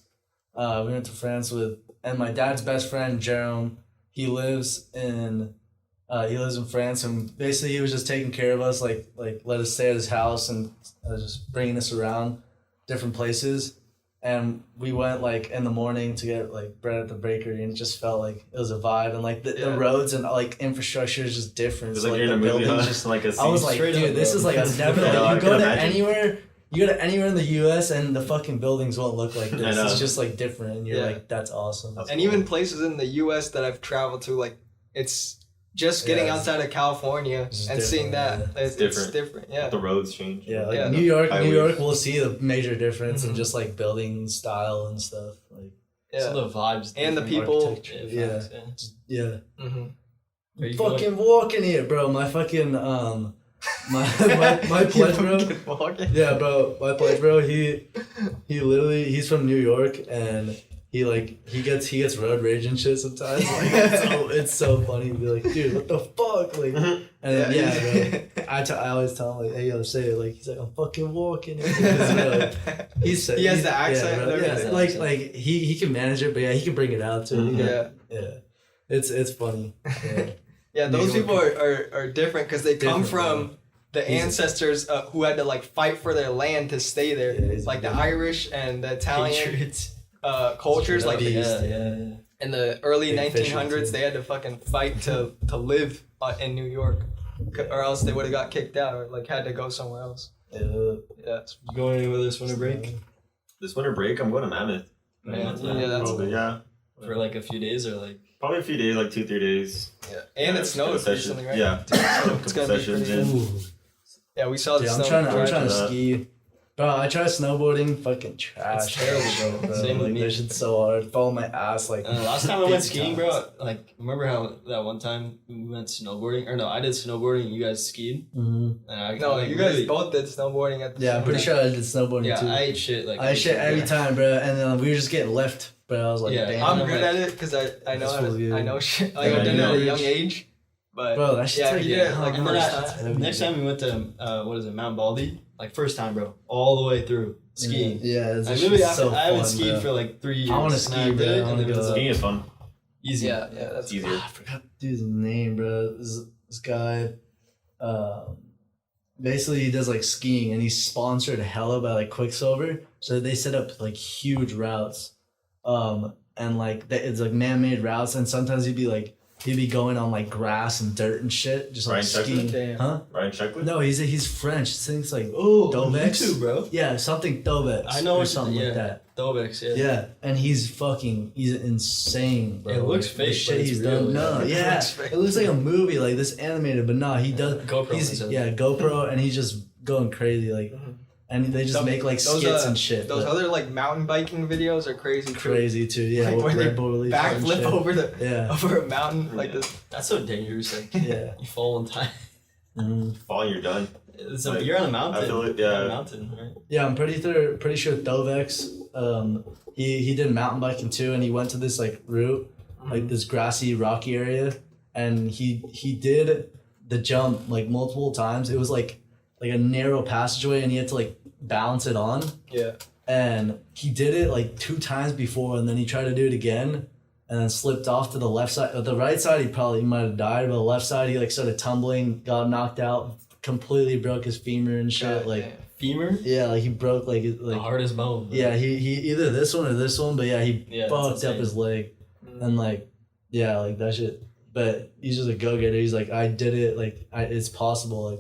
We went to France and my dad's best friend Jerome. He lives in France, and basically he was just taking care of us, like let us stay at his house and just bringing us around different places. And we went like in the morning to get like bread at the bakery, and it just felt like it was a vibe. And like the roads and like infrastructure is just different. It's like you're in a movie, just like a scene. I was like, dude, this is like I've never. Like, you go to anywhere in the U.S. and the fucking buildings won't look like this. It's just like different, and you're like, that's awesome. That's cool. Even places in the U.S. that I've traveled to, like it's just getting outside of California and seeing that it's different. Yeah, the roads change. Yeah, like New York, we'll see the major difference in just like building style and stuff. Like so the vibes and the people. Yeah. Fucking walking here, bro. My fucking my pledge bro. Yeah, bro. My pledge bro. He literally he's from New York and. He gets road rage and shit sometimes. Like it's so funny to be like, dude, what the fuck? Like, and then, bro, I always tell him like, hey, yo, say it. Like he's like, I'm fucking walking. He has the accent. Like he can manage it, but he can bring it out too. It's funny. Yeah, those people are different because they come from the ancestors who had to like fight for their land to stay there, like the Irish and the Italian. Cultures like in the early 1900s they had to fucking fight to live in New York, or else they would have got kicked out or like had to go somewhere else. You going anywhere this winter break? This winter break, I'm going to Mammoth. That's for like a few days or like probably a few days, like 2-3 days. And it snowed recently, right? Yeah, it's gonna be pretty cool. Yeah, we saw the snow. I'm trying to ski. Bro, I tried snowboarding, fucking trash. It's terrible, bro. Same with me. This shit's so hard. Fall on my ass, like. Last time I went skiing, bro, like, remember how that one time we went snowboarding? Or no, I did snowboarding and you guys skied? And you guys both did snowboarding at the same I'm pretty sure I did snowboarding too. Yeah, I ate shit. Like, I ate shit every time, bro. And then we were just getting left, bro. I was like, damn. I'm good at it because I know shit. Like, I did it at a young age. But bro, that shit's he did it like first time. Next time we went to, Mount Baldy? Like, first time, bro. All the way through. Skiing. Yeah, I haven't skied for like 3 years. I want to ski, bro. Skiing is fun. Easy. Yeah, that's easier. I forgot the dude's name, bro. This guy, basically he does like skiing and he's sponsored hella by like Quicksilver. So they set up like huge routes, and like it's like man-made routes, and sometimes he'd be going on like grass and dirt and shit, just like skiing. Huh? Ryan Sheckler? No, he's French. Things like Dovex, YouTube, bro. Yeah, something Dovex. I know or something like that. Dovex, yeah. Yeah, and he's insane, bro. It looks fake. The shit he's done. No, yeah, it looks like a movie, like this animated, but no, he does. GoPro, and he's just going crazy, like. And they just make like skits and shit. Those other like mountain biking videos are crazy too. Crazy too, yeah. Like where they backflip over a mountain like this. That's so dangerous. Like you fall in time. Fall, you're done. You're on a mountain. I feel like, You're on a mountain, right? Yeah, I'm pretty sure Dovex. He did mountain biking too, and he went to this like route, like this grassy, rocky area, and he did the jump like multiple times. It was like a narrow passageway, and he had to like balance it on. Yeah. And he did it like 2 times before, and then he tried to do it again, and then slipped off to the left side. The right side, he might have died, but the left side, he like started tumbling, got knocked out, completely broke his femur and shit. God, like damn. Femur? yeah, like he broke like The hardest bone. yeah, he either this one or this one, but yeah, he fucked up his leg, and like yeah, like that shit. But he's just a go getter. He's like, I did it. Like it's possible. Like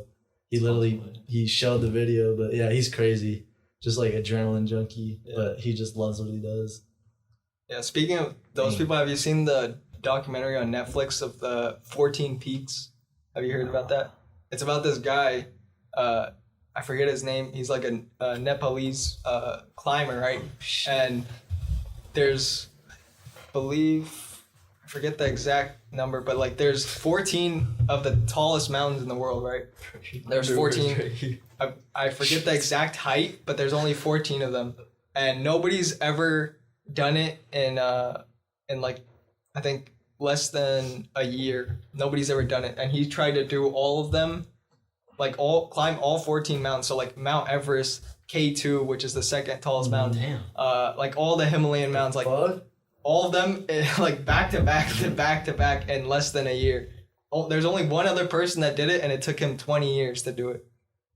he literally he showed the video, but yeah, he's crazy. Just like adrenaline junkie, but he just loves what he does. Yeah, speaking of those people, have you seen the documentary on Netflix of the 14 Peaks? Have you heard about that? It's about this guy, I forget his name. He's like a Nepalese climber, right? And there's, I forget the exact number, but like there's 14 of the tallest mountains in the world, right? There's 14. I forget the exact height, but there's only 14 of them, and nobody's ever done it in like I think less than a year. Nobody's ever done it, and he tried to do all of them, like climb all 14 mountains. So like Mount Everest, K2, which is the second tallest mountain. Like all the Himalayan mountains, like all of them, like back to back in less than a year. Oh, there's only one other person that did it, and it took him 20 years to do it,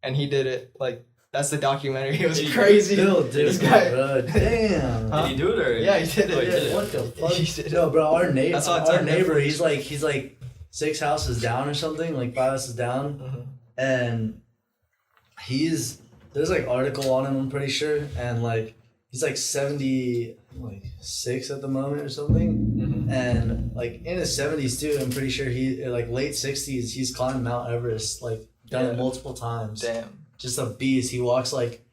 and he did it. Like that's the documentary. It was crazy. Still did This it, guy, bro. Damn. Did he do it or? Yeah, he did it. Oh, he did it. What the fuck? He did it. No, bro, our That's why it's our on neighbor, Netflix. he's like 6 houses down or something, like 5 houses down, and there's like article on him, I'm pretty sure, and like he's like 76 at the moment or something, and like in his 70s too. I'm pretty sure he like late 60s. He's climbed Mount Everest, like done it multiple times. Damn. Just a beast. He walks like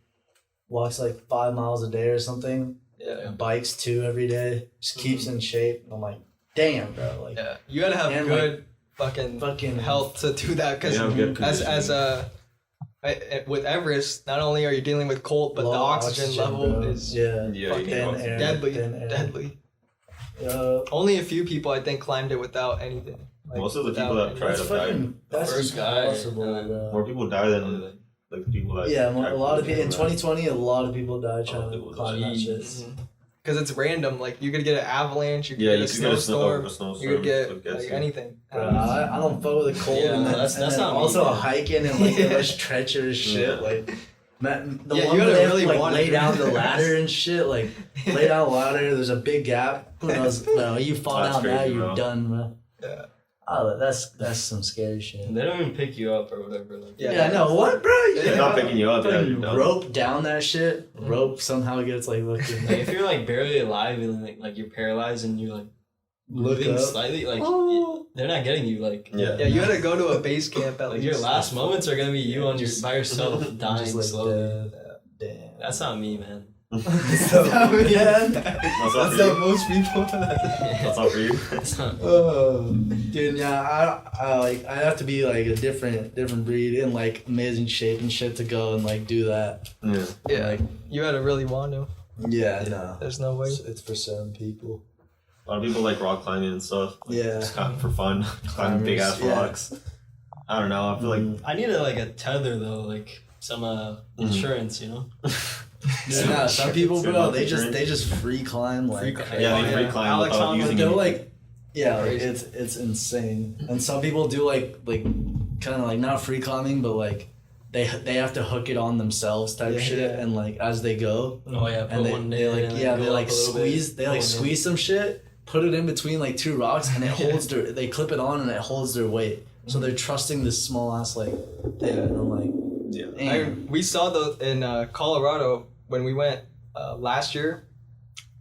5 miles a day or something. Yeah. Bikes 2 every day. Just keeps in shape. I'm like, damn, bro. Like, Yeah. You gotta have and, good fucking health to do that, because with Everest, not only are you dealing with cold, but low the oxygen level bro. is fucking thin air, deadly. thin air. Deadly. Yeah. Only a few people, I think, climbed it without anything. Like, Most of the without people that any- tried That's to die. fucking. That's First guy, impossible, bro. More people die than like the people that. Yeah, a lot of people in actually 2020. A lot of people died trying to people climb that died. shit. Because it's random. Like you could get an avalanche, you could Yeah, get a you could get a snowstorm, snowstorm. you could get like, like anything. Bro, I don't fuck with the cold, Yeah, and then, that's and then not me, also man. hiking and like the most treacherous shit. Like, man, the Yeah, one you where gotta they have really to like want lay it. down the ladder and shit. Like, lay down the ladder. There's a big gap. Who knows? No, you fall That's down now, crazy, you're bro. done, man. Yeah. Oh, that's some scary shit. They don't even pick you up or whatever. Like, Yeah, no, what, bro? They're not picking you up. Yeah, Fucking you're done. rope down that shit. Rope somehow gets like looking. Like, if you're like barely alive and like you're paralyzed and you're like Look moving up. slightly, like Oh. they're not getting you. Like Yeah. Yeah, you gotta go to a base camp at like least. your last moments are gonna be you on your Just- by yourself dying Just like slowly. Damn. That's not me, man. So, yeah. That's all for That's how you. most people. That's all for you. That's not. Oh, dude, yeah, I like I have to be like a different breed in like amazing shape and shit to go and like do that. Yeah. Yeah, Like, you gotta really want to. yeah, no, There's no way. it's for certain people. A lot of people like rock climbing and stuff. Like, Yeah. Just kind of for fun. Climbing big ass Climbers, yeah. rocks. I don't know. I feel like I need a tether though, like some insurance, you know. Yeah, no, some people, Good bro, luck they insurance. just free climb like Free crazy. climb. yeah, they free Yeah. climb Alex without Honnold, using They're anything. like, yeah, like Crazy. it's insane. And some people do like kind of like not free climbing, but like they have to hook it on themselves type Yeah, shit, yeah. and like as they go, Oh yeah, put and one they in like and yeah go they up like a little squeeze bit. they like Go in. squeeze some shit, put it in between like 2 rocks, and it holds their they clip it on and it holds their weight. So they're trusting this small ass like thing, and I'm like, Yeah. damn. We saw those in Colorado when we went last year.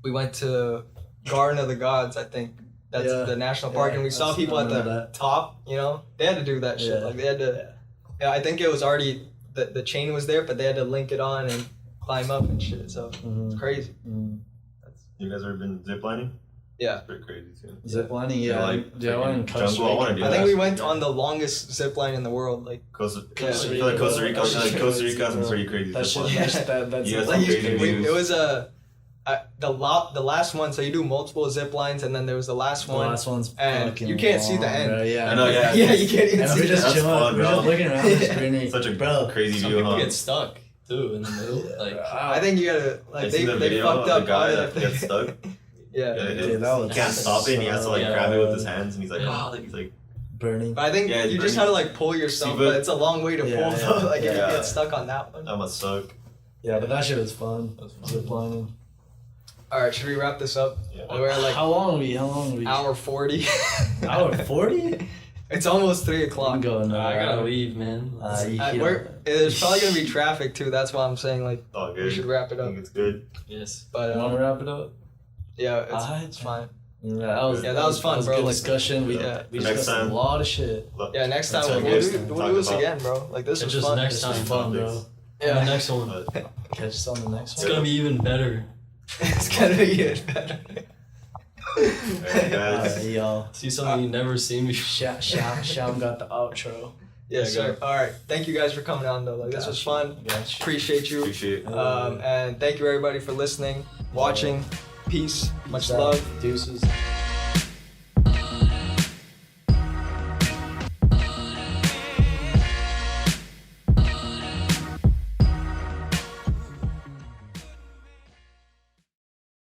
We went to Garden of the Gods, I think. That's Yeah. the national park, Yeah, and we saw I people at the remember that. top. You know, they had to do that shit. Yeah. Like they had to. Yeah, I think it was already the chain was there, but they had to link it on and climb up and shit. So it's crazy. You guys ever been ziplining? Yeah. It's pretty crazy too. Zip lining, yeah. Yeah, like, dude, I went in freaking Costa jungle, I wanna Rica. do I that. think we went on the longest zip line in the world. Like Costa Yeah. I feel like Costa Rica. Costa Rica has some pretty crazy That zip shit, lining. that's You guys Like some you, crazy views. it was the last one. So you do multiple zip lines, and then there was the last the one. last one's and fucking you can't see the long, end. bro. Yeah, I know, yeah. Yeah, you can't even And see we're just That's chilling, fun, we're bro. just looking around the screen. Such a bro. crazy Some view, people huh? get stuck too in the middle. Like I think you gotta like I seen the they video fucked of up the guy on that it. gets stuck. Yeah. Dude, that was he can't stop it. And he has to like Yeah. grab it with his hands, and he's like, Yeah. he's like, burning. But I think Yeah, it's you just pretty- have to like pull yourself, See, but but- it's a long way to Yeah, pull yeah. though. Like if Yeah. you get stuck on that one. that must suck. Yeah, but that shit was fun. That's fun. Zip lining. All right, should we wrap this up? Yeah. We're at like How long are we? hour 40. Hour 40? It's almost 3 I'm o'clock. going. I gotta leave, man. There's probably gonna be traffic too. That's why I'm saying like It's all we good. should wrap it I up. think it's good. Yes. But Want to wrap it up? yeah, it's Alright. fine. Yeah, that was fun, bro. Good Like, discussion. We yeah. we Next discussed time. a lot of shit. Yeah, next time That's we'll, all we'll good. do Talk this about- again, bro. Like this It's was just fun. next This was time. fun, bro. Topics. The Yeah, next one. But Catch us on the next It's one. gonna be even better. it's gonna be good. Better. alright, guys. Alright, y'all. See something you never seen before. Sham got the outro. Yes, Yeah, sir. All right, thank you guys for coming on though. Like this was fun. Gotcha. Appreciate you. Appreciate it. And thank you everybody for listening, watching. Peace. Much Peace out. love. Deuces.